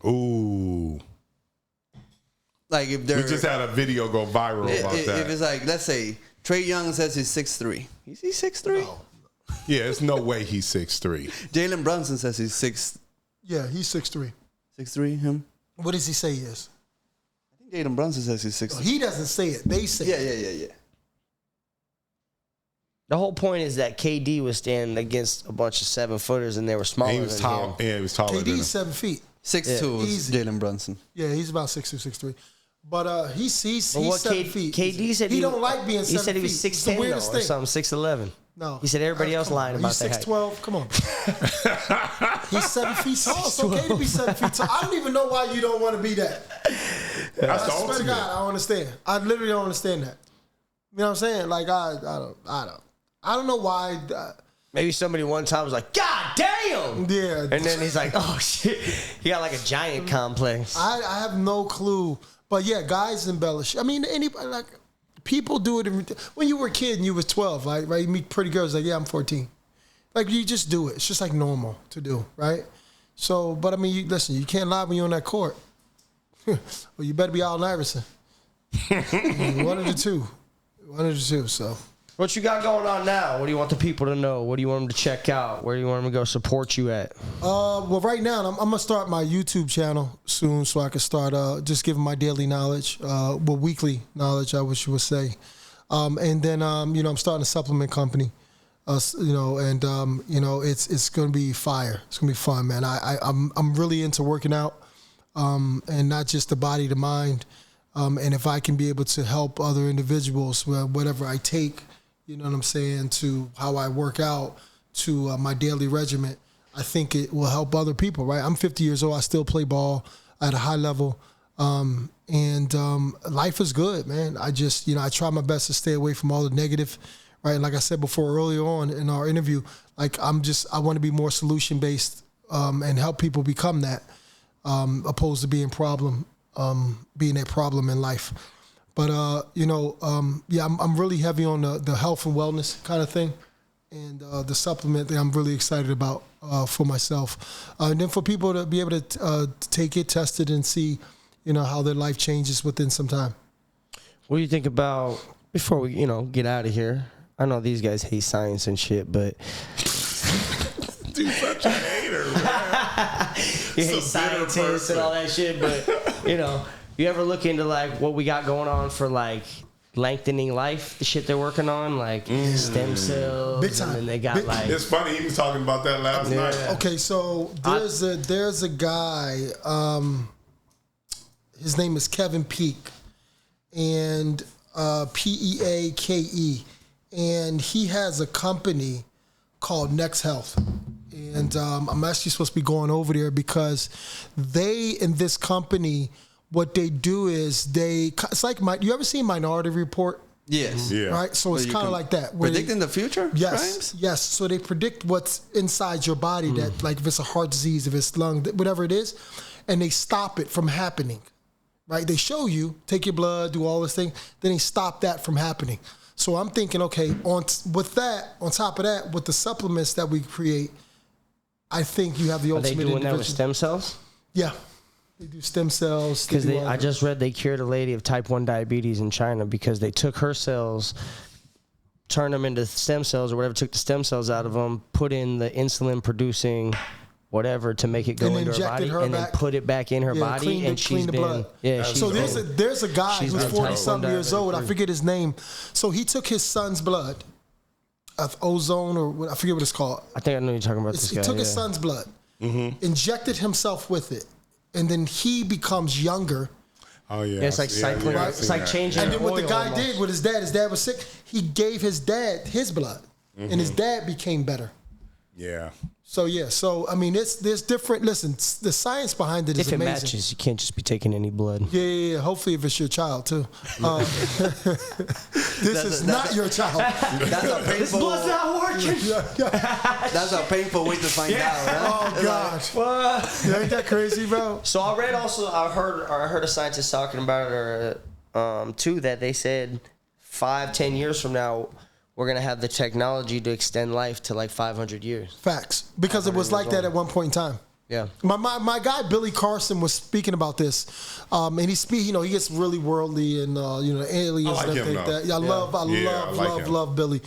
Ooh. Like if they're... We just had a video go viral about that. If it's like, let's say, Trae Young says he's 6'3". Is he 6'3"? No. Yeah, there's no way he's 6'3". Jalen Brunson says he's 6'3", he's 6'3". him? What does he say he is? I think Jalen Brunson says he's 6'3". He doesn't say it. They say it. Yeah. The whole point is that KD was standing against a bunch of 7-footers and they were smaller He was than tall. him. Yeah, he was taller than him. KD's 7 feet. 6'2" is Easy. Jalen Brunson. Yeah, he's about 6'2", 6'3". But he's 7 feet. KD said he don't like being 7 feet. He said he was 6'10" or something, 6'11". No. He said everybody else lying about that. He's 6'12". Come on. He's 7 feet tall. It's okay to be 7 feet tall. I don't even know why you don't want to be that. That's the I swear to God, I don't understand. I literally don't understand that. You know what I'm saying? Like I don't know why. Maybe somebody one time was like, "God damn!" Yeah. And then he's like, "Oh shit!" He got like a giant complex. I have no clue. But yeah, guys embellish. I mean, anybody like people do it. When you were a kid and you was 12, like right, you meet pretty girls like, yeah, I'm 14. Like you just do it. It's just like normal to do, right? So, but I mean, listen, you can't lie when you're on that court. Well, you better be Allen Iverson. One of the two. So, what you got going on now? What do you want the people to know? What do you want them to check out? Where do you want them to go support you at? Well, right now I'm gonna start my YouTube channel soon, so I can start just giving my daily knowledge, weekly knowledge, I wish you would say, and then I'm starting a supplement company, it's gonna be fire. It's gonna be fun, man. I'm really into working out, and not just the body, the mind, and if I can be able to help other individuals, whatever I take. You know what I'm saying, to how I work out, to my daily regimen, I think it will help other people, right? I'm 50 years old. I still play ball at a high level. And life is good, man. I just, I try my best to stay away from all the negative, right? And like I said before, earlier on in our interview, like I want to be more solution-based and help people become that, opposed to being a problem in life. But, I'm really heavy on the health and wellness kind of thing. And the supplement that I'm really excited about for myself. And then for people to be able to take it, test it, and see, how their life changes within some time. What do you think about, before we, get out of here? I know these guys hate science and shit, but... Dude, such a hater, man. You hate scientists and all that shit, but, you ever look into like what we got going on for like lengthening life, the shit they're working on, like stem cells? Big time. And then they got like... It's funny, he was talking about that last night. Okay, so there's a guy, his name is Kevin Peake, and Peake, and he has a company called Next Health. And I'm actually supposed to be going over there because they, in this company... What they do is it's like you ever seen Minority Report? Yes. Yeah. Right? So it's kind of like that. Predicting the future? Yes. Crimes? Yes. So they predict what's inside your body, that like if it's a heart disease, if it's lung, whatever it is, and they stop it from happening. Right? They show you, take your blood, do all this thing, then they stop that from happening. So I'm thinking, okay, on top of that, with the supplements that we create, I think you have the ultimate. Are they doing that with stem cells? Yeah. They do stem cells. Because I just read they cured a lady of type 1 diabetes in China because they took her cells, turned them into stem cells or whatever, took the stem cells out of them, put in the insulin producing whatever to make it go into her body, and then put it back in her body, and she's been... blood. Yeah, so there's a guy who's 40-something years old. I forget his name. So he took his son's blood, of ozone, or I forget what it's called. I think I know you're talking about this guy. He took his son's blood, injected himself with it, and then he becomes younger. Oh, yeah. It's like cycling. Yeah, it's like changing. And then what the guy almost did with his dad was sick. He gave his dad his blood, and his dad became better. Yeah. So I mean, there's different. Listen, the science behind it is amazing. If it matches, you can't just be taking any blood. Yeah. Hopefully, if it's your child too. This is not your child. That's a painful. This blood's not working. That's a painful way to find out. Right? Oh gosh, ain't that crazy, bro? So I read also. I heard a scientist talking about it, too, that they said 5-10 years from now, we're going to have the technology to extend life to like 500 years. Facts. Because it was like that at one point in time. Yeah. My guy Billy Carson was speaking about this, and he gets really worldly and aliens and everything like that. Yeah, I love Billy.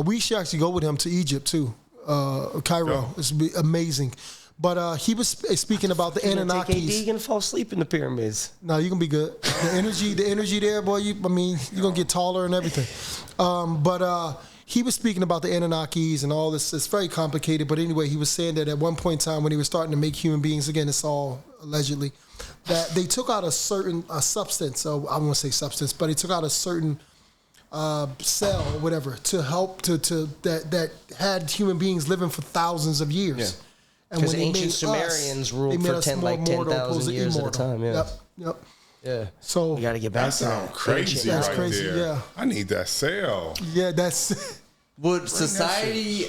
We should actually go with him to Egypt too, Cairo. It's amazing. But he was speaking about the Anunnakis. You're gonna fall asleep in the pyramids. No, you're gonna be good. The energy there, boy. You're gonna get taller and everything. But he was speaking about the Anunnakis and all this. It's very complicated. But anyway, he was saying that at one point in time when he was starting to make human beings again, it's all allegedly, that they took out a certain substance. So I won't say substance, but they took out a certain cell or whatever to help that had human beings living for thousands of years. Yeah. And because ancient Sumerians ruled for 10,000 years at a time. Yeah. Yep. Yeah. So we got to get back to that. Sounds crazy, That's right crazy, there. yeah. I need that cell. Yeah, that's. Would society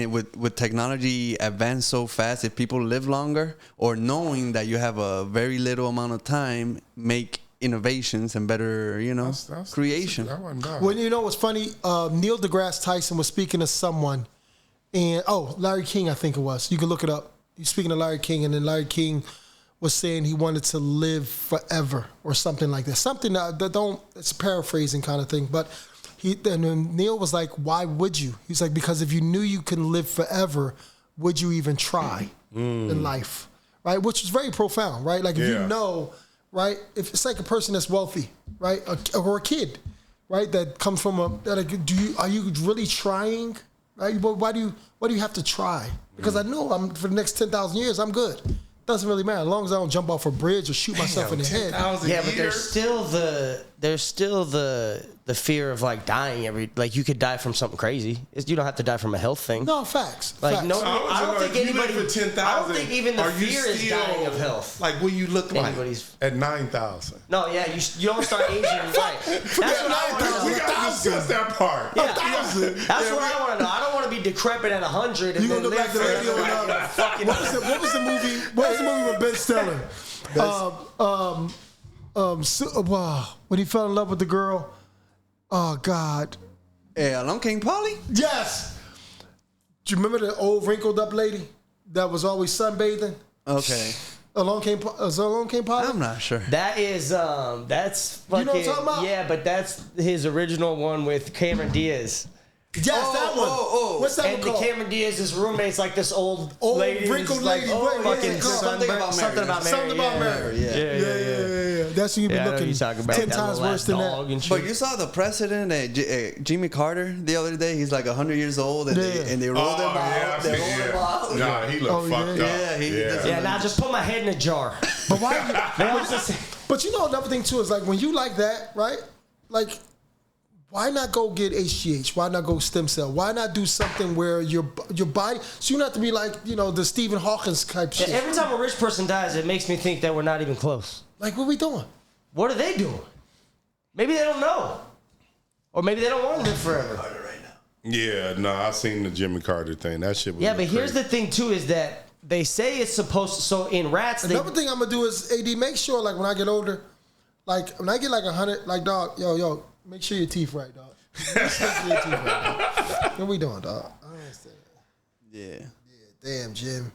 with technology advance so fast if people live longer, or knowing that you have a very little amount of time make innovations and better, creation? Well, you know what's funny? Neil deGrasse Tyson was speaking to someone, and Larry King, I think it was. You can look it up. He's speaking to Larry King, and then Larry King was saying he wanted to live forever or something like that. Something that it's a paraphrasing kind of thing, but. And then Neil was like, why would you? He's like, because if you knew you can live forever, would you even try in life? Right? Which is very profound, right? Like if you know, right? If it's like a person that's wealthy, right? Or a kid, right? That comes from are you really trying? Right? But why do you have to try? Because I know for the next 10,000 years, I'm good. Doesn't really matter as long as I don't jump off a bridge or shoot myself in the head. Yeah, but there's still the fear of like dying you could die from something crazy. You don't have to die from a health thing. No, facts. Like facts. no, I don't think anybody. For 10,000, I don't think even the fear is dying of health. Like what you look like Anybody's- at 9,000. No, yeah, you don't start aging right. That's what I want to We know. gotta discuss that part. Yeah, that's what I want to know. I don't want to be decrapit at 100 and You then gonna look live like the radio forever. Fucking. What was the movie? What was the movie with Ben Stiller? When he fell in love with the girl. Oh God. Hey, along came Polly? Yes. Do you remember the old wrinkled up lady that was always sunbathing? Okay. Along came Polly? I'm not sure. That is that's fucking, You know what I'm talking about? Yeah, but that's his original one with Cameron Diaz. Yes, that one. What's that And one the called? Cameron Diaz's roommate's like this old lady, wrinkled like, lady. fucking What's it called? something about Mary. Something about Mary. Yeah. That's when you be I know looking you talking about 10 that times little worse than dog that. and shit. But you saw the president, Jimmy Carter, the other day. He's like 100 years old, and they rolled him out. They rolled him out. Nah, he looked fucked up. Yeah, now just put my head in a jar. But why? But you know another thing too is like when you like that, right? Like, why not go get HGH? Why not go stem cell? Why not do something where your body? So you don't have to be like the Stephen Hawkins type shit. Every time a rich person dies, it makes me think that we're not even close. Like what we doing? What are they doing? Maybe they don't know, or maybe they don't want to live forever. Yeah, no, I seen the Jimmy Carter thing. That shit was Yeah, but crazy. here's the thing too: is that they say it's supposed to. So in rats, Another thing I'm gonna do is AD. Make sure like when I get older, like when I get like 100, like dog, yo, make sure your teeth right, dog. Make sure your teeth right, dog. What we doing, dog? I don't understand. Yeah. Damn, Jim.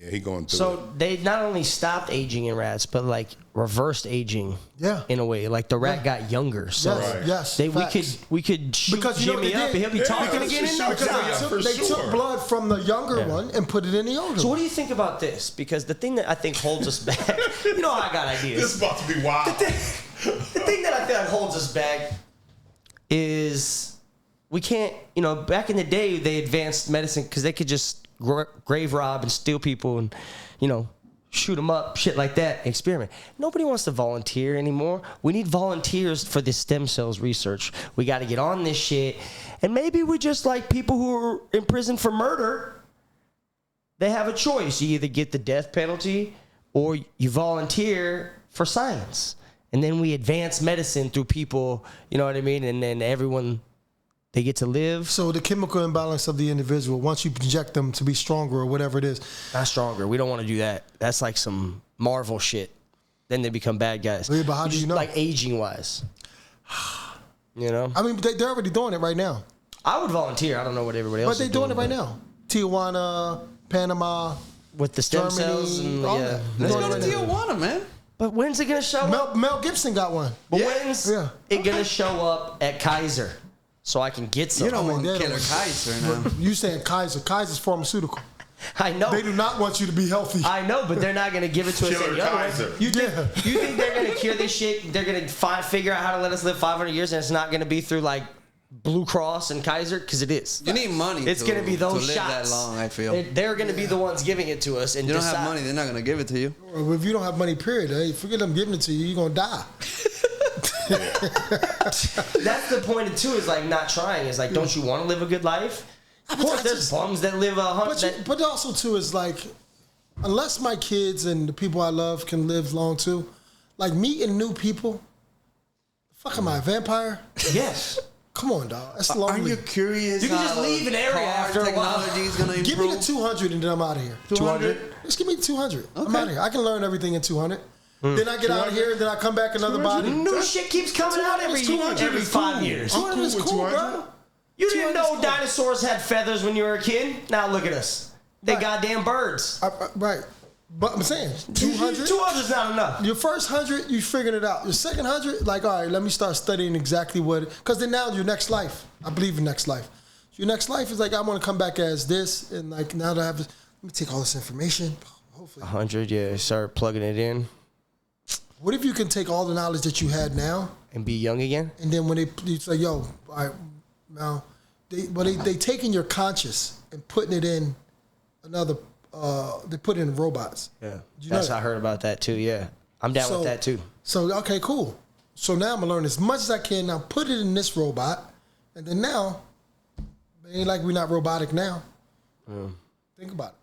Yeah, he going through it. So they not only stopped aging in rats, but like reversed aging. Yeah. In a way, like the rat got younger. So Yes. we could shoot Because you know what Jimmy they up did? and he'll be talking again in no Because time. They took blood from the younger one and put it in the older So one. what do you think about this? Because the thing that I think holds us back, you know, I got ideas. This is about to be wild. The thing that I feel like holds us back is we can't, back in the day they advanced medicine because they could just grave rob and steal people and, shoot them up, shit like that, experiment. Nobody wants to volunteer anymore. We need volunteers for this stem cells research. We got to get on this shit. And maybe we just like people who are in prison for murder, they have a choice. You either get the death penalty or you volunteer for science. And then we advance medicine through people, you know what I mean? And then everyone, they get to live. So the chemical imbalance of the individual, once you project them to be stronger or whatever it is. Not stronger. We don't want to do that. That's like some Marvel shit. Then they become bad guys. Yeah, but how do you know? Like aging-wise. I mean, they're already doing it right now. I would volunteer. I don't know what everybody else But is they're doing it right now. Tijuana, Panama. with the stem Germany, cells and all yeah. that. Let's Doing go it to right now. Tijuana, man. But when's it gonna show up? Mel Gibson got one. But when's it gonna show up at Kaiser so I can get some? You don't want they Killer don't- Kaiser now. You saying Kaiser? Kaiser's pharmaceutical. I know. They do not want you to be healthy. I know, but they're not gonna give it to us Killer any other way. Kaiser. You think they're gonna cure this shit? They're gonna figure out how to let us live 500 years, and it's not gonna be through like Blue Cross and Kaiser? Because it is. You need money. It's going to be those to live shots. that long, I feel. They're going to be the ones giving it to us. And you don't have money, they're not going to give it to you. Well, if you don't have money, period, hey, forget them giving it to you, you're going to die. That's the point of too, is like not trying. Is like, don't you want to live a good life? Of course, there's bums that live 100. But also too is like, unless my kids and the people I love can live long too, like meeting new people. Fuck, am I a vampire? Yes. Come on, dog. That's lonely. Are you curious? You can just leave an area after a while. Technology is going to improve. Give me the 200 and then I'm out of here. 200? Just give me the 200. I'm Okay. out of here. I can learn everything in 200. Then I get out of here and then I come back another body. New shit keeps coming out every 5 years. 200 is cool, bro. You didn't 200 is know cool. dinosaurs had feathers when you were a kid? Now look at us. They Right. goddamn birds. Right. But I'm saying, 200. 200 is not enough. Your first 100, you figured it out. Your second 100, like, all right, let me start studying exactly what, because then now your next life, I believe in next life. Your next life is like, I want to come back as this, and like, now that I have this, let me take all this information. Hopefully. 100, yeah, start plugging it in. What if you can take all the knowledge that you had now, And be young again? and then when it's like, yo, all right, now, they taking your conscious and putting it in another, they put it in robots. Yeah. You That's know how I heard about that too, yeah. I'm down with that too. So, okay, cool. So now I'm going to learn as much as I can now, put it in this robot, and then now, it ain't like we're not robotic now. Think about it.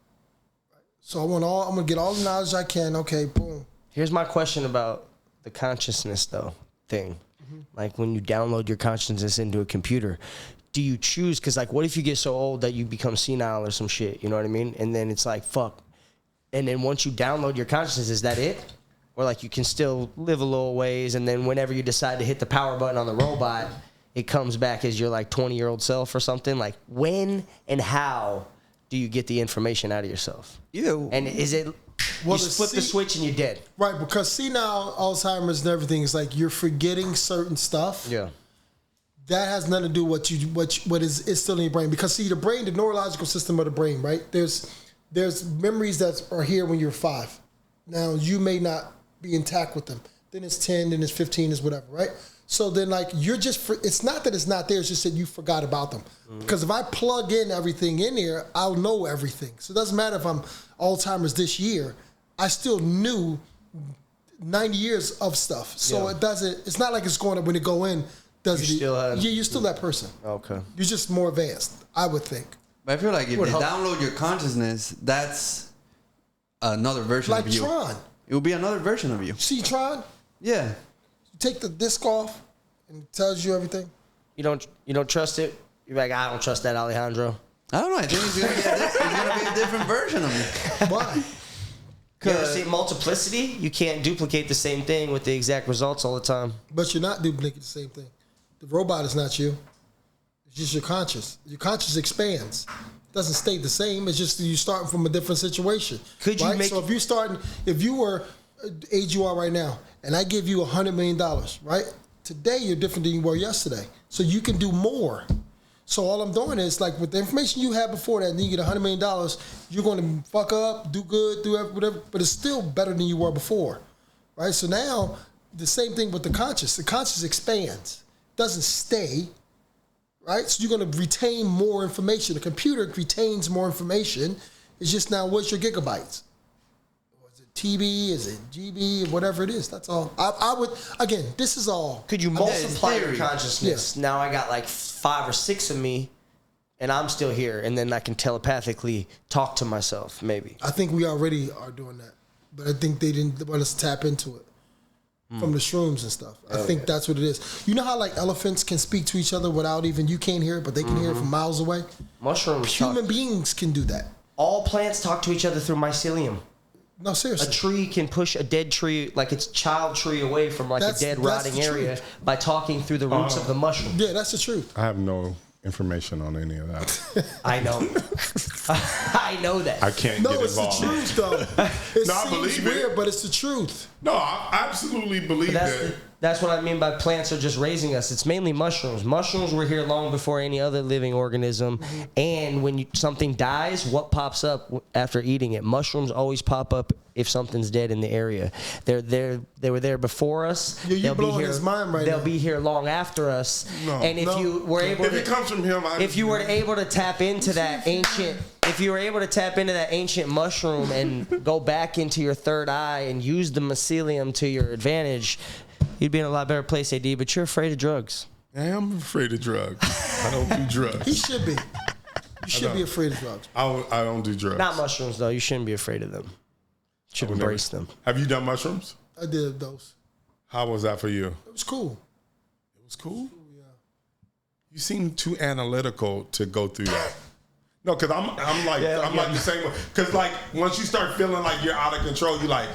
So I'm going to get all the knowledge I can. Okay, boom. Here's my question about the consciousness, though, thing. Like, when you download your consciousness into a computer, do you choose? Because, like, what if you get so old that you become senile or some shit? You know what I mean? And then it's like, fuck. And then once you download your consciousness, is that it? Or, like, you can still live a little ways, and then whenever you decide to hit the power button on the robot, it comes back as your, like, 20-year-old self or something? Like, when and how do you get the information out of yourself? Either. And is it... Well, you flip the switch and you're dead. Right, because senile, Alzheimer's, and everything is like you're forgetting certain stuff. Yeah. That has nothing to do with what is still in your brain. Because see, the brain, the neurological system of the brain, right? There's memories that are here when you're 5. Now you may not be intact with them. Then it's 10, then it's 15, is whatever, right? So then, like, you're just it's not that it's not there. It's just that you forgot about them. Because if I plug in everything in here, I'll know everything. So it doesn't matter if I'm Alzheimer's this year. I still knew 90 years of stuff. So it doesn't. It's not like it's going up when it go in. You're still that person. Okay. You're just more advanced, I would think. But I feel like if Would they help. download your consciousness, that's another version Like of you. Tron. It will be another version of you. See Tron? Yeah. You take the disc off and it tells you everything. You don't trust it? You're like, I don't trust that Alejandro. I don't know. I think it's going to be a different version of me. Why? You ever see multiplicity? You can't duplicate the same thing with the exact results all the time. But you're not duplicating the same thing. The robot is not you. It's just your conscious. Your conscious expands. It doesn't stay the same. It's just you starting from a different situation. Could you right? make So if you were age you are right now, and I give you $100 million, right? Today you're different than you were yesterday. So you can do more. So all I'm doing is, like, with the information you had before that, and you get $100 million, you're going to fuck up, do good, do whatever, but it's still better than you were before, right? So now, the same thing with the conscious. The conscious expands, doesn't stay, right? So you're going to retain more information. The computer retains more information. It's just now, what's your gigabytes? Is it TB? Is it GB? Whatever it is. That's all. I would, again, this is all. Could you multiply your theory. consciousness? Yeah. Now I got like 5 or 6 of me, and I'm still here, and then I can telepathically talk to myself, maybe. I think we already are doing that. But I think they didn't want us to tap into it from the shrooms and stuff. I think that's what it is. You know how, like, elephants can speak to each other without even, you can't hear it, but they can hear it from miles away? Mushrooms Human talk. beings can do that. All plants talk to each other through mycelium. No, A seriously. tree can push a dead tree, like its child tree, away from like That's a dead, the rotting area truth. by talking through the roots of the mushroom. Yeah, that's the truth. I have no information on any of that. I know. I know that. I can't No, get it's the involved. truth, though. It No, I seems believe it. weird, but it's the truth. No, I absolutely believe that. That's what I mean by plants are just raising us. It's mainly mushrooms. Mushrooms were here long before any other living organism. And when something dies, what pops up after eating it? Mushrooms always pop up if something's dead in the area. They were there before us. You're They'll blowing be here, his mind right they'll now. be here long after us. No. And if you were able If it comes from him, if you were able to tap into that ancient mushroom and go back into your third eye and use the mycelium to your advantage, you'd be in a lot better place, AD, but you're afraid of drugs. I am afraid of drugs. I don't do drugs. He should be. You should be afraid of drugs. I don't do drugs. Not mushrooms, though. You shouldn't be afraid of them. You should embrace them. Have you done mushrooms? I did those. How was that for you? It was cool. It was cool? Yeah. You seem too analytical to go through that. No, because I'm like the same way. Because like once you start feeling like you're out of control, you like,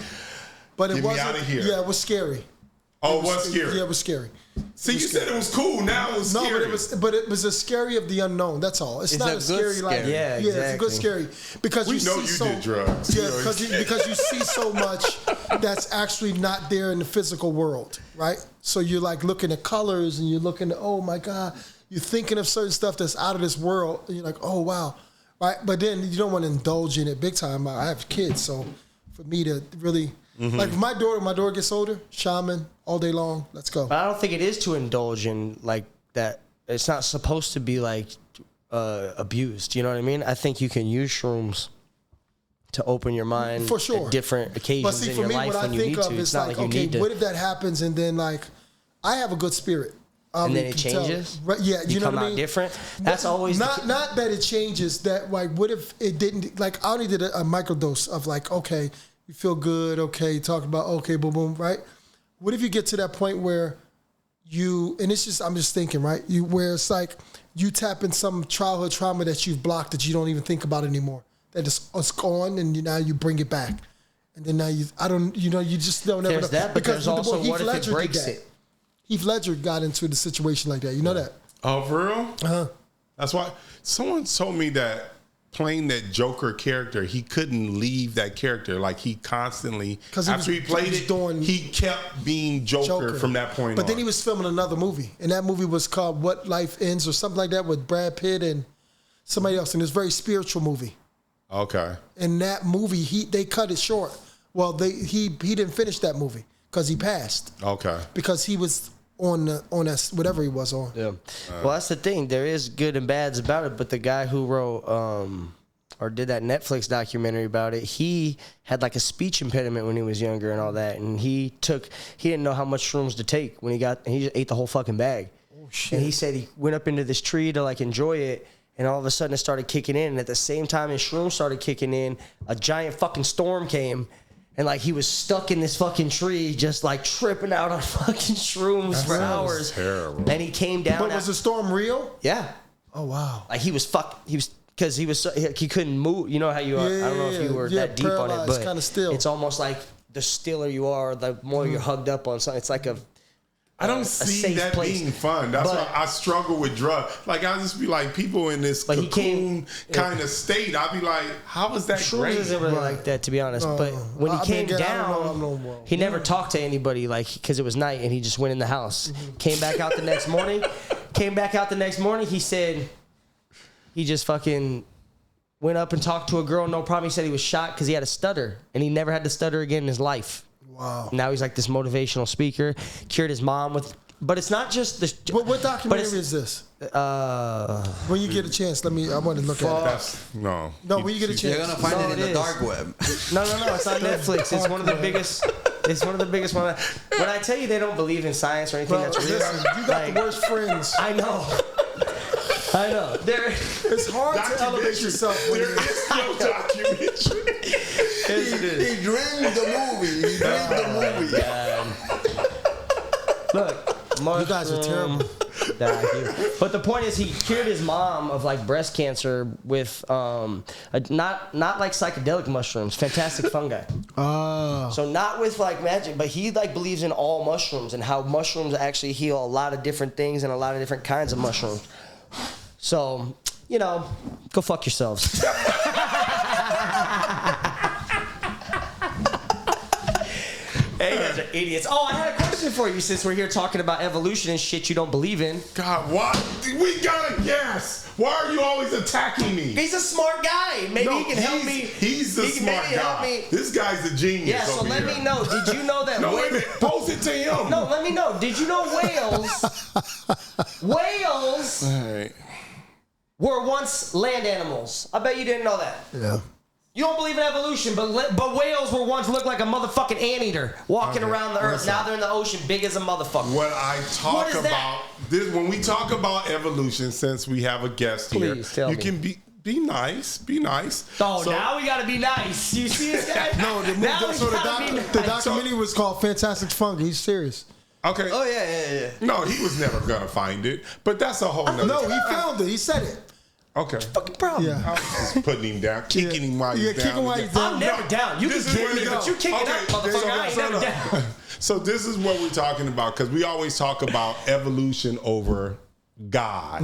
but it get me wasn't. out of here. Yeah, it was scary. Oh, it was scary. Yeah, it was scary. See, you said it was cool. Now it was scary. No, but it was a scary of the unknown. That's all. It's not a scary like Yeah, it's a good scary because We you know see you did drugs. Yeah, because you see so much that's actually not there in the physical world, right? So you're like looking at colors and you're looking at, oh my God, you're thinking of certain stuff that's out of this world and you're like, oh wow, right? But then you don't want to indulge in it big time. I have kids, so for me to really. Like if my daughter gets older, shaman all day long. Let's go. But I don't think it is to indulge in like that. It's not supposed to be like abused. You know what I mean? I think you can use shrooms to open your mind for sure at different occasions but see, in for your me, life what when I you think need of to. is It's not like, like you okay, need to. what if that happens and then like I have a good spirit. And then it changes. Right? Yeah, you know come what I out mean. different. That's always not that it changes. That like, what if it didn't? Like, I only did a microdose of like, okay, you feel good. Okay, talk about okay, boom, boom, right? What if you get to that point where you and it's just I'm just thinking, right? You where it's like you tap in some childhood trauma that you've blocked that you don't even think about anymore. That it's gone, and now you bring it back, and then now you just don't ever know. There's that, but there's also what if it breaks it? Heath Ledger got into the situation like that. You know that? Oh, for real? Uh-huh. That's why someone told me that playing that Joker character, he couldn't leave that character. Like he constantly, after he played it, he kept being Joker from that point on. But then he was filming another movie, and that movie was called What Life Ends or something like that with Brad Pitt and somebody else. And it's a very spiritual movie. Okay. In that movie, they cut it short. Well, he didn't finish that movie because he passed. Okay. Because he was on that whatever he was on. Yeah. Well, that's the thing. There is good and bads about it, but the guy who wrote or did that Netflix documentary about it, he had like a speech impediment when he was younger and all that, and he didn't know how much shrooms to take when he just ate the whole fucking bag. Oh shit. And he said he went up into this tree to like enjoy it, and all of a sudden it started kicking in, and at the same time his shrooms started kicking in, a giant fucking storm came. And like he was stuck in this fucking tree, just like tripping out on fucking shrooms for hours. Terrible. And he came down. But was the storm real? Yeah. Oh wow. Like he was because he couldn't move. You know how you are. I don't know if you were that deep on it, but kind of still. It's almost like the stiller you are, the more you're hugged up on something. It's like I don't see that being fun. That's why I struggle with drugs. Like I just be like, people in this cocoon kind of state. I'd be like, how is that great? Isn't really like that, to be honest. But when he came down, he never talked to anybody, like because it was night, and he just went in the house. Mm-hmm. Came back out the next morning. He said he just fucking went up and talked to a girl. No problem. He said he was shot because he had a stutter, and he never had to stutter again in his life. Wow. Now he's like this motivational speaker. Cured his mom with, but it's not just the. What documentary is this? When you get a chance, I want to look at it. No, when you get a chance, you're gonna find it in the dark web. No, it's on Netflix. It's one of the biggest. It's one of the biggest ones. When I tell you they don't believe in science or anything, that's real. You got the worst friends. I know. It's hard to elevate yourself. There is no documentary. He dreamed the movie. Look, you guys are terrible. But the point is, he cured his mom of like breast cancer with not like psychedelic mushrooms, fantastic fungi. Oh. So not with like magic, but he like believes in all mushrooms and how mushrooms actually heal a lot of different things and a lot of different kinds of mushrooms. So, go fuck yourselves. Hey, idiots. Oh, I had a question for you since we're here talking about evolution and shit you don't believe in. God, what? We gotta guess. Why are you always attacking me? He's a smart guy. Maybe he can help me. He's the smart guy. This guy's a genius. Yeah, so let me know. Did you know that? No, wait a minute. Post it to him. No, let me know. Did you know whales were once land animals? I bet you didn't know that. Yeah. You don't believe in evolution, but whales were once looked like a motherfucking anteater walking around the earth. Now they're in the ocean, big as a motherfucker. What I talk about this when we talk about evolution, since we have a guest here, you can be nice, be nice. Oh, so, now we gotta be nice. You see this guy? No, the documentary was called Fantastic Fungi. He's serious. Okay. Oh yeah. No, he was never gonna find it, but that's a whole nother. No, he found it. He said it. Okay. Fucking problem. Yeah. I was just putting him down, kicking him while he's down. Kicking while he's down. I'm never down. You can kick me, but you kick it up, motherfucker. I ain't never down. So this is what we're talking about, because we always talk about evolution over God.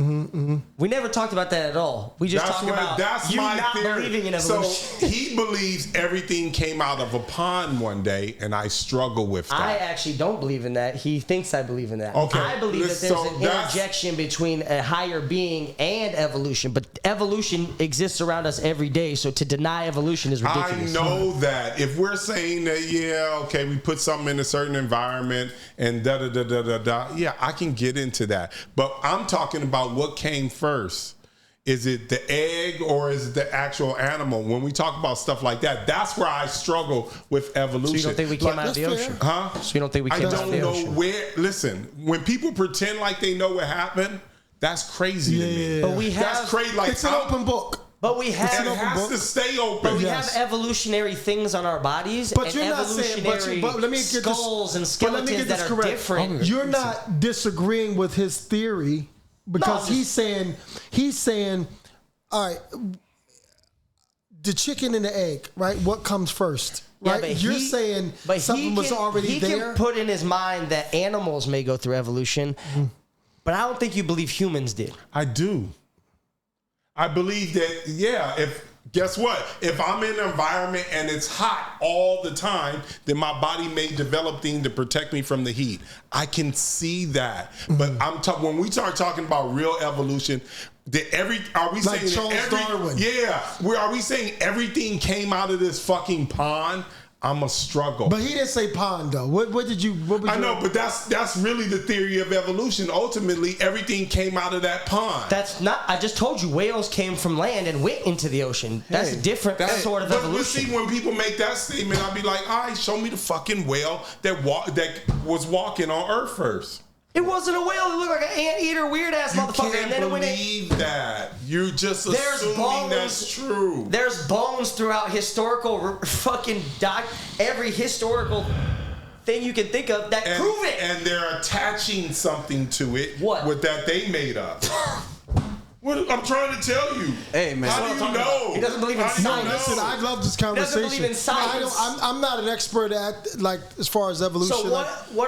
We never talked about that at all. We just talked about you not believing in evolution. So he believes everything came out of a pond one day, and I struggle with that. I actually don't believe in that. He thinks I believe in that. Okay. I believe that there's an interjection between a higher being and evolution, but evolution exists around us every day, so to deny evolution is ridiculous. I know that. If we're saying that, we put something in a certain environment and da-da-da-da-da-da, yeah, I can get into that. But I'm talking about what came first. Is it the egg or is it the actual animal? When we talk about stuff like that, that's where I struggle with evolution. So you don't think we came out of the ocean? Huh? So you don't think we came out of the ocean? I don't know where. Listen, when people pretend like they know what happened, that's crazy to me. But we have. That's crazy. Like, it's an open book. But we have. It has to stay open. But we have evolutionary things on our bodies, but and you're not evolutionary saying, but let me get skulls and skeletons that are different. You're not disagreeing with his theory because he's saying, all right, the chicken and the egg, right? What comes first? Right? Yeah, You're saying something was already there. He can put in his mind that animals may go through evolution, but I don't think you believe humans did. I do. I believe that, guess what? If I'm in an environment and it's hot all the time, then my body may develop things to protect me from the heat. I can see that. But when we start talking about real evolution, are we like saying Charles Darwin? Yeah. Are we saying everything came out of this fucking pond? I'm a struggle. But he didn't say pond though. What know, but that's really the theory of evolution. Ultimately, everything came out of that pond. That's not. I just told you, whales came from land and went into the ocean. That's a different sort of evolution. But see, when people make that statement, I'll be like, all right, show me the fucking whale that was walking on Earth first. It wasn't a whale. It looked like an anteater, weird ass motherfucker. You can't believe that. You're just assuming that's true. There's bones throughout historical fucking every historical thing you can think of that prove it. And they're attaching something to it. What? With that they made up. What I'm trying to tell you. Hey, man. How do you know? He doesn't believe in science. No, listen, I love this conversation. He doesn't believe in science. I'm not an expert at, like, as far as evolution. So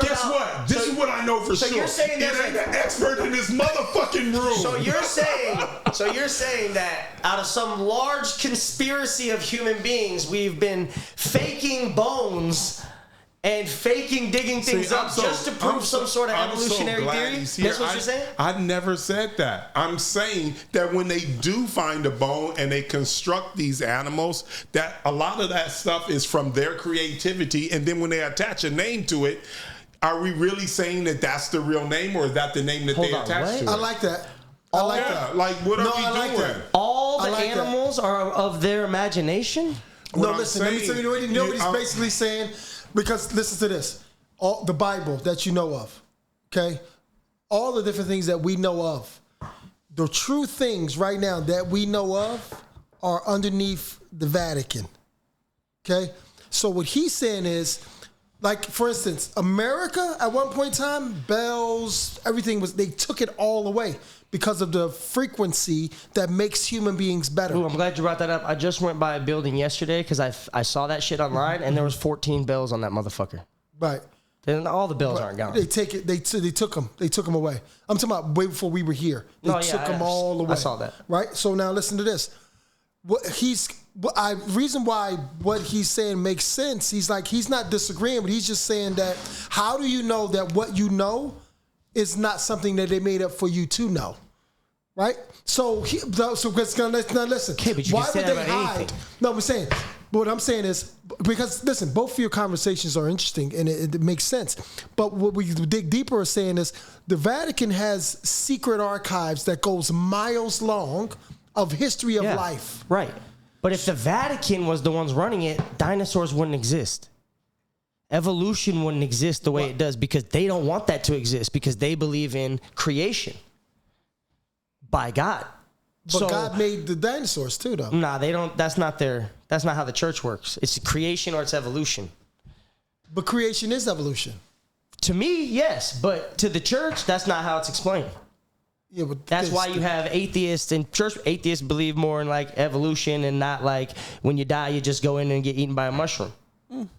guess what? This is what I know for sure. You're saying it ain't an expert in this motherfucking room. So you're saying that out of some large conspiracy of human beings, we've been faking bones and faking digging things up just to prove some sort of evolutionary theory? That's what you're saying? I never said that. I'm saying that when they do find a bone and they construct these animals, that a lot of that stuff is from their creativity, and then when they attach a name to it, are we really saying that that's the real name, or is that the name that they attach to it? I like that. Like, what are we doing? All the animals are of their imagination? Let me tell you what he's basically saying. Because listen to this, all the Bible that you know of, okay? All the different things that we know of, the true things right now that we know of are underneath the Vatican, okay? So what he's saying is, like, for instance, America at one point in time, bells, everything they took it all away because of the frequency that makes human beings better. Ooh, I'm glad you brought that up. I just went by a building yesterday because I saw that shit online, and there was 14 bells on that motherfucker. Right. And all the bells aren't gone. They take it. They took them. They took them away. I'm talking about way before we were here. They took them all away. I saw that. Right. So now listen to this. reason why what he's saying makes sense. He's not disagreeing, but he's just saying that how do you know that what you know is not something that they made up for you to know, right? So listen. Okay, but you why can say would that they about hide? anything. No, I'm saying. What I'm saying is because listen, both of your conversations are interesting and it makes sense. But what we dig deeper is saying is the Vatican has secret archives that goes miles long of history of life. Right. But if the Vatican was the ones running it, dinosaurs wouldn't exist. Evolution wouldn't exist the way it does because they don't want that to exist because they believe in creation by God. But God made the dinosaurs too, though. Nah, they don't. That's not how the church works. It's creation or it's evolution. But creation is evolution. To me, yes. But to the church, that's not how it's explained. Yeah, but that's why you have atheists and church. Atheists believe more in like evolution and not like when you die, you just go in and get eaten by a mushroom.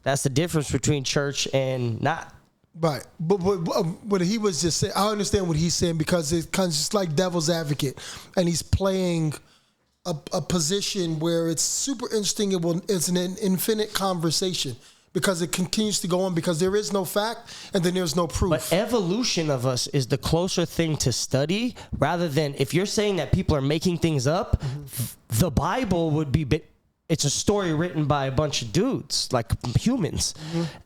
That's the difference between church and not. Right, but he was just saying, I understand what he's saying because it's kind of just like devil's advocate, and he's playing a position where it's super interesting. It's an infinite conversation because it continues to go on because there is no fact and then there's no proof. But evolution of us is the closer thing to study rather than if you're saying that people are making things up, the Bible would be. It's a story written by a bunch of dudes, like humans.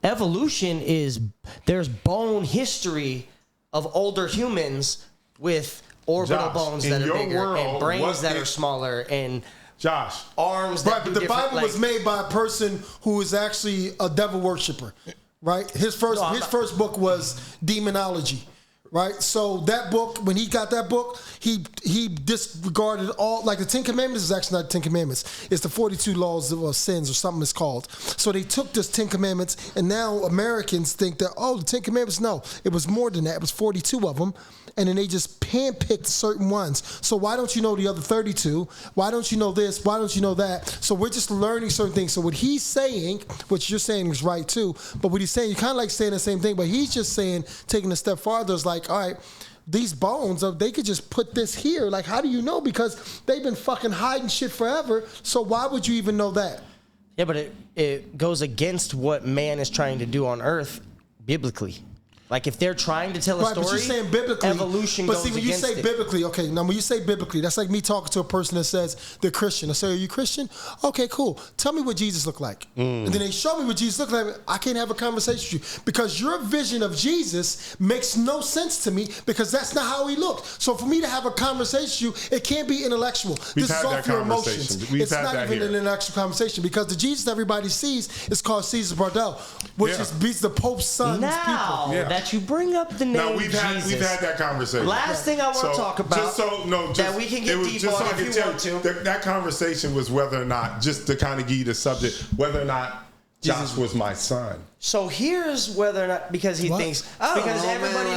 Evolution is, there's bone history of older humans with orbital bones that are bigger and brains that are smaller and arms that do but the different, Bible was made by a person who is actually a devil worshiper, right? His first book was Demonology. Right, so that book, when he got that book, he disregarded all, like the 10 Commandments is actually not the 10 Commandments. It's the 42 laws of sins or something it's called. So they took this 10 Commandments, and now Americans think that, the 10 Commandments, no, it was more than that. It was 42 of them, and then they just handpicked certain ones. So why don't you know the other 32? Why don't you know this? Why don't you know that? So we're just learning certain things. So what he's saying, what you're saying is right too, but what he's saying, you're kind of like saying the same thing, but he's just saying, taking a step farther, is like, all right, these bones, they could just put this here. Like, how do you know? Because they've been fucking hiding shit forever. So why would you even know that? Yeah, but it goes against what man is trying to do on earth biblically. Like if they're trying to tell a story, but you're saying biblically, evolution goes against it. But see, when you say biblically, okay, now when you say biblically, that's like me talking to a person that says they're Christian. I say, are you Christian? Okay, cool. Tell me what Jesus looked like. And then they show me what Jesus looked like. I can't have a conversation with you because your vision of Jesus makes no sense to me because that's not how he looked. So for me to have a conversation with you, it can't be intellectual. This is off your emotions. It's not even an intellectual conversation because the Jesus everybody sees is called Caesar Bardell, which is the Pope's son's people. Yeah. That you bring up the name we've Jesus. We've had that conversation. Last thing I want to talk about that we can get deep on if you want to. That conversation was whether or not, just to kind of give you the subject, whether or not Josh was my son. So here's whether or not, because he thinks, because everybody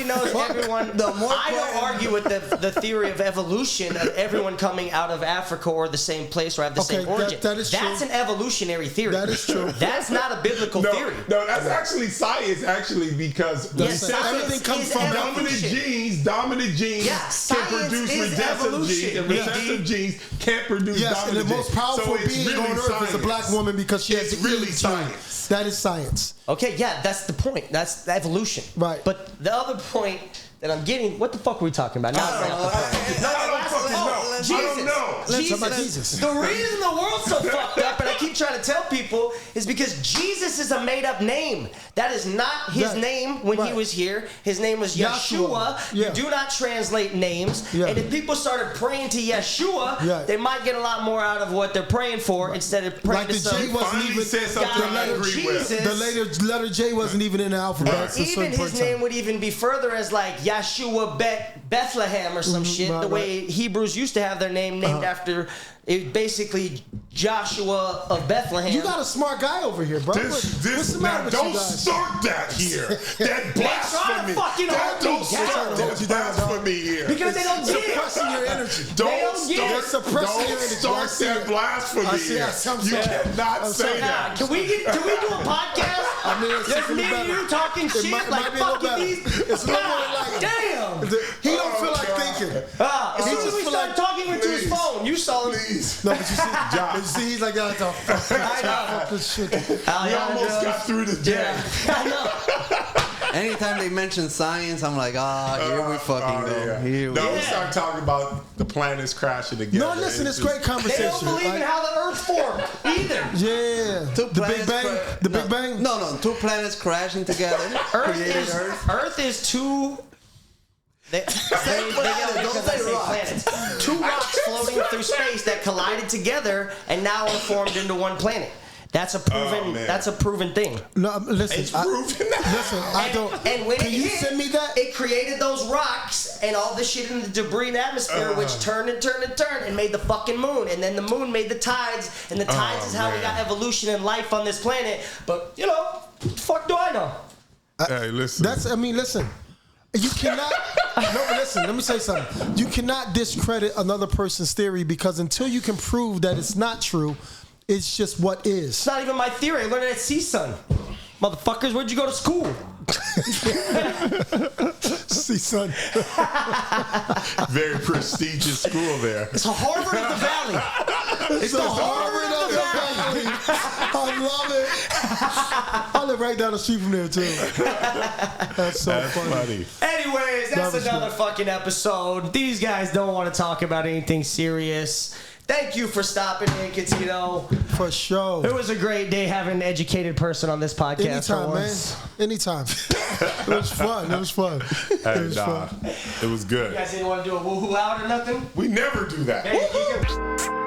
knows everyone. I don't argue with the theory of evolution of everyone coming out of Africa or the same place or have the same origin. That's an evolutionary theory. That is true. That's not a biblical theory. No, that's actually science, because everything comes from dominant genes can produce recessive genes, and recessive genes can't produce dominant genes. And the most powerful being on earth is a black woman because she has really science. That is science. Okay, yeah, that's the point. That's the evolution. Right. But the other point that I'm getting, what the fuck were we talking about? Jesus. The reason the world's so fucked up, and I keep trying to tell people, is because Jesus is a made-up name. That is not his name when he was here. His name was Yeshua. You do not translate names. And if people started praying to Yeshua, they might get a lot more out of what they're praying for instead of praying to some Jesus. The letter J wasn't even in the alphabet. Even his name would even be further as like Yeshua Bethlehem or some shit. The way Hebrews used to have their name named after basically Joshua of Bethlehem. You got a smart guy over here, bro. What's the matter with you guys? Don't start that here. That blasphemy. Don't start that blasphemy here. Because they don't get it. Suppressing your energy. Don't start that blasphemy. You cannot say that. Can we do a podcast? I mean, it's Just me and you talking shit like fucking these. It's a little more like damn. He don't feel like thinking. As soon as we start talking into his phone, you saw him. No, but you see, he's like, fuck this shit. We almost got through the day. I know. Anytime they mention science, I'm like, here we fucking go. Yeah. Here we We start talking about the planets crashing together. No, listen, it's great They conversation. don't believe in how the Earth formed either. Yeah. The Big Bang? The Big Bang? No, two planets crashing together. Created Earth. Earth is two. They planets. Two rocks floating through space that collided together and now are formed into one planet. That's a proven. That's a proven thing. No, listen. It's proven. Listen, I don't. And when can you send me that? It created those rocks and all the shit in the debris and atmosphere, which turned and made the fucking moon. And then the moon made the tides, and the tides is how we got evolution and life on this planet. But what the fuck do I know? Hey, listen. Listen. You cannot. No, but listen. Let me say something. You cannot discredit another person's theory because until you can prove that it's not true, it's just what is. It's not even my theory. I learned it at CSUN. Motherfuckers, where'd you go to school? CSUN. Very prestigious school there. It's a Harvard of the Valley. It's the Harvard of the Valley. I love it. I live right down the street from there, too. That's funny. Anyways, that's another fucking episode. These guys don't want to talk about anything serious. Thank you for stopping in, Cuttino. For sure. It was a great day having an educated person on this podcast. Anytime, man. Anytime. It was fun. It was fun. Hey, it was good. You guys didn't want to do a woohoo out or nothing? We never do that. Hey,